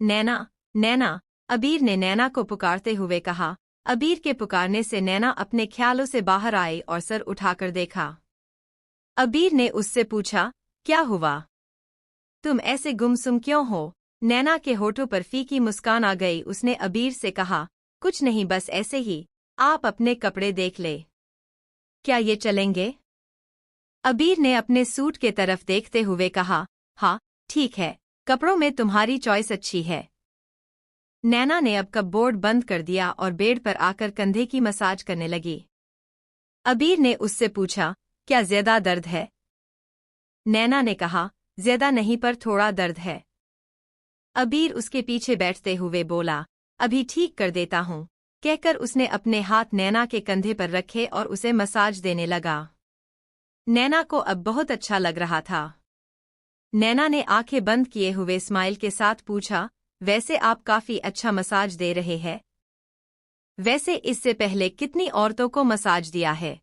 नैना, नैना, अबीर ने नैना को पुकारते हुए कहा। अबीर के पुकारने से नैना अपने ख्यालों से बाहर आई और सर उठाकर देखा। अबीर ने उससे पूछा, क्या हुआ, तुम ऐसे गुमसुम क्यों हो। नैना के होठों पर फीकी मुस्कान आ गई। उसने अबीर से कहा, कुछ नहीं, बस ऐसे ही, आप अपने कपड़े देख ले, क्या ये चलेंगे। अबीर ने अपने सूट के तरफ देखते हुए कहा, हाँ ठीक है, कपड़ों में तुम्हारी चॉइस अच्छी है। नैना ने अब कपबोर्ड बंद कर दिया और बेड पर आकर कंधे की मसाज करने लगी। अबीर ने उससे पूछा, क्या ज्यादा दर्द है। नैना ने कहा, ज्यादा नहीं पर थोड़ा दर्द है। अबीर उसके पीछे बैठते हुए बोला, अभी ठीक कर देता हूँ, कहकर उसने अपने हाथ नैना के कंधे पर रखे और उसे मसाज देने लगा। नैना को अब बहुत अच्छा लग रहा था। नैना ने आंखें बंद किए हुए स्माइल के साथ पूछा, वैसे आप काफी अच्छा मसाज दे रहे हैं। वैसे इससे पहले कितनी औरतों को मसाज दिया है?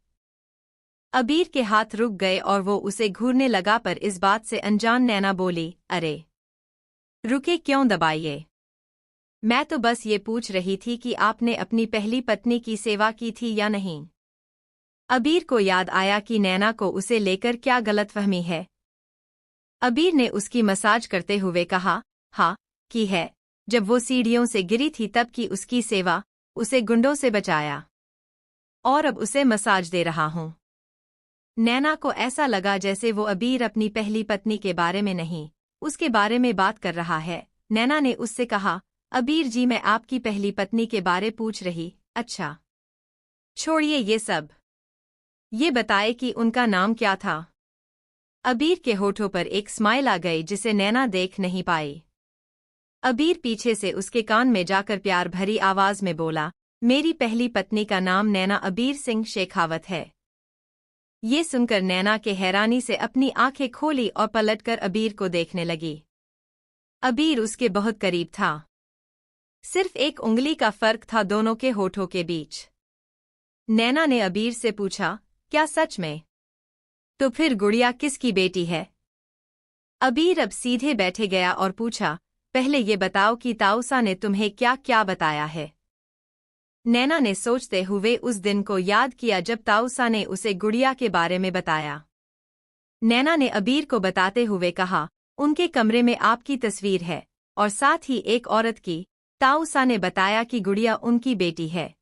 अबीर के हाथ रुक गए और वो उसे घूरने लगा, पर इस बात से अनजान नैना बोली, अरे रुके क्यों, दबाइए। मैं तो बस ये पूछ रही थी कि आपने अपनी पहली पत्नी की सेवा की थी या नहीं। अबीर को याद आया कि नैना को उसे लेकर क्या गलतफहमी है। अबीर ने उसकी मसाज करते हुए कहा, हाँ, की है। जब वो सीढ़ियों से गिरी थी तब की उसकी सेवा, उसे गुंडों से बचाया। और अब उसे मसाज दे रहा हूँ। नैना को ऐसा लगा जैसे वो अबीर अपनी पहली पत्नी के बारे में नहीं, उसके बारे में बात कर रहा है। नैना ने उससे कहा, अबीर जी, मैं आपकी पहली पत्नी के बारे पूछ रही। अच्छा, छोड़िए ये सब। ये बताए कि उनका नाम क्या था। अबीर के होठों पर एक स्माइल आ गई जिसे नैना देख नहीं पाई। अबीर पीछे से उसके कान में जाकर प्यार भरी आवाज में बोला, मेरी पहली पत्नी का नाम नैना अबीर सिंह शेखावत है। ये सुनकर नैना के हैरानी से अपनी आंखें खोली और पलटकर अबीर को देखने लगी। अबीर उसके बहुत करीब था। सिर्फ एक उंगली का फर्क था दोनों के होठों के बीच। नैना ने अबीर से पूछा, क्या सच में? तो फिर गुड़िया किसकी बेटी है? अबीर अब सीधे बैठे गया और पूछा, पहले ये बताओ कि ताऊसा ने तुम्हें क्या क्या बताया है। नैना ने सोचते हुए उस दिन को याद किया जब ताऊसा ने उसे गुड़िया के बारे में बताया। नैना ने अबीर को बताते हुए कहा, उनके कमरे में आपकी तस्वीर है और साथ ही एक औरत की। ताऊसा ने बताया कि गुड़िया उनकी बेटी है।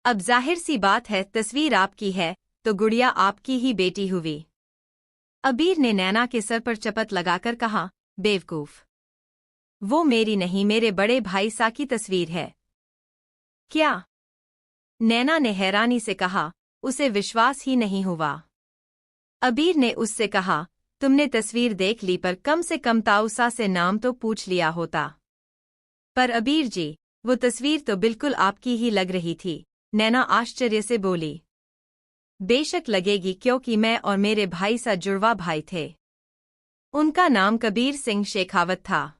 अब जाहिर सी बात है, तस्वीर आपकी है तो गुड़िया आपकी ही बेटी हुई। अबीर ने नैना के सर पर चपत लगाकर कहा, बेवकूफ, वो मेरी नहीं, मेरे बड़े भाई सा की तस्वीर है। क्या? नैना ने हैरानी से कहा, उसे विश्वास ही नहीं हुआ। अबीर ने उससे कहा, तुमने तस्वीर देख ली, पर कम से कम ताऊसा से नाम तो पूछ लिया होता। पर अबीर जी, वो तस्वीर तो बिल्कुल आपकी ही लग रही थी। नैना आश्चर्य से बोली, बेशक लगेगी, क्योंकि मैं और मेरे भाई सा जुड़वा भाई थे। उनका नाम कबीर सिंह शेखावत था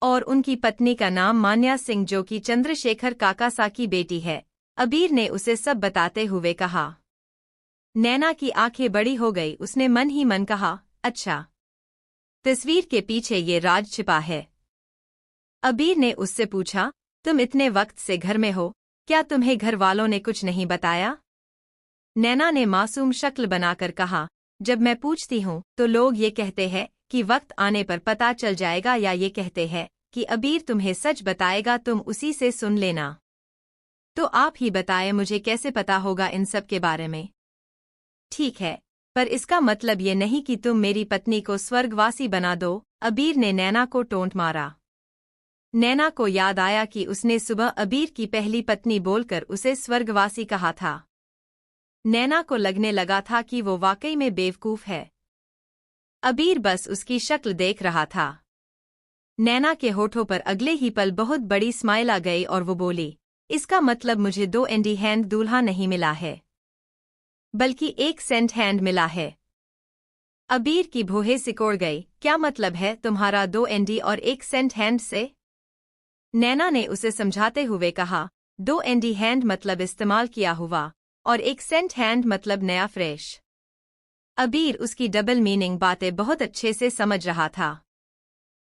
और उनकी पत्नी का नाम मान्या सिंह, जो कि चंद्रशेखर काकासा की बेटी है। अबीर ने उसे सब बताते हुए कहा। नैना की आंखें बड़ी हो गई, उसने मन ही मन कहा, अच्छा, तस्वीर के पीछे ये राज छिपा है। अबीर ने उससे पूछा, तुम इतने वक्त से घर में हो, क्या तुम्हें घर वालों ने कुछ नहीं बताया? नैना ने मासूम शक्ल बनाकर कहा, जब मैं पूछती हूँ तो लोग ये कहते हैं कि वक्त आने पर पता चल जाएगा, या ये कहते हैं कि अबीर तुम्हें सच बताएगा, तुम उसी से सुन लेना। तो आप ही बताएं, मुझे कैसे पता होगा इन सब के बारे में? ठीक है, पर इसका मतलब ये नहीं कि तुम मेरी पत्नी को स्वर्गवासी बना दो। अबीर ने नैना को टोंट मारा। नैना को याद आया कि उसने सुबह अबीर की पहली पत्नी बोलकर उसे स्वर्गवासी कहा था। नैना को लगने लगा था कि वो वाकई में बेवकूफ है। अबीर बस उसकी शक्ल देख रहा था। नैना के होठों पर अगले ही पल बहुत बड़ी स्माइल आ गई और वो बोली, इसका मतलब मुझे 2 एंडी हैंड दूल्हा नहीं मिला है, बल्कि 1 सेंट हैंड मिला है। अबीर की भौहें सिकोड़ गई। क्या मतलब है तुम्हारा 2 एंडी और 1 सेंट हैंड से? नैना ने उसे समझाते हुए कहा, 2 एंडी हैंड मतलब इस्तेमाल किया हुआ और 1 सेंट हैंड मतलब नया फ्रेश। अबीर उसकी डबल मीनिंग बातें बहुत अच्छे से समझ रहा था।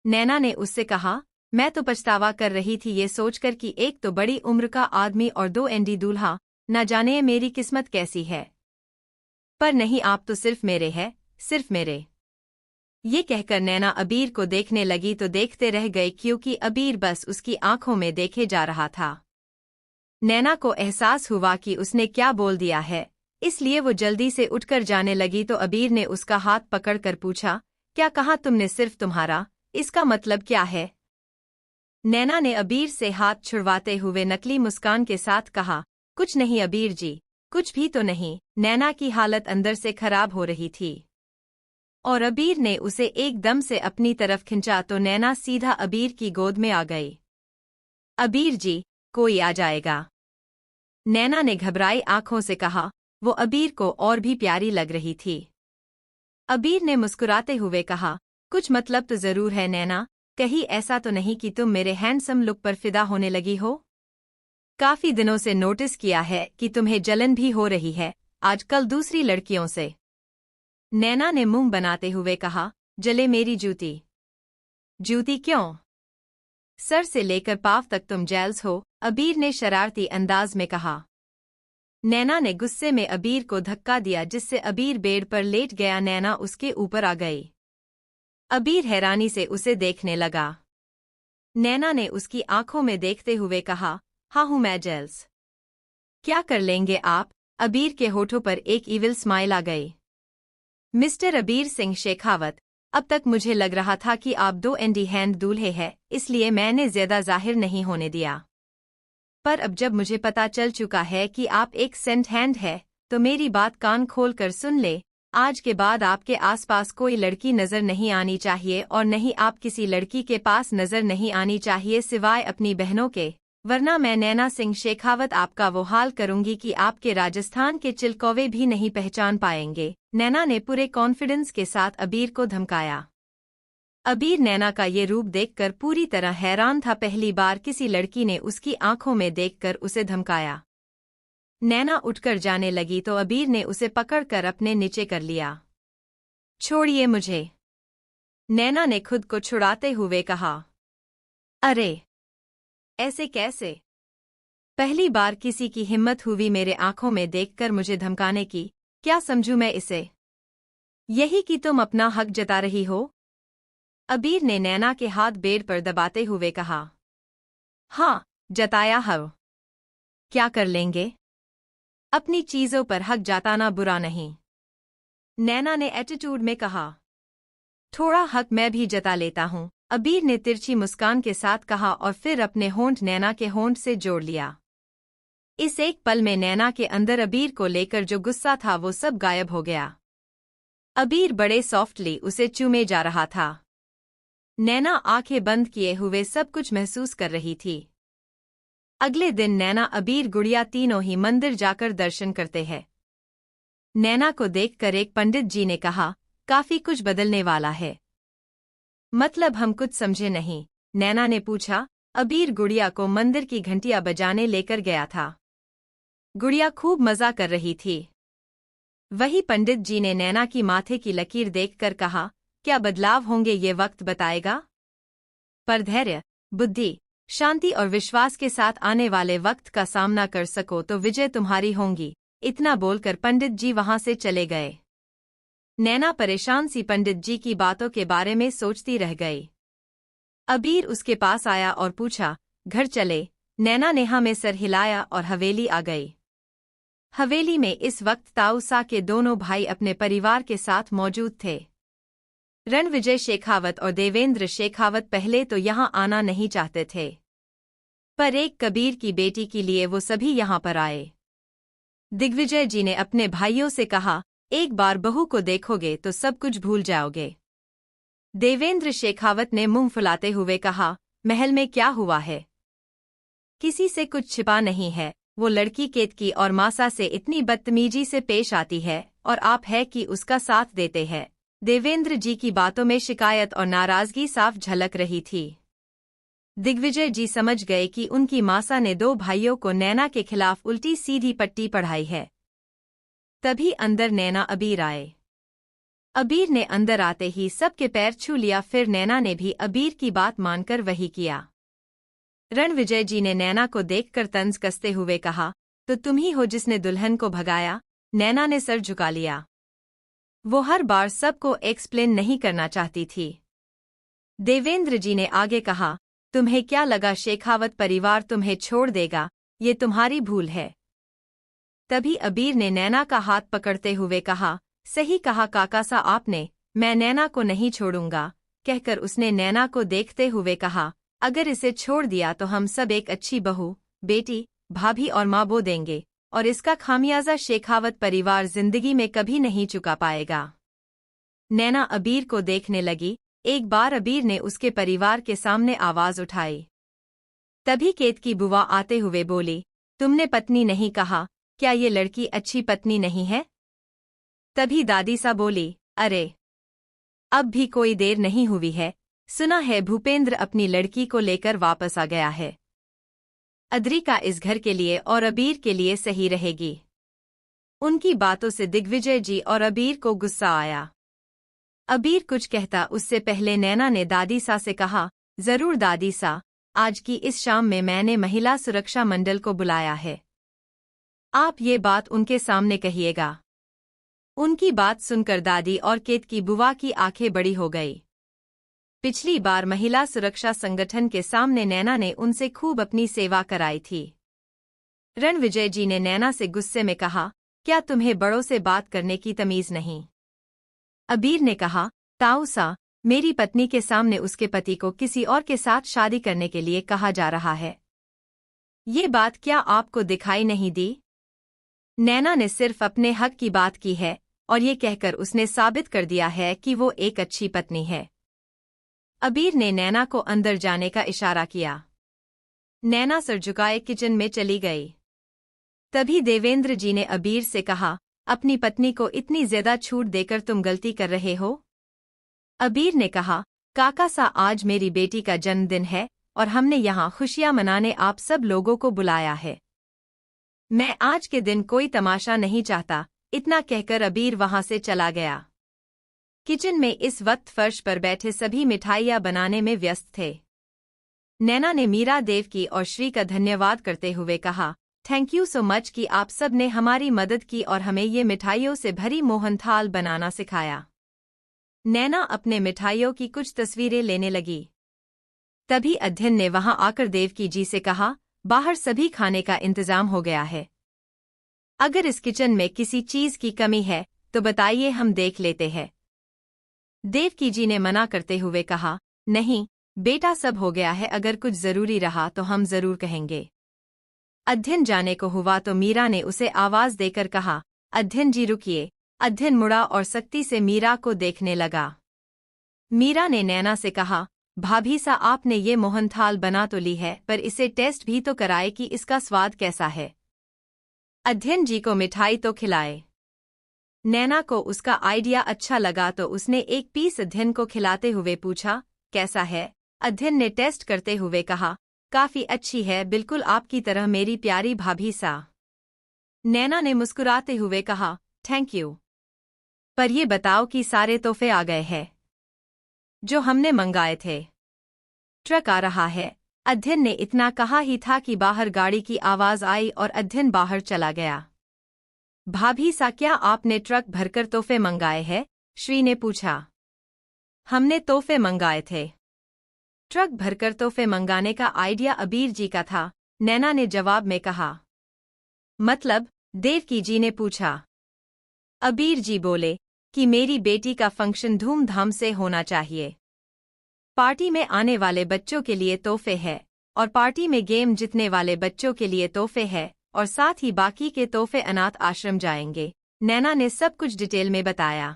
नैना ने उससे कहा, मैं तो पछतावा कर रही थी ये सोचकर कि एक तो बड़ी उम्र का आदमी और 2 एंडी दूल्हा, न जाने मेरी किस्मत कैसी है। पर नहीं, आप तो सिर्फ मेरे हैं, सिर्फ मेरे। ये कहकर नैना अबीर को देखने लगी तो देखते रह गए, क्योंकि अबीर बस उसकी आंखों में देखे जा रहा था। नैना को एहसास हुआ कि उसने क्या बोल दिया है, इसलिए वो जल्दी से उठकर जाने लगी तो अबीर ने उसका हाथ पकड़कर पूछा, क्या कहा तुमने? सिर्फ तुम्हारा, इसका मतलब क्या है? नैना ने अबीर से हाथ छुड़वाते हुए नकली मुस्कान के साथ कहा, कुछ नहीं अबीर जी, कुछ भी तो नहीं। नैना की हालत अंदर से खराब हो रही थी और अबीर ने उसे एकदम से अपनी तरफ खिंचा तो नैना सीधा अबीर की गोद में आ गई। अबीर जी, कोई आ जाएगा। नैना ने घबराई आंखों से कहा। वो अबीर को और भी प्यारी लग रही थी। अबीर ने मुस्कुराते हुए कहा, कुछ मतलब तो जरूर है नैना, कहीं ऐसा तो नहीं कि तुम मेरे हैंडसम लुक पर फिदा होने लगी हो? काफी दिनों से नोटिस किया है कि तुम्हें जलन भी हो रही है आजकल दूसरी लड़कियों से। नैना ने मुंह बनाते हुए कहा, जले मेरी जूती। जूती क्यों? सर से लेकर पांव तक तुम जेल्स हो, अबीर ने शरारती अंदाज में कहा। नैना ने गुस्से में अबीर को धक्का दिया जिससे अबीर बेड पर लेट गया। नैना उसके ऊपर आ गई। अबीर हैरानी से उसे देखने लगा। नैना ने उसकी आंखों में देखते हुए कहा, हाँ हूँ मैं जेल्स। क्या कर लेंगे आप? अबीर के होठों पर एक इविल स्माइल आ गई। मिस्टर अबीर सिंह शेखावत, अब तक मुझे लग रहा था कि आप दो एंडी हैंड दूल्हे हैं, इसलिए मैंने ज्यादा जाहिर नहीं होने दिया। पर अब जब मुझे पता चल चुका है कि आप एक सेंट हैंड है, तो मेरी बात कान खोल कर सुन ले। आज के बाद आपके आसपास कोई लड़की नजर नहीं आनी चाहिए और नहीं आप किसी लड़की के पास नजर नहीं आनी चाहिए सिवाय अपनी बहनों के, वरना मैं नैना सिंह शेखावत आपका वो हाल करूंगी कि आपके राजस्थान के चिलकौवे भी नहीं पहचान पाएंगे। नैना ने पूरे कॉन्फिडेंस के साथ अबीर को धमकाया। अबीर नैना का ये रूप देखकर पूरी तरह हैरान था। पहली बार किसी लड़की ने उसकी आंखों में देखकर उसे धमकाया। नैना उठकर जाने लगी तो अबीर ने उसे पकड़कर अपने नीचे कर लिया। छोड़िए मुझे, नैना ने खुद को छुड़ाते हुए कहा। अरे ऐसे कैसे? पहली बार किसी की हिम्मत हुई मेरे आंखों में देखकर मुझे धमकाने की। क्या समझूं मैं इसे? यही कि तुम अपना हक जता रही हो? अबीर ने नैना के हाथ बेड पर दबाते हुए कहा। हाँ, जताया है। क्या कर लेंगे? अपनी चीजों पर हक जताना बुरा नहीं, नैना ने एटीट्यूड में कहा। थोड़ा हक मैं भी जता लेता हूँ, अबीर ने तिरछी मुस्कान के साथ कहा और फिर अपने होंठ नैना के होंठ से जोड़ लिया। इस एक पल में नैना के अंदर अबीर को लेकर जो गुस्सा था वो सब गायब हो गया। अबीर बड़े सॉफ्टली उसे चूमे जा रहा था। नैना आंखें बंद किए हुए सब कुछ महसूस कर रही थी। अगले दिन नैना अबीर गुड़िया तीनों ही मंदिर जाकर दर्शन करते हैं। नैना को देखकर एक पंडित जी ने कहा, काफी कुछ बदलने वाला है। मतलब हम कुछ समझे नहीं, नैना ने पूछा। अबीर गुड़िया को मंदिर की घंटियां बजाने लेकर गया था। गुड़िया खूब मजा कर रही थी। वही पंडित जी ने नैना की माथे की लकीर देखकर कहा, क्या बदलाव होंगे ये वक्त बताएगा। पर धैर्य, बुद्धि, शांति और विश्वास के साथ आने वाले वक्त का सामना कर सको तो विजय तुम्हारी होंगी। इतना बोलकर पंडित जी वहां से चले गए। नैना परेशान सी पंडित जी की बातों के बारे में सोचती रह गई। अबीर उसके पास आया और पूछा, घर चले? नैना नेहा में सर हिलाया और हवेली आ गई। हवेली में इस वक्त ताऊसा के दोनों भाई अपने परिवार के साथ मौजूद थे। रणविजय शेखावत और देवेंद्र शेखावत पहले तो यहां आना नहीं चाहते थे, पर एक कबीर की बेटी के लिए वो सभी यहां पर आए। दिग्विजय जी ने अपने भाइयों से कहा, एक बार बहू को देखोगे तो सब कुछ भूल जाओगे। देवेंद्र शेखावत ने मुंह फुलाते हुए कहा, महल में क्या हुआ है? किसी से कुछ छिपा नहीं है। वो लड़की केतकी और मासा से इतनी बदतमीजी से पेश आती है और आप है कि उसका साथ देते हैं। देवेंद्र जी की बातों में शिकायत और नाराजगी साफ झलक रही थी। दिग्विजय जी समझ गए कि उनकी मासा ने दो भाइयों को नैना के खिलाफ उल्टी सीधी पट्टी पढ़ाई है। तभी अंदर नैना अबीर आए। अबीर ने अंदर आते ही सबके पैर छू लिया। फिर नैना ने भी अबीर की बात मानकर वही किया। रणविजय जी ने नैना को देखकर तंज कसते हुए कहा, तो तुम ही हो जिसने दुल्हन को भगाया? नैना ने सर झुका लिया। वो हर बार सबको एक्सप्लेन नहीं करना चाहती थी। देवेंद्र जी ने आगे कहा, तुम्हें क्या लगा शेखावत परिवार तुम्हें छोड़ देगा? ये तुम्हारी भूल है। तभी अबीर ने नैना का हाथ पकड़ते हुए कहा, सही कहा काका सा आपने, मैं नैना को नहीं छोड़ूंगा। कहकर उसने नैना को देखते हुए कहा, अगर इसे छोड़ दिया तो हम सब एक अच्छी बहू, बेटी, भाभी और माँ बो देंगे और इसका खामियाजा शेखावत परिवार जिंदगी में कभी नहीं चुका पाएगा। नैना अबीर को देखने लगी। एक बार अबीर ने उसके परिवार के सामने आवाज उठाई। तभी केतकी बुआ आते हुए बोली, तुमने पत्नी नहीं कहा, क्या ये लड़की अच्छी पत्नी नहीं है? तभी दादी सा बोली, अरे अब भी कोई देर नहीं हुई है, सुना है भूपेंद्र अपनी लड़की को लेकर वापस आ गया है। अद्रिका इस घर के लिए और अबीर के लिए सही रहेगी। उनकी बातों से दिग्विजय जी और अबीर को गुस्सा आया। अबीर कुछ कहता उससे पहले नैना ने दादी सा से कहा, जरूर दादी सा, आज की इस शाम में मैंने महिला सुरक्षा मंडल को बुलाया है। आप ये बात उनके सामने कहिएगा। उनकी बात सुनकर दादी और केत की बुआ की आंखें बड़ी हो गई। पिछली बार महिला सुरक्षा संगठन के सामने नैना ने उनसे खूब अपनी सेवा कराई थी। रणविजय जी ने नैना से गुस्से में कहा, क्या तुम्हें बड़ों से बात करने की तमीज नहीं? अबीर ने कहा, ताऊ सा, मेरी पत्नी के सामने उसके पति को किसी और के साथ शादी करने के लिए कहा जा रहा है। ये बात क्या आपको दिखाई नहीं दी? नैना ने सिर्फ अपने हक की बात की है और ये कहकर उसने साबित कर दिया है कि वो एक अच्छी पत्नी है। अबीर ने नैना को अंदर जाने का इशारा किया। नैना सर झुकाए किचन में चली गई। तभी देवेंद्र जी ने अबीर से कहा, अपनी पत्नी को इतनी ज्यादा छूट देकर तुम गलती कर रहे हो। अबीर ने कहा, काका सा, आज मेरी बेटी का जन्मदिन है और हमने यहाँ खुशियां मनाने आप सब लोगों को बुलाया है। मैं आज के दिन कोई तमाशा नहीं चाहता। इतना कहकर अबीर वहां से चला गया। किचन में इस वक्त फर्श पर बैठे सभी मिठाइयां बनाने में व्यस्त थे। नैना ने मीरा देव की और श्री का धन्यवाद करते हुए कहा, थैंक यू सो मच कि आप सब ने हमारी मदद की और हमें ये मिठाइयों से भरी मोहनथाल बनाना सिखाया। नैना अपने मिठाइयों की कुछ तस्वीरें लेने लगी। तभी अध्ययन ने वहां आकर देवकी जी से कहा, बाहर सभी खाने का इंतजाम हो गया है। अगर इस किचन में किसी चीज की कमी है तो बताइए, हम देख लेते हैं। देवकी जी ने मना करते हुए कहा, नहीं बेटा, सब हो गया है, अगर कुछ जरूरी रहा तो हम जरूर कहेंगे। अध्ययन जाने को हुआ तो मीरा ने उसे आवाज देकर कहा, अध्ययन जी रुकिए। अध्ययन मुड़ा और सख्ती से मीरा को देखने लगा। मीरा ने नैना से कहा, भाभी सा, आपने ये मोहनथाल बना तो ली है, पर इसे टेस्ट भी तो कराए कि इसका स्वाद कैसा है। अध्ययन जी को मिठाई तो खिलाए। नैना को उसका आइडिया अच्छा लगा तो उसने एक पीस अध्ययन को खिलाते हुए पूछा, कैसा है? अध्ययन ने टेस्ट करते हुए कहा, काफी अच्छी है, बिल्कुल आपकी तरह मेरी प्यारी भाभी सा। नैना ने मुस्कुराते हुए कहा, थैंक यू। पर ये बताओ कि सारे तोहफे आ गए हैं जो हमने मंगाए थे? ट्रक आ रहा है। अध्ययन ने इतना कहा ही था कि बाहर गाड़ी की आवाज आई और अध्ययन बाहर चला गया। भाभी सा, क्या आपने ट्रक भरकर तोहफे मंगाए हैं? श्री ने पूछा। हमने तोहफे मंगाए थे। ट्रक भरकर तोहफे मंगाने का आइडिया अबीर जी का था, नैना ने जवाब में कहा। मतलब? देवकी जी ने पूछा। अबीर जी बोले कि मेरी बेटी का फंक्शन धूमधाम से होना चाहिए। पार्टी में आने वाले बच्चों के लिए तोहफे है और पार्टी में गेम जीतने वाले बच्चों के लिए तोहफे है और साथ ही बाकी के तोहफे अनाथ आश्रम जाएंगे। नैना ने सब कुछ डिटेल में बताया।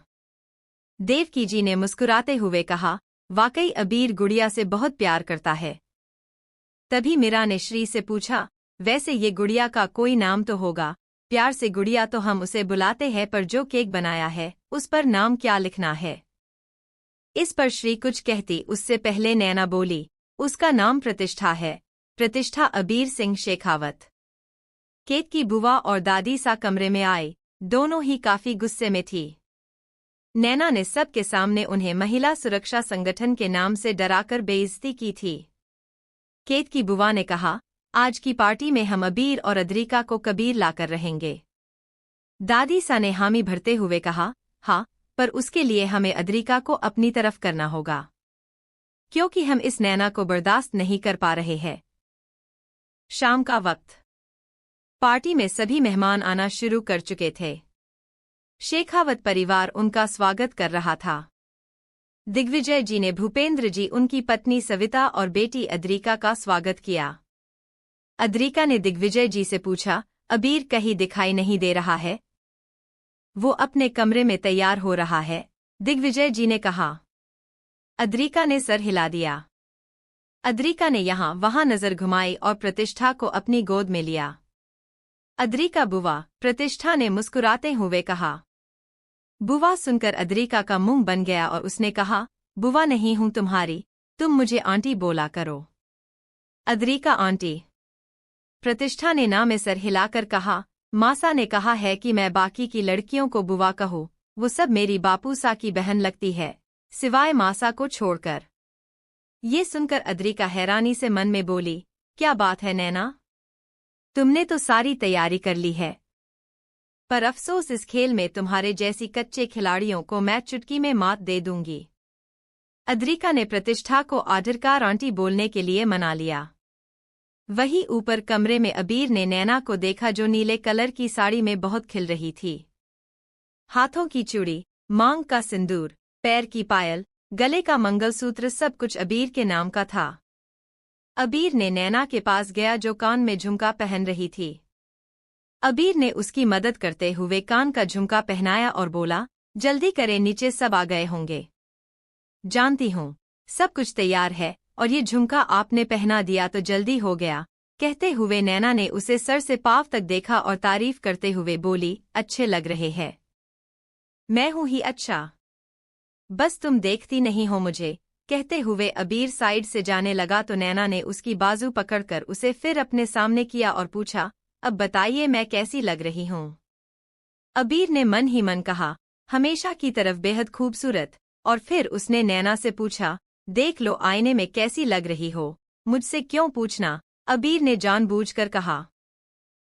देवकी जी ने मुस्कुराते हुए कहा, वाकई अबीर गुड़िया से बहुत प्यार करता है। तभी मीरा ने श्री से पूछा, वैसे ये गुड़िया का कोई नाम तो होगा? प्यार से गुड़िया तो हम उसे बुलाते हैं, पर जो केक बनाया है उस पर नाम क्या लिखना है? इस पर श्री कुछ कहती उससे पहले नैना बोली, उसका नाम प्रतिष्ठा है। प्रतिष्ठा अबीर सिंह शेखावत। केत की बुआ और दादी सा कमरे में आई। दोनों ही काफी गुस्से में थी। नैना ने सबके सामने उन्हें महिला सुरक्षा संगठन के नाम से डराकर बेइज्जती की थी। केत की बुआ ने कहा, आज की पार्टी में हम अबीर और अद्रिका को कबीर लाकर रहेंगे। दादी सा ने हामी भरते हुए कहा, हाँ, पर उसके लिए हमें अद्रिका को अपनी तरफ करना होगा, क्योंकि हम इस नैना को बर्दाश्त नहीं कर पा रहे हैं। शाम का वक्त। पार्टी में सभी मेहमान आना शुरू कर चुके थे। शेखावत परिवार उनका स्वागत कर रहा था। दिग्विजय जी ने भूपेंद्र जी, उनकी पत्नी सविता और बेटी अद्रिका का स्वागत किया। अद्रिका ने दिग्विजय जी से पूछा, अबीर कहीं दिखाई नहीं दे रहा है? वो अपने कमरे में तैयार हो रहा है, दिग्विजय जी ने कहा। अद्रिका ने सर हिला दिया। अद्रिका ने यहाँ वहां नजर घुमाई और प्रतिष्ठा को अपनी गोद में लिया। अद्रिका बुआ, प्रतिष्ठा ने मुस्कुराते हुए कहा। बुआ सुनकर अद्रिका का मुंह बन गया और उसने कहा, बुआ नहीं हूं तुम्हारी, तुम मुझे आंटी बोला करो। अद्रिका आंटी। प्रतिष्ठा ने ना में सर हिलाकर कहा, मासा ने कहा है कि मैं बाकी की लड़कियों को बुआ कहूं, वो सब मेरी बापूसा की बहन लगती है, सिवाय मासा को छोड़कर। ये सुनकर अद्रिका हैरानी से मन में बोली, क्या बात है नैना, तुमने तो सारी तैयारी कर ली है। पर अफसोस इस खेल में तुम्हारे जैसी कच्चे खिलाड़ियों को मैं चुटकी में मात दे दूंगी। अद्रिका ने प्रतिष्ठा को आखिरकार आंटी बोलने के लिए मना लिया। वही ऊपर कमरे में अबीर ने नैना को देखा जो नीले कलर की साड़ी में बहुत खिल रही थी। हाथों की चूड़ी, मांग का सिंदूर, पैर की पायल, गले का मंगलसूत्र सब कुछ अबीर के नाम का था। अबीर ने नैना के पास गया जो कान में झुमका पहन रही थी। अबीर ने उसकी मदद करते हुए कान का झुमका पहनाया और बोला, जल्दी करें, नीचे सब आ गए होंगे। जानती हूँ, सब कुछ तैयार है और ये झुमका आपने पहना दिया तो जल्दी हो गया। कहते हुए नैना ने उसे सर से पांव तक देखा और तारीफ करते हुए बोली, अच्छे लग रहे हैं। मैं हूँ ही अच्छा, बस तुम देखती नहीं हो मुझे। कहते हुए अबीर साइड से जाने लगा तो नैना ने उसकी बाजू पकड़कर उसे फिर अपने सामने किया और पूछा, अब बताइए मैं कैसी लग रही हूँ। अबीर ने मन ही मन कहा, हमेशा की तरफ बेहद खूबसूरत। और फिर उसने नैना से पूछा, देख लो आईने में कैसी लग रही हो, मुझसे क्यों पूछना। अबीर ने जानबूझकर कहा।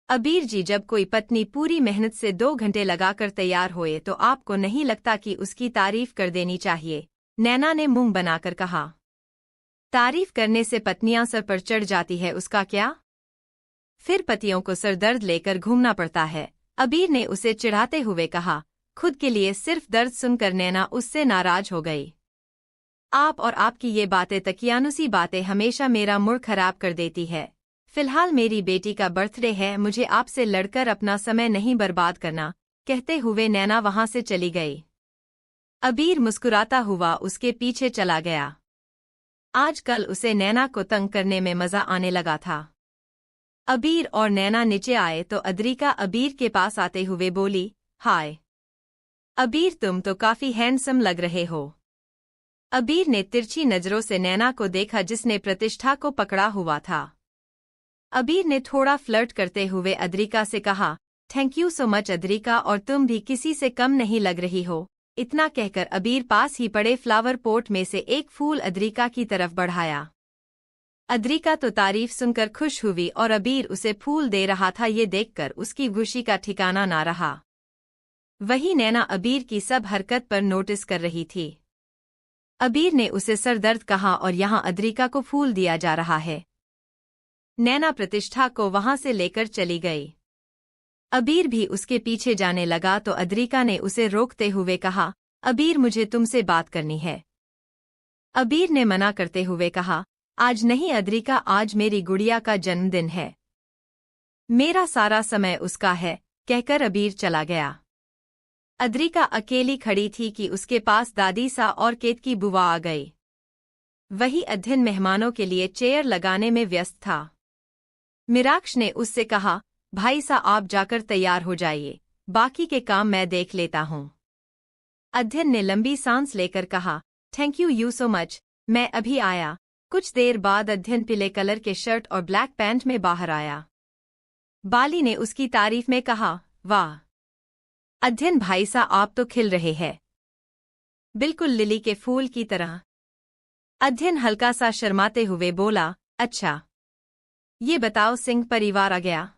अबीर जी, जब कोई पत्नी पूरी मेहनत से 2 घंटे लगाकर तैयार होए तो आपको नहीं लगता कि उसकी तारीफ कर देनी चाहिए। नैना ने मुंह बनाकर कहा। तारीफ करने से पत्नियां सर पर चढ़ जाती है, उसका क्या? फिर पतियों को सरदर्द लेकर घूमना पड़ता है। अबीर ने उसे चिढ़ाते हुए कहा। खुद के लिए सिर्फ दर्द सुनकर नैना उससे नाराज हो गई। आप और आपकी ये बातें, तकियानुसी बातें हमेशा मेरा मूड खराब कर देती है। फिलहाल मेरी बेटी का बर्थडे है, मुझे आपसे लड़कर अपना समय नहीं बर्बाद करना। कहते हुए नैना वहां से चली गई। अबीर मुस्कुराता हुआ उसके पीछे चला गया। आजकल उसे नैना को तंग करने में मजा आने लगा था। अबीर और नैना नीचे आए तो अद्रिका अबीर के पास आते हुए बोली, हाय अबीर, तुम तो काफी हैंडसम लग रहे हो। अबीर ने तिरछी नजरों से नैना को देखा जिसने प्रतिष्ठा को पकड़ा हुआ था। अबीर ने थोड़ा फ्लर्ट करते हुए अद्रिका से कहा, thank you so much Adrika, और तुम भी किसी से कम नहीं लग रही हो। इतना कहकर अबीर पास ही पड़े फ्लावर पोट में से एक फूल अद्रिका की तरफ बढ़ाया। अद्रिका तो तारीफ सुनकर खुश हुई और अबीर उसे फूल दे रहा था, ये देखकर उसकी खुशी का ठिकाना ना रहा। वही नैना अबीर की सब हरकत पर नोटिस कर रही थी। अबीर ने उसे सरदर्द कहा और यहाँ अद्रिका को फूल दिया जा रहा है। नैना प्रतिष्ठा को वहां से लेकर चली गई। अबीर भी उसके पीछे जाने लगा तो अद्रिका ने उसे रोकते हुए कहा, अबीर मुझे तुमसे बात करनी है। अबीर ने मना करते हुए कहा, आज नहीं अद्रिका, आज मेरी गुड़िया का जन्मदिन है, मेरा सारा समय उसका है। कहकर अबीर चला गया। अद्रिका अकेली खड़ी थी कि उसके पास दादी सा और केतकी बुआ आ गई। वही अध्ययन मेहमानों के लिए चेयर लगाने में व्यस्त था। मिराक्ष ने उससे कहा, भाई सा आप जाकर तैयार हो जाइए, बाकी के काम मैं देख लेता हूँ। अध्ययन ने लंबी सांस लेकर कहा, थैंक यू सो मच, मैं अभी आया। कुछ देर बाद अध्ययन पीले कलर के शर्ट और ब्लैक पैंट में बाहर आया। बाली ने उसकी तारीफ में कहा, वाह अध्ययन भाई सा, आप तो खिल रहे हैं, बिल्कुल लिली के फूल की तरह। अध्ययन हल्का सा शर्माते हुए बोला, अच्छा ये बताओ सिंह परिवार आ गया?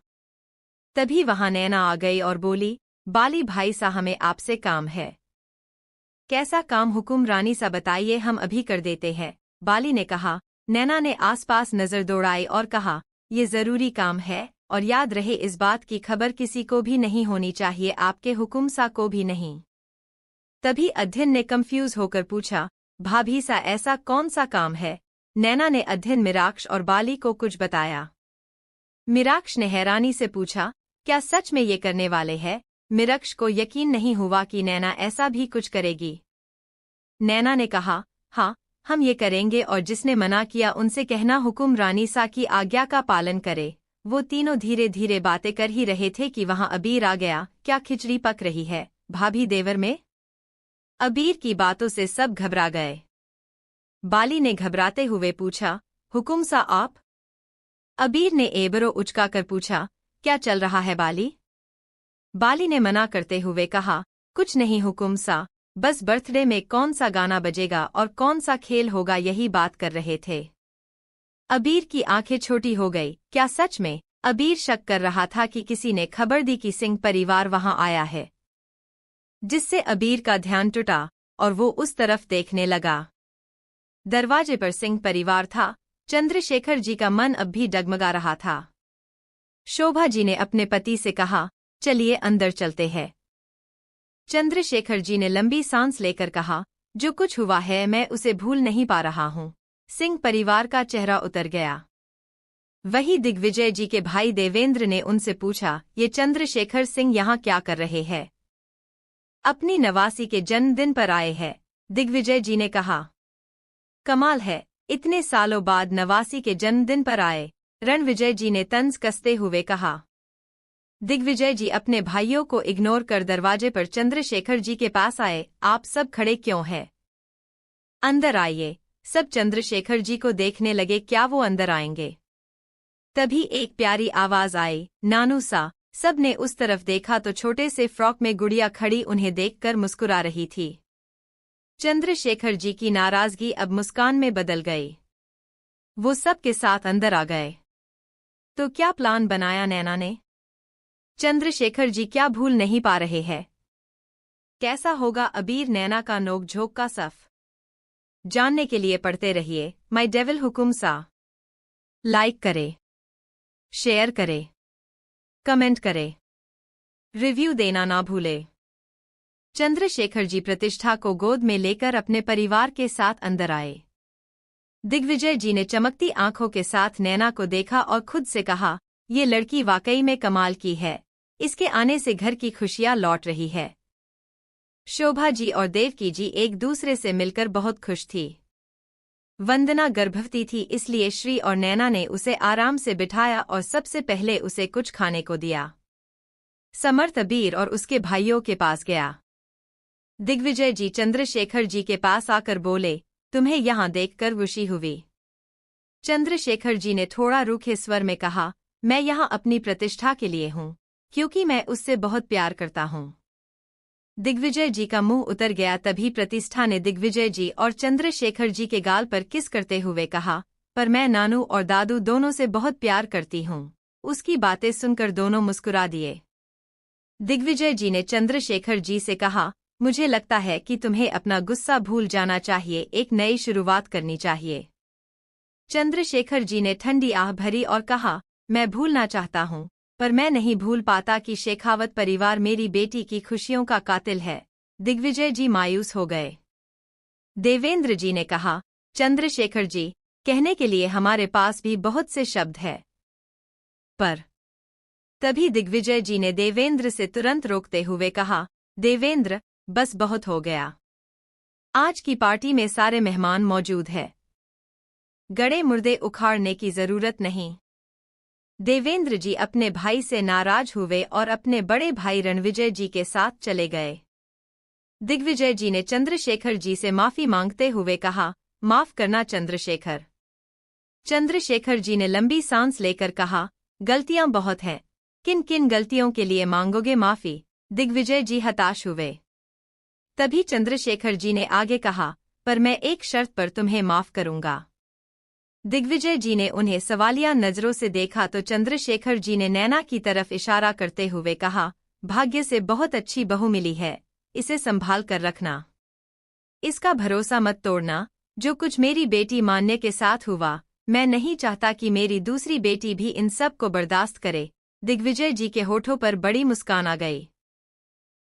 तभी वहां नैना आ गई और बोली, बाली भाई सा, हमें आपसे काम है। कैसा काम हुकुम रानी सा, बताइए, हम अभी कर देते हैं, बाली ने कहा। नैना ने आसपास नजर दौड़ाई और कहा, ये जरूरी काम है और याद रहे इस बात की खबर किसी को भी नहीं होनी चाहिए, आपके हुकुम सा को भी नहीं। तभी अध्ययन ने कंफ्यूज होकर पूछा, भाभी सा ऐसा कौन सा काम है? नैना ने अध्ययन, मिराक्ष और बाली को कुछ बताया। मिराक्ष ने हैरानी से पूछा, क्या सच में ये करने वाले हैं? मिराक्ष को यकीन नहीं हुआ कि नैना ऐसा भी कुछ करेगी। नैना ने कहा, हाँ हम ये करेंगे, और जिसने मना किया उनसे कहना हुकुम रानी सा की आज्ञा का पालन करे। वो तीनों धीरे धीरे बातें कर ही रहे थे कि वहां अबीर आ गया। क्या खिचड़ी पक रही है भाभी देवर में? अबीर की बातों से सब घबरा गए। बाली ने घबराते हुए पूछा, हुकुम सा आप? अबीर ने एबरो उचकाकर पूछा, क्या चल रहा है बाली? बाली ने मना करते हुए कहा, कुछ नहीं हुकुम सा, बस बर्थडे में कौन सा गाना बजेगा और कौन सा खेल होगा यही बात कर रहे थे। अबीर की आंखें छोटी हो गई। क्या सच में? अबीर शक कर रहा था कि किसी ने खबर दी कि सिंह परिवार वहां आया है, जिससे अबीर का ध्यान टूटा और वो उस तरफ देखने लगा। दरवाजे पर सिंह परिवार था। चंद्रशेखर जी का मन अब भी डगमगा रहा था। शोभा जी ने अपने पति से कहा, चलिए अंदर चलते हैं। चंद्रशेखर जी ने लंबी सांस लेकर कहा, जो कुछ हुआ है मैं उसे भूल नहीं पा रहा हूँ। सिंह परिवार का चेहरा उतर गया। वही दिग्विजय जी के भाई देवेंद्र ने उनसे पूछा, ये चंद्रशेखर सिंह यहाँ क्या कर रहे हैं? अपनी नवासी के जन्मदिन पर आए हैं, दिग्विजय जी ने कहा। कमाल है, इतने सालों बाद नवासी के जन्मदिन पर आए, रणविजय जी ने तंज कसते हुए कहा। दिग्विजय जी अपने भाइयों को इग्नोर कर दरवाजे पर चंद्रशेखर जी के पास आए। आप सब खड़े क्यों हैं? अंदर आइए। सब चंद्रशेखर जी को देखने लगे, क्या वो अंदर आएंगे? तभी एक प्यारी आवाज आई, नानू सा। सब ने उस तरफ देखा तो छोटे से फ्रॉक में गुड़िया खड़ी उन्हें देखकर मुस्कुरा रही थी। चंद्रशेखर जी की नाराजगी अब मुस्कान में बदल गई। वो सब के साथ अंदर आ गए। तो क्या प्लान बनाया नैना ने? चंद्रशेखर जी क्या भूल नहीं पा रहे हैं? कैसा होगा अबीर नैना का नोकझोंक का सफ? जानने के लिए पढ़ते रहिए माय डेविल हुकुम सा। लाइक करे, शेयर करे, कमेंट करे, रिव्यू देना ना भूले। चंद्रशेखर जी प्रतिष्ठा को गोद में लेकर अपने परिवार के साथ अंदर आए। दिग्विजय जी ने चमकती आंखों के साथ नैना को देखा और खुद से कहा, ये लड़की वाकई में कमाल की है। इसके आने से घर की खुशियां लौट रही है। शोभा जी और देवकी जी एक दूसरे से मिलकर बहुत खुश थी। वंदना गर्भवती थी, इसलिए श्री और नैना ने उसे आराम से बिठाया और सबसे पहले उसे कुछ खाने को दिया। समर्थ अबीर और उसके भाइयों के पास गया। दिग्विजय जी चंद्रशेखर जी के पास आकर बोले, तुम्हें यहाँ देखकर खुशी हुई। चंद्रशेखर जी ने थोड़ा रूखे स्वर में कहा, मैं यहाँ अपनी प्रतिष्ठा के लिए हूँ, क्योंकि मैं उससे बहुत प्यार करता हूँ। दिग्विजय जी का मुंह उतर गया। तभी प्रतिष्ठा ने दिग्विजय जी और चंद्रशेखर जी के गाल पर किस करते हुए कहा, पर मैं नानू और दादू दोनों से बहुत प्यार करती हूँ। उसकी बातें सुनकर दोनों मुस्कुरा दिए। दिग्विजय जी ने चंद्रशेखर जी से कहा, मुझे लगता है कि तुम्हें अपना गुस्सा भूल जाना चाहिए, एक नई शुरुआत करनी चाहिए। चंद्रशेखर जी ने ठंडी आह भरी और कहा, मैं भूलना चाहता हूँ, पर मैं नहीं भूल पाता कि शेखावत परिवार मेरी बेटी की खुशियों का कातिल है। दिग्विजय जी मायूस हो गए। देवेंद्र जी ने कहा, चंद्रशेखर जी, कहने के लिए हमारे पास भी बहुत से शब्द हैं, पर। तभी दिग्विजय जी ने देवेंद्र से तुरंत रोकते हुए कहा, देवेंद्र, बस बहुत हो गया। आज की पार्टी में सारे मेहमान मौजूद हैं। गड़े मुर्दे उखाड़ने की जरूरत नहीं। देवेंद्र जी अपने भाई से नाराज हुए और अपने बड़े भाई रणविजय जी के साथ चले गए। दिग्विजय जी ने चंद्रशेखर जी से माफी मांगते हुए कहा, माफ करना चंद्रशेखर। चंद्रशेखर जी ने लंबी सांस लेकर कहा, गलतियां बहुत हैं, किन किन गलतियों के लिए मांगोगे माफी? दिग्विजय जी हताश हुए। तभी चंद्रशेखर जी ने आगे कहा, पर मैं एक शर्त पर तुम्हें माफ करूंगा। दिग्विजय जी ने उन्हें सवालिया नजरों से देखा तो चंद्रशेखर जी ने नैना की तरफ इशारा करते हुए कहा, भाग्य से बहुत अच्छी बहू मिली है, इसे संभाल कर रखना। इसका भरोसा मत तोड़ना। जो कुछ मेरी बेटी मान्य के साथ हुआ, मैं नहीं चाहता कि मेरी दूसरी बेटी भी इन सब को बर्दाश्त करे। दिग्विजय जी के होठों पर बड़ी मुस्कान आ गई।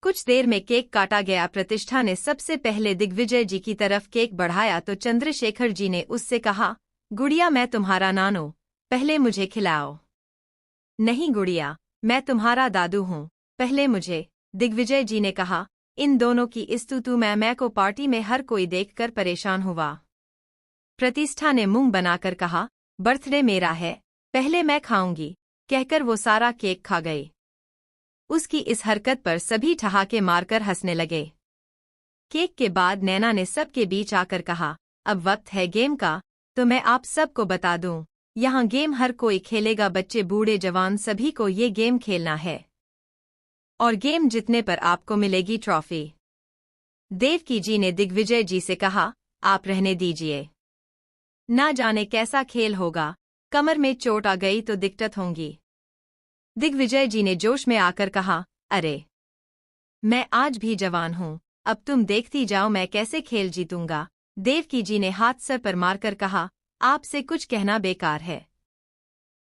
कुछ देर में केक काटा गया। प्रतिष्ठा ने सबसे पहले दिग्विजय जी की तरफ केक बढ़ाया तो चंद्रशेखर जी ने उससे कहा, गुड़िया, मैं तुम्हारा नानू, पहले मुझे खिलाओ। नहीं गुड़िया, मैं तुम्हारा दादू हूँ, पहले मुझे। दिग्विजय जी ने कहा, इन दोनों की इस तू मैं को पार्टी में हर कोई देखकर परेशान हुआ। प्रतिष्ठा ने मुंह बनाकर कहा, बर्थडे मेरा है, पहले मैं खाऊंगी, कहकर वो सारा केक खा गई। उसकी इस हरकत पर सभी ठहाके मारकर हंसने लगे। केक के बाद नैना ने सबके बीच आकर कहा, अब वक्त है गेम का, तो मैं आप सबको बता दूं, यहाँ गेम हर कोई खेलेगा, बच्चे बूढ़े जवान सभी को ये गेम खेलना है। और गेम जीतने पर आपको मिलेगी ट्रॉफी। देवकी जी ने दिग्विजय जी से कहा, आप रहने दीजिए, ना जाने कैसा खेल होगा, कमर में चोट आ गई तो दिक्कत होंगी। दिग्विजय जी ने जोश में आकर कहा, अरे मैं आज भी जवान हूँ, अब तुम देखती जाओ मैं कैसे खेल जीतूंगा। देवकी जी ने हाथ सर पर मारकर कहा, आपसे कुछ कहना बेकार है।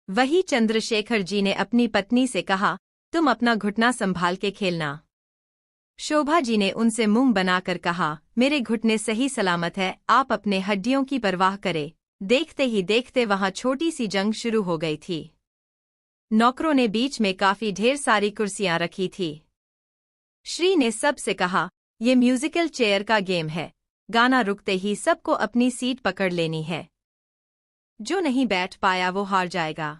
वही चंद्रशेखर जी ने अपनी पत्नी से कहा, तुम अपना घुटना संभाल के खेलना। शोभा जी ने उनसे मुंह बनाकर कहा, मेरे घुटने सही सलामत है, आप अपने हड्डियों की परवाह करें। देखते ही देखते वहां छोटी सी जंग शुरू हो गई थी। नौकरों ने बीच में काफी ढेर सारी कुर्सियां रखी थी। श्री ने सबसे कहा, ये म्यूजिकल चेयर का गेम है, गाना रुकते ही सबको अपनी सीट पकड़ लेनी है। जो नहीं बैठ पाया वो हार जाएगा।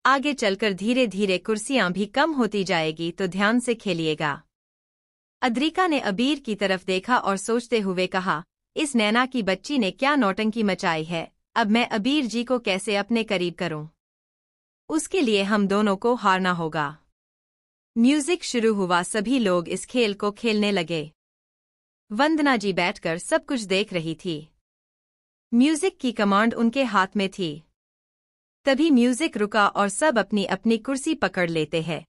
आगे चलकर धीरे धीरे कुर्सियां भी कम होती जाएगी, तो ध्यान से खेलिएगा। अद्रिका ने अबीर की तरफ देखा और सोचते हुए कहा, इस नैना की बच्ची ने क्या नौटंकी मचाई है, अब मैं अबीर जी को कैसे अपने करीब करूं? उसके लिए हम दोनों को हारना होगा। म्यूजिक शुरू हुआ, सभी लोग इस खेल को खेलने लगे। वंदना जी बैठकर सब कुछ देख रही थी। म्यूजिक की कमांड उनके हाथ में थी। तभी म्यूजिक रुका और सब अपनी अपनी कुर्सी पकड़ लेते हैं।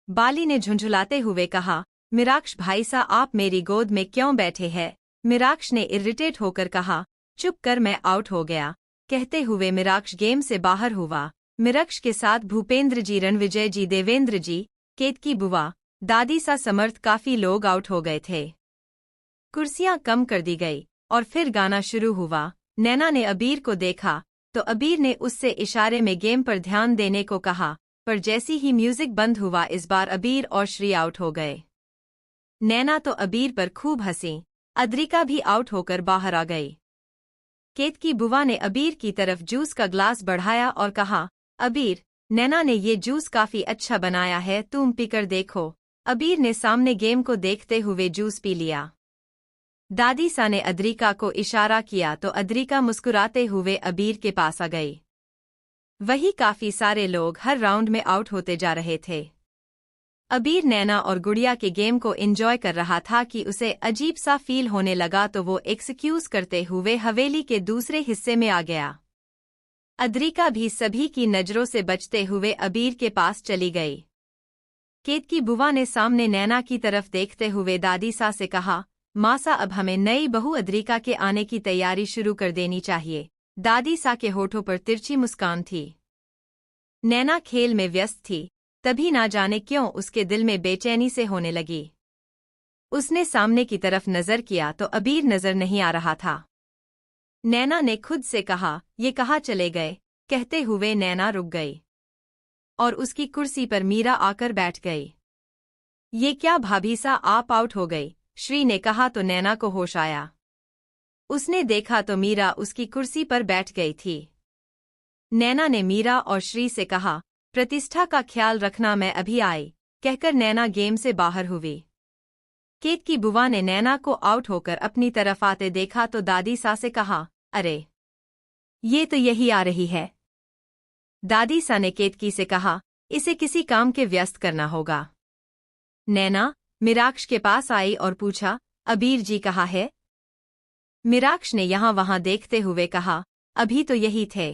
बाली ने झुंझुलाते हुए कहा, मिराक्ष भाई सा आप मेरी गोद में क्यों बैठे हैं? मिराक्ष ने इरिटेट होकर कहा, चुप कर, मैं आउट हो गया। कहते हुए मिराक्ष गेम से बाहर हुआ। मिराक्ष के साथ भूपेंद्र जी, रणविजय जी, देवेंद्र जी, केतकी बुआ, दादी सा समर्थ काफी लोग आउट हो गए थे। कुर्सियां कम कर दी गई और फिर गाना शुरू हुआ। नैना ने अबीर को देखा तो अबीर ने उससे इशारे में गेम पर ध्यान देने को कहा, पर जैसी ही म्यूजिक बंद हुआ इस बार अबीर और श्री आउट हो गए। नैना तो अबीर पर खूब हंसी, अद्रिका भी आउट होकर बाहर आ गई। केतकी बुआ ने अबीर की तरफ जूस का ग्लास बढ़ाया और कहा, अबीर, नैना ने ये जूस काफी अच्छा बनाया है, तुम पीकर देखो। अबीर ने सामने गेम को देखते हुए जूस पी लिया। दादी सा ने अद्रिका को इशारा किया तो अद्रिका मुस्कुराते हुए अबीर के पास आ गई। वही काफी सारे लोग हर राउंड में आउट होते जा रहे थे। अबीर नैना और गुड़िया के गेम को एंजॉय कर रहा था कि उसे अजीब सा फील होने लगा, तो वो एक्सक्यूज करते हुए हवेली के दूसरे हिस्से में आ गया। अद्रिका भी सभी की नजरों से बचते हुए अबीर के पास चली गई। केतकी बुआ ने सामने नैना की तरफ देखते हुए दादी सा से कहा, मासा अब हमें नई बहू अद्रिका के आने की तैयारी शुरू कर देनी चाहिए। दादी सा के होठों पर तिरछी मुस्कान थी। नैना खेल में व्यस्त थी, तभी ना जाने क्यों उसके दिल में बेचैनी से होने लगी। उसने सामने की तरफ नजर किया तो अबीर नजर नहीं आ रहा था। नैना ने खुद से कहा, ये कहाँ चले गए? कहते हुए नैना रुक गई और उसकी कुर्सी पर मीरा आकर बैठ गई। ये क्या भाभी सा, आप आउट हो गई? श्री ने कहा तो नैना को होश आया। उसने देखा तो मीरा उसकी कुर्सी पर बैठ गई थी। नैना ने मीरा और श्री से कहा, प्रतिष्ठा का ख्याल रखना, मैं अभी आई। कहकर नैना गेम से बाहर हुई। केतकी बुआ ने नैना को आउट होकर अपनी तरफ आते देखा तो दादी सा से कहा, अरे ये तो यही आ रही है। दादी सा ने केतकी से कहा, इसे किसी काम के व्यस्त करना होगा। नैना मिराक्ष के पास आई और पूछा, अबीर जी कहाँ है? मिराक्ष ने यहाँ वहाँ देखते हुए कहा, अभी तो यही थे।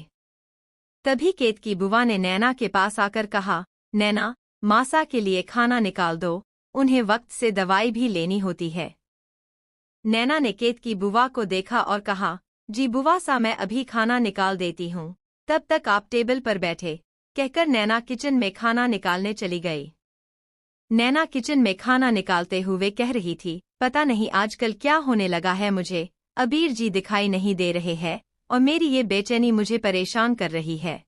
तभी केतकी बुआ ने नैना के पास आकर कहा, नैना, मासा के लिए खाना निकाल दो, उन्हें वक्त से दवाई भी लेनी होती है। नैना ने केतकी बुआ को देखा और कहा, जी बुआ सा, मैं अभी खाना निकाल देती हूँ, तब तक आप टेबल पर बैठे। कहकर नैना किचन में खाना निकालने चली गई। नैना किचन में खाना निकालते हुए कह रही थी, पता नहीं आजकल क्या होने लगा है मुझे, अबीर जी दिखाई नहीं दे रहे हैं और मेरी ये बेचैनी मुझे परेशान कर रही है।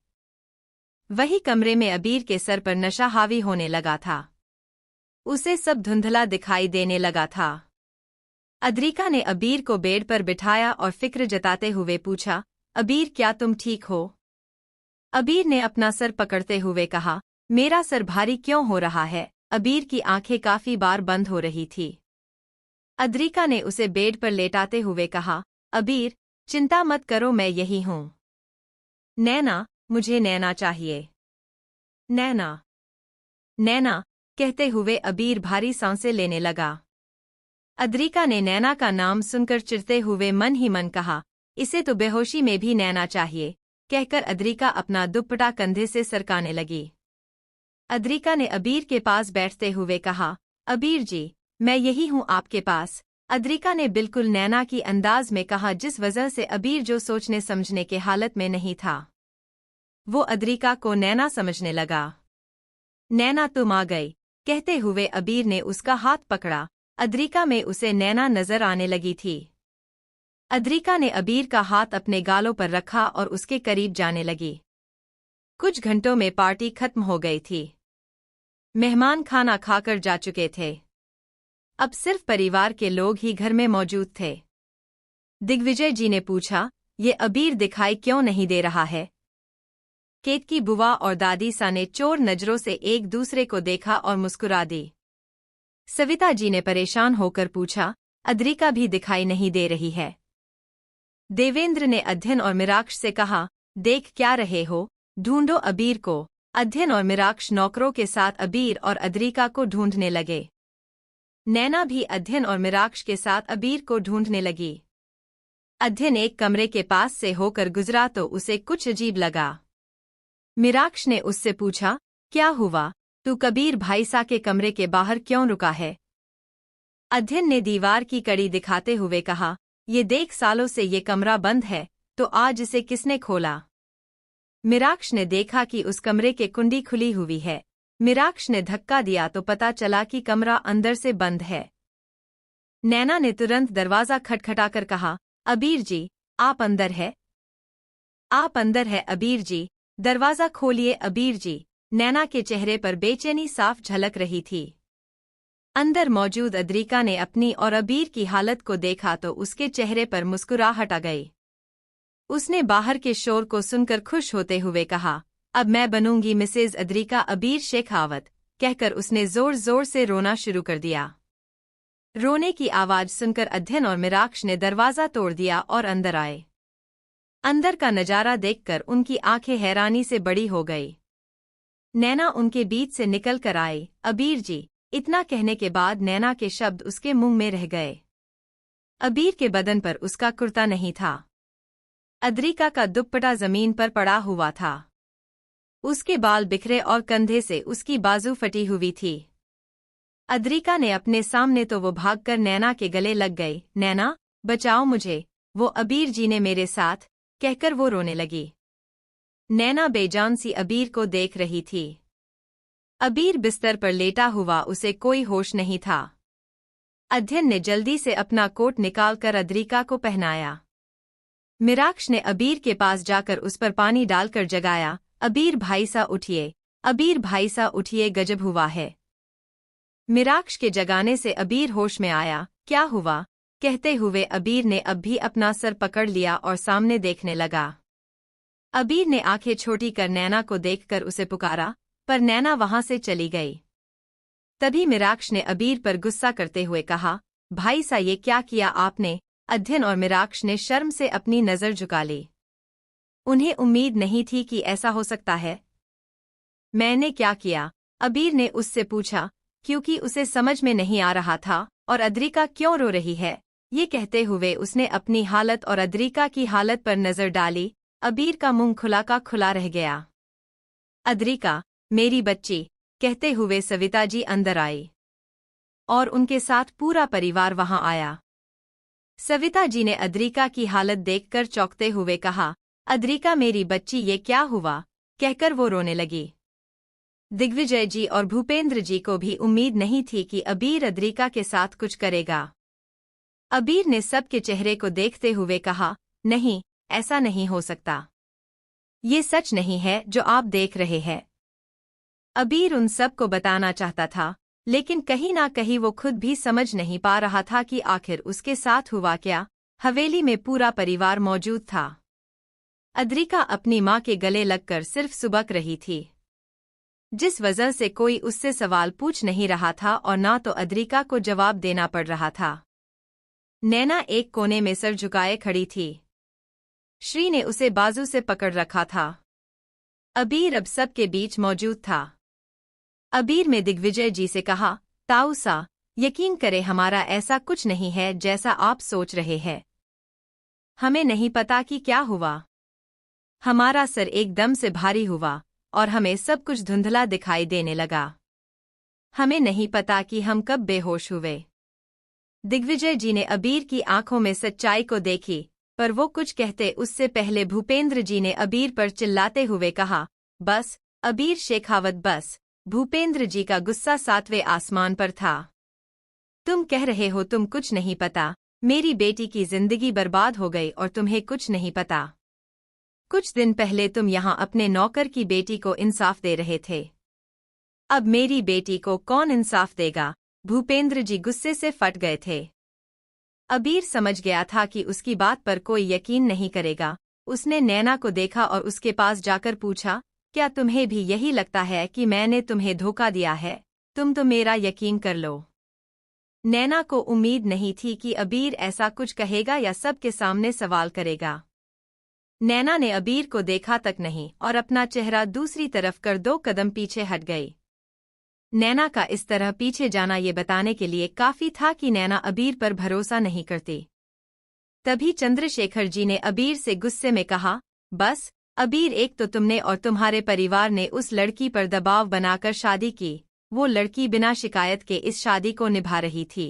वही कमरे में अबीर के सर पर नशा हावी होने लगा था। उसे सब धुंधला दिखाई देने लगा था। अद्रिका ने अबीर को बेड पर बिठाया और फिक्र जताते हुए पूछा, अबीर क्या तुम ठीक हो? अबीर ने अपना सर पकड़ते हुए कहा, मेरा सर भारी क्यों हो रहा है? अबीर की आंखें काफी बार बंद हो रही थी। अद्रिका ने उसे बेड पर लेटाते हुए कहा, अबीर, चिंता मत करो, मैं यही हूँ। नैना, मुझे नैना चाहिए। नैना, नैना, कहते हुए अबीर भारी सांसें लेने लगा। अद्रिका ने नैना का नाम सुनकर चिढ़ते हुए मन ही मन कहा, इसे तो बेहोशी में भी नैना चाहिए, कहकर अद्रिका अपना दुपट्टा कंधे से सरकाने लगी। अद्रिका ने अबीर के पास बैठते हुए कहा, अबीर जी, मैं यही हूँ आपके पास। अद्रिका ने बिल्कुल नैना की अंदाज में कहा, जिस वजह से अबीर जो सोचने समझने के हालत में नहीं था, वो अद्रिका को नैना समझने लगा। नैना, तुम आ गई, कहते हुए अबीर ने उसका हाथ पकड़ा। अद्रिका में उसे नैना नजर आने लगी थी। अद्रिका ने अबीर का हाथ अपने गालों पर रखा और उसके करीब जाने लगी। कुछ घंटों में पार्टी खत्म हो गई थी। मेहमान खाना खाकर जा चुके थे। अब सिर्फ परिवार के लोग ही घर में मौजूद थे। दिग्विजय जी ने पूछा, ये अबीर दिखाई क्यों नहीं दे रहा है? केतकी बुआ और दादी सा ने चोर नजरों से एक दूसरे को देखा और मुस्कुरा दी। सविता जी ने परेशान होकर पूछा, अद्रिका भी दिखाई नहीं दे रही है? देवेंद्र ने अध्ययन और मिराक्ष से कहा, देख क्या रहे हो, ढूंढो अबीर को। अध्ययन और मिराक्ष नौकरों के साथ अबीर और अद्रिका को ढूंढने लगे। नैना भी अध्ययन और मिराक्ष के साथ अबीर को ढूंढने लगी। अध्ययन एक कमरे के पास से होकर गुजरा तो उसे कुछ अजीब लगा। मिराक्ष ने उससे पूछा, क्या हुआ, तू कबीर भाईसा के कमरे के बाहर क्यों रुका है? अध्ययन ने दीवार की कड़ी दिखाते हुए कहा, ये देख, सालों से ये कमरा बंद है, तो आज इसे किसने खोला? मिराक्ष ने देखा कि उस कमरे के कुंडी खुली हुई है। मिराक्ष ने धक्का दिया तो पता चला कि कमरा अंदर से बंद है। नैना ने तुरंत दरवाजा खटखटाकर कहा, अबीर जी, आप अंदर है? आप अंदर है अबीर जी, दरवाजा खोलिए अबीर जी। नैना के चेहरे पर बेचैनी साफ झलक रही थी। अंदर मौजूद अद्रिका ने अपनी और अबीर की हालत को देखा तो उसके चेहरे पर मुस्कुराहट आ गई। उसने बाहर के शोर को सुनकर खुश होते हुए कहा, अब मैं बनूंगी मिसेज अद्रिका अबीर शेखावत, कहकर उसने जोर जोर से रोना शुरू कर दिया। रोने की आवाज सुनकर अध्ययन और मिराक्ष ने दरवाजा तोड़ दिया और अंदर आए। अंदर का नजारा देखकर उनकी आंखें हैरानी से बड़ी हो गई। नैना उनके बीच से निकल कर आई, अबीर जी। इतना कहने के बाद नैना के शब्द उसके मुंह में रह गए। अबीर के बदन पर उसका कुर्ता नहीं था। अद्रिका का दुपट्टा जमीन पर पड़ा हुआ था। उसके बाल बिखरे और कंधे से उसकी बाजू फटी हुई थी। अद्रिका ने अपने सामने तो वो भागकर नैना के गले लग गई। नैना, बचाओ मुझे, वो अबीर जी ने मेरे साथ, कहकर वो रोने लगी। नैना बेजान सी अबीर को देख रही थी। अबीर बिस्तर पर लेटा हुआ, उसे कोई होश नहीं था। अध्ययन ने जल्दी से अपना कोट निकालकर अद्रिका को पहनाया। मिराक्ष ने अबीर के पास जाकर उस पर पानी डालकर जगाया। अबीर भाईसा उठिए, अबीर भाईसा उठिए, गजब हुआ है। मिराक्ष के जगाने से अबीर होश में आया। क्या हुआ, कहते हुए अबीर ने अब भी अपना सर पकड़ लिया और सामने देखने लगा। अबीर ने आंखें छोटी कर नैना को देखकर उसे पुकारा, पर नैना वहां से चली गई। तभी मिराक्ष ने अबीर पर गुस्सा करते हुए कहा, भाईसा, ये क्या किया आपने? अध्ययन और मिराक्ष ने शर्म से अपनी नजर झुका ली। उन्हें उम्मीद नहीं थी कि ऐसा हो सकता है। मैंने क्या किया? अबीर ने उससे पूछा, क्योंकि उसे समझ में नहीं आ रहा था और अद्रिका क्यों रो रही है। ये कहते हुए उसने अपनी हालत और अद्रिका की हालत पर नजर डाली। अबीर का मुंह खुला का खुला रह गया। अद्रिका, मेरी बच्ची, कहते हुए सविता जी अंदर आई और उनके साथ पूरा परिवार वहां आया। सविता जी ने अद्रिका की हालत देखकर चौंकते हुए कहा, अद्रिका मेरी बच्ची, ये क्या हुआ, कहकर वो रोने लगी। दिग्विजय जी और भूपेंद्र जी को भी उम्मीद नहीं थी कि अबीर अद्रिका के साथ कुछ करेगा। अबीर ने सबके चेहरे को देखते हुए कहा, नहीं, ऐसा नहीं हो सकता। ये सच नहीं है जो आप देख रहे हैं। अबीर उन सबको बताना चाहता था, लेकिन कहीं ना कहीं वो खुद भी समझ नहीं पा रहा था कि आखिर उसके साथ हुआ क्या। हवेली में पूरा परिवार मौजूद था। अद्रिका अपनी माँ के गले लगकर सिर्फ सुबक रही थी, जिस वजह से कोई उससे सवाल पूछ नहीं रहा था और ना तो अद्रिका को जवाब देना पड़ रहा था। नैना एक कोने में सर झुकाए खड़ी थी। श्री ने उसे बाजू से पकड़ रखा था। अबीर अब सबके बीच मौजूद था। अबीर ने दिग्विजय जी से कहा, ताऊ सा, यकीन करें हमारा ऐसा कुछ नहीं है जैसा आप सोच रहे हैं। हमें नहीं पता कि क्या हुआ। हमारा सर एकदम से भारी हुआ और हमें सब कुछ धुंधला दिखाई देने लगा। हमें नहीं पता कि हम कब बेहोश हुए। दिग्विजय जी ने अबीर की आंखों में सच्चाई को देखी, पर वो कुछ कहते उससे पहले भूपेंद्र जी ने अबीर पर चिल्लाते हुए कहा, बस अबीर शेखावत बस। भूपेंद्र जी का गुस्सा 7वें आसमान पर था। तुम कह रहे हो तुम कुछ नहीं पता। मेरी बेटी की जिंदगी बर्बाद हो गई और तुम्हें कुछ नहीं पता। कुछ दिन पहले तुम यहाँ अपने नौकर की बेटी को इंसाफ दे रहे थे। अब मेरी बेटी को कौन इंसाफ देगा? भूपेंद्र जी गुस्से से फट गए थे। अबीर समझ गया था कि उसकी बात पर कोई यकीन नहीं करेगा। उसने नैना को देखा और उसके पास जाकर पूछा, क्या तुम्हें भी यही लगता है कि मैंने तुम्हें धोखा दिया है? तुम तो मेरा यकीन कर लो। नैना को उम्मीद नहीं थी कि अबीर ऐसा कुछ कहेगा या सबके सामने सवाल करेगा। नैना ने अबीर को देखा तक नहीं और अपना चेहरा दूसरी तरफ कर 2 कदम पीछे हट गई। नैना का इस तरह पीछे जाना ये बताने के लिए काफी था कि नैना अबीर पर भरोसा नहीं करती। तभी चंद्रशेखर जी ने अबीर से गुस्से में कहा, बस अबीर, एक तो तुमने और तुम्हारे परिवार ने उस लड़की पर दबाव बनाकर शादी की। वो लड़की बिना शिकायत के इस शादी को निभा रही थी।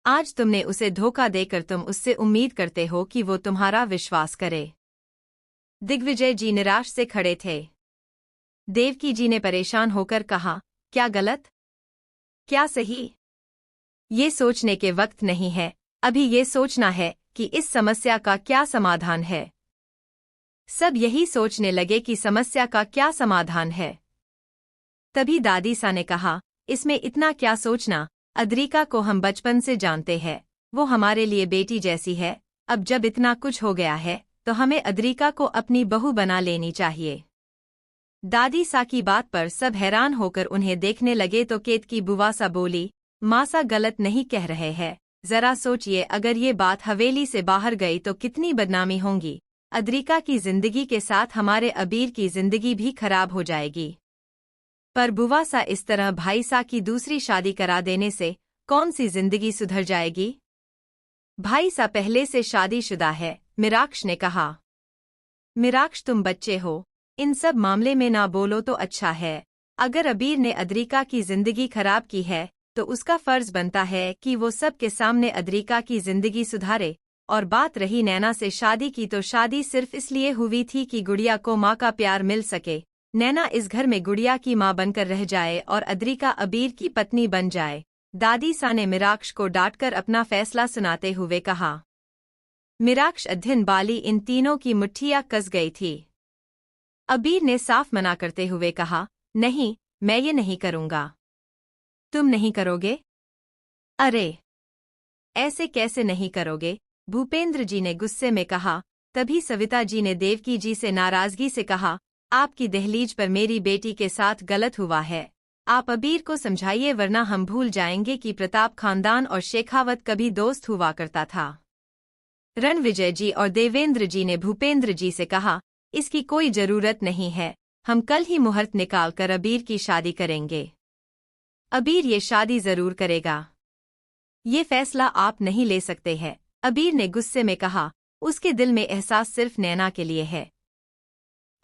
आज तुमने उसे धोखा देकर तुम उससे उम्मीद करते हो कि वो तुम्हारा विश्वास करे। दिग्विजय जी निराश से खड़े थे। देवकी जी ने परेशान होकर कहा, क्या गलत, क्या सही? ये सोचने के वक्त नहीं है। अभी ये सोचना है कि इस समस्या का क्या समाधान है। सब यही सोचने लगे कि समस्या का क्या समाधान है। तभी दादी सा ने कहा, इसमें इतना क्या सोचना, अद्रिका को हम बचपन से जानते हैं। वो हमारे लिए बेटी जैसी है। अब जब इतना कुछ हो गया है तो हमें अद्रिका को अपनी बहू बना लेनी चाहिए। दादी सा की बात पर सब हैरान होकर उन्हें देखने लगे तो केतकी बुआ सा बोली, माँ सा गलत नहीं कह रहे हैं। जरा सोचिए, अगर ये बात हवेली से बाहर गई तो कितनी बदनामी होंगी। अद्रिका की जिंदगी के साथ हमारे अबीर की जिंदगी भी खराब हो जाएगी। पर बुआ सा, इस तरह भाई सा की दूसरी शादी करा देने से कौन सी जिंदगी सुधर जाएगी? भाई सा पहले से शादीशुदा है, मीराक्ष ने कहा। मीराक्ष, तुम बच्चे हो, इन सब मामले में ना बोलो तो अच्छा है। अगर अबीर ने अद्रिका की जिंदगी खराब की है तो उसका फर्ज बनता है कि वो सबके सामने अद्रिका की जिंदगी सुधारे। और बात रही नैना से शादी की, तो शादी सिर्फ इसलिए हुई थी कि गुड़िया को माँ का प्यार मिल सके। नैना इस घर में गुड़िया की माँ बनकर रह जाए और अद्रिका अबीर की पत्नी बन जाए। दादी सा ने मीराक्ष को डांटकर अपना फैसला सुनाते हुए कहा। मीराक्ष अध्ययन बाली इन तीनों की मुट्ठियां कस गई थी। अबीर ने साफ मना करते हुए कहा, नहीं, मैं ये नहीं करूंगा। तुम नहीं करोगे? अरे, ऐसे कैसे नहीं करोगे? भूपेंद्र जी ने गुस्से में कहा। तभी सविता जी ने देवकी जी से नाराजगी से कहा, आपकी दहलीज पर मेरी बेटी के साथ गलत हुआ है। आप अबीर को समझाइए, वरना हम भूल जाएंगे कि प्रताप खानदान और शेखावत कभी दोस्त हुआ करता था। रणविजय जी और देवेंद्र जी ने भूपेंद्र जी से कहा, इसकी कोई जरूरत नहीं है। हम कल ही मुहूर्त निकालकर अबीर की शादी करेंगे। अबीर ये शादी जरूर करेगा। ये फैसला आप नहीं ले सकते हैं। अबीर ने गुस्से में कहा, उसके दिल में एहसास सिर्फ नैना के लिए है।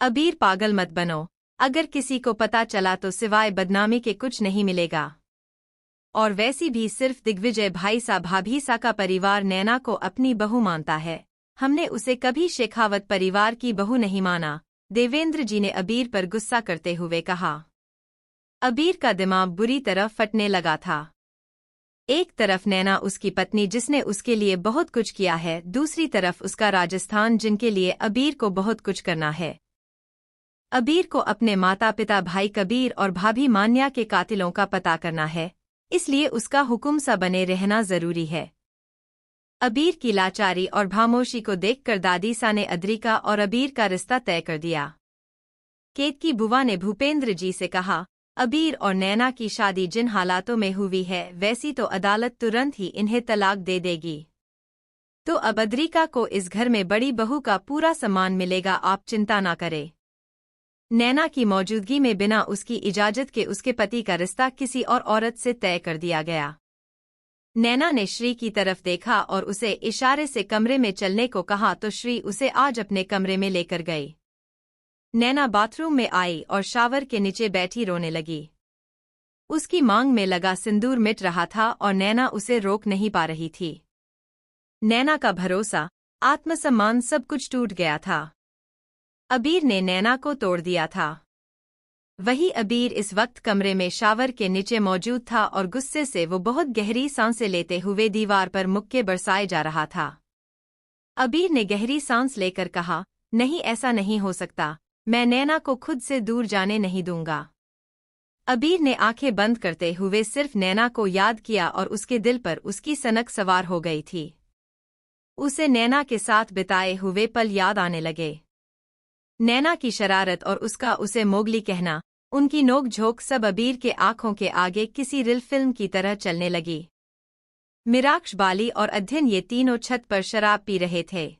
अबीर, पागल मत बनो। अगर किसी को पता चला तो सिवाय बदनामी के कुछ नहीं मिलेगा। और वैसी भी सिर्फ दिग्विजय भाई सा भाभी सा का परिवार नैना को अपनी बहू मानता है। हमने उसे कभी शेखावत परिवार की बहू नहीं माना। देवेंद्र जी ने अबीर पर गुस्सा करते हुए कहा। अबीर का दिमाग बुरी तरह फटने लगा था। एक तरफ नैना उसकी पत्नी जिसने उसके लिए बहुत कुछ किया है, दूसरी तरफ उसका राजस्थान जिनके लिए अबीर को बहुत कुछ करना है। अबीर को अपने माता पिता भाई कबीर और भाभी मान्या के कातिलों का पता करना है, इसलिए उसका हुक्म सा बने रहना जरूरी है। अबीर की लाचारी और खामोशी को देखकर दादी सा ने अद्रिका और अबीर का रिश्ता तय कर दिया। केतकी बुआ ने भूपेंद्र जी से कहा, अबीर और नैना की शादी जिन हालातों में हुई है वैसी तो अदालत तुरंत ही इन्हें तलाक दे देगी। तो अब अद्रिका को इस घर में बड़ी बहू का पूरा सम्मान मिलेगा, आप चिंता ना करें। नैना की मौजूदगी में बिना उसकी इजाजत के उसके पति का रिश्ता किसी और औरत से तय कर दिया गया। नैना ने श्री की तरफ देखा और उसे इशारे से कमरे में चलने को कहा तो श्री उसे आज अपने कमरे में लेकर गई। नैना बाथरूम में आई और शावर के नीचे बैठी रोने लगी। उसकी मांग में लगा सिंदूर मिट रहा था और नैना उसे रोक नहीं पा रही थी। नैना का भरोसा, आत्मसम्मान सब कुछ टूट गया था। अबीर ने नैना को तोड़ दिया था। वही अबीर इस वक्त कमरे में शावर के नीचे मौजूद था और गुस्से से वो बहुत गहरी सांसें लेते हुए दीवार पर मुक्के बरसाए जा रहा था। अबीर ने गहरी सांस लेकर कहा, नहीं, ऐसा नहीं हो सकता, मैं नैना को खुद से दूर जाने नहीं दूंगा। अबीर ने आंखें बंद करते हुए सिर्फ नैना को याद किया और उसके दिल पर उसकी सनक सवार हो गई थी। उसे नैना के साथ बिताए हुए पल याद आने लगे। नैना की शरारत और उसका उसे मोगली कहना, उनकी नोक-झोंक सब अबीर के आंखों के आगे किसी रिल फिल्म की तरह चलने लगी। मीराक्ष, बाली और अध्ययन ये तीनों छत पर शराब पी रहे थे।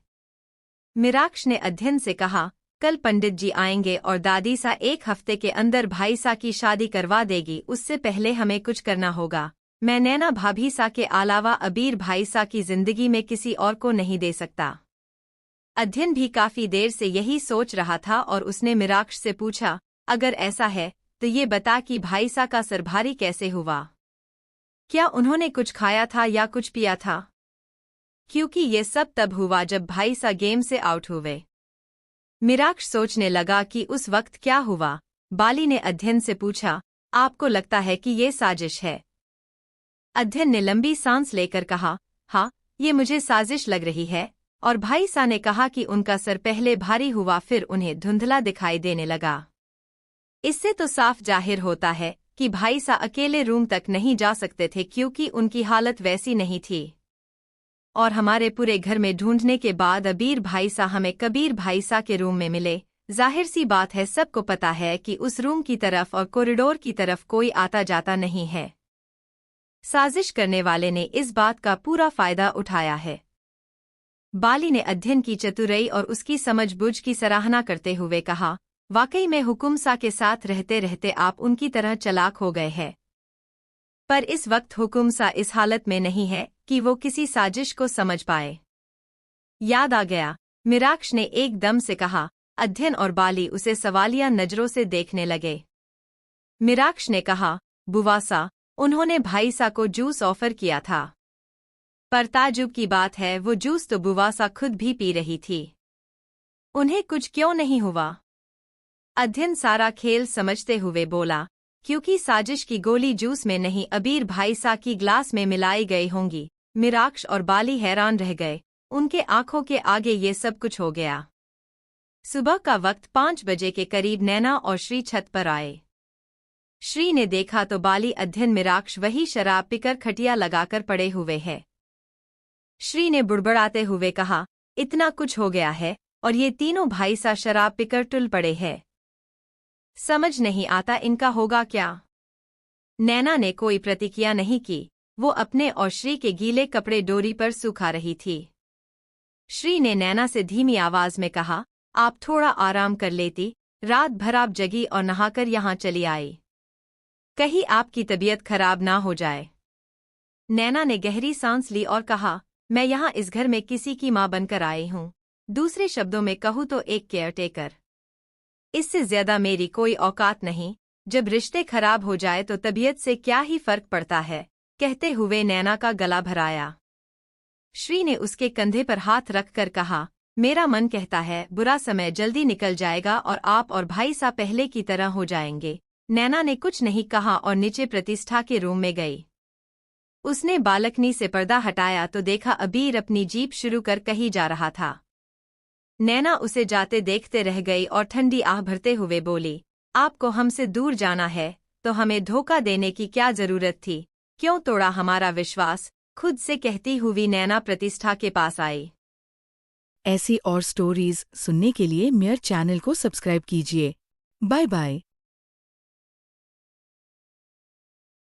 मीराक्ष ने अध्ययन से कहा, कल पंडित जी आएंगे और दादी सा 1 हफ्ते के अंदर भाई सा की शादी करवा देगी, उससे पहले हमें कुछ करना होगा। मैं नैना भाभी सा के अलावा अबीर भाई सा की जिंदगी में किसी और को नहीं दे सकता। अध्ययन भी काफी देर से यही सोच रहा था और उसने मीराक्ष से पूछा, अगर ऐसा है तो ये बता कि भाई सा का सर भारी कैसे हुआ? क्या उन्होंने कुछ खाया था या कुछ पिया था? क्योंकि ये सब तब हुआ जब भाई सा गेम से आउट हुए। मीराक्ष सोचने लगा कि उस वक्त क्या हुआ। बाली ने अध्ययन से पूछा, आपको लगता है कि ये साजिश है? अध्ययन ने लंबी सांस लेकर कहा, हाँ, ये मुझे साजिश लग रही है। और भाई सा ने कहा कि उनका सर पहले भारी हुआ फिर उन्हें धुंधला दिखाई देने लगा। इससे तो साफ जाहिर होता है कि भाई सा अकेले रूम तक नहीं जा सकते थे क्योंकि उनकी हालत वैसी नहीं थी। और हमारे पूरे घर में ढूंढने के बाद अबीर भाई सा हमें कबीर भाई सा के रूम में मिले। जाहिर सी बात है, सबको पता है कि उस रूम की तरफ और कॉरिडोर की तरफ कोई आता जाता नहीं है। साजिश करने वाले ने इस बात का पूरा फायदा उठाया है। बाली ने अध्ययन की चतुराई और उसकी समझबूझ की सराहना करते हुए कहा, वाकई में हुकुम सा के साथ रहते रहते आप उनकी तरह चालाक हो गए हैं। पर इस वक्त हुकुम सा इस हालत में नहीं है कि वो किसी साजिश को समझ पाए। याद आ गया, मीराक्ष ने एकदम से कहा। अध्ययन और बाली उसे सवालिया नजरों से देखने लगे। मीराक्ष ने कहा, बुआ सा, उन्होंने भाई सा को जूस ऑफर किया था। पर ताजुब की बात है, वो जूस तो बुआ सा खुद भी पी रही थी। उन्हें कुछ क्यों नहीं हुआ? अध्ययन सारा खेल समझते हुए बोला, क्योंकि साजिश की गोली जूस में नहीं अबीर भाई सा की ग्लास में मिलाई गई होंगी। मीराक्ष और बाली हैरान रह गए। उनके आंखों के आगे ये सब कुछ हो गया। सुबह का वक्त 5 बजे के करीब नैना और श्री छत पर आए। श्री ने देखा तो बाली, अध्ययन, मीराक्ष वही शराब पीकर खटिया लगाकर पड़े हुए हैं। श्री ने बुड़बड़ाते हुए कहा, इतना कुछ हो गया है और ये तीनों भाई सा शराब पीकर टुल पड़े हैं। समझ नहीं आता इनका होगा क्या? नैना ने कोई प्रतिक्रिया नहीं की। वो अपने और श्री के गीले कपड़े डोरी पर सुखा रही थी। श्री ने नैना से धीमी आवाज में कहा, आप थोड़ा आराम कर लेती, रात भर आप जगी और नहाकर यहाँ चली आई। कहीं आपकी तबीयत खराब ना हो जाए। नैना ने गहरी सांस ली और कहा, मैं यहाँ इस घर में किसी की माँ बनकर आई हूँ। दूसरे शब्दों में कहूँ तो एक केयरटेकर। इससे ज्यादा मेरी कोई औकात नहीं। जब रिश्ते खराब हो जाए तो तबीयत से क्या ही फर्क पड़ता है? कहते हुए नैना का गला भराया। श्री ने उसके कंधे पर हाथ रखकर कहा, मेरा मन कहता है बुरा समय जल्दी निकल जाएगा और आप और भाई सा पहले की तरह हो जाएंगे। नैना ने कुछ नहीं कहा और नीचे प्रतिष्ठा के रूम में गई। उसने बालकनी से पर्दा हटाया तो देखा अबीर अपनी जीप शुरू कर कहीं जा रहा था। नैना उसे जाते देखते रह गई और ठंडी आह भरते हुए बोली, आपको हमसे दूर जाना है तो हमें धोखा देने की क्या जरूरत थी? क्यों तोड़ा हमारा विश्वास? खुद से कहती हुई नैना प्रतिष्ठा के पास आई। ऐसी और स्टोरीज सुनने के लिए मेयर चैनल को सब्सक्राइब कीजिए। Bye bye.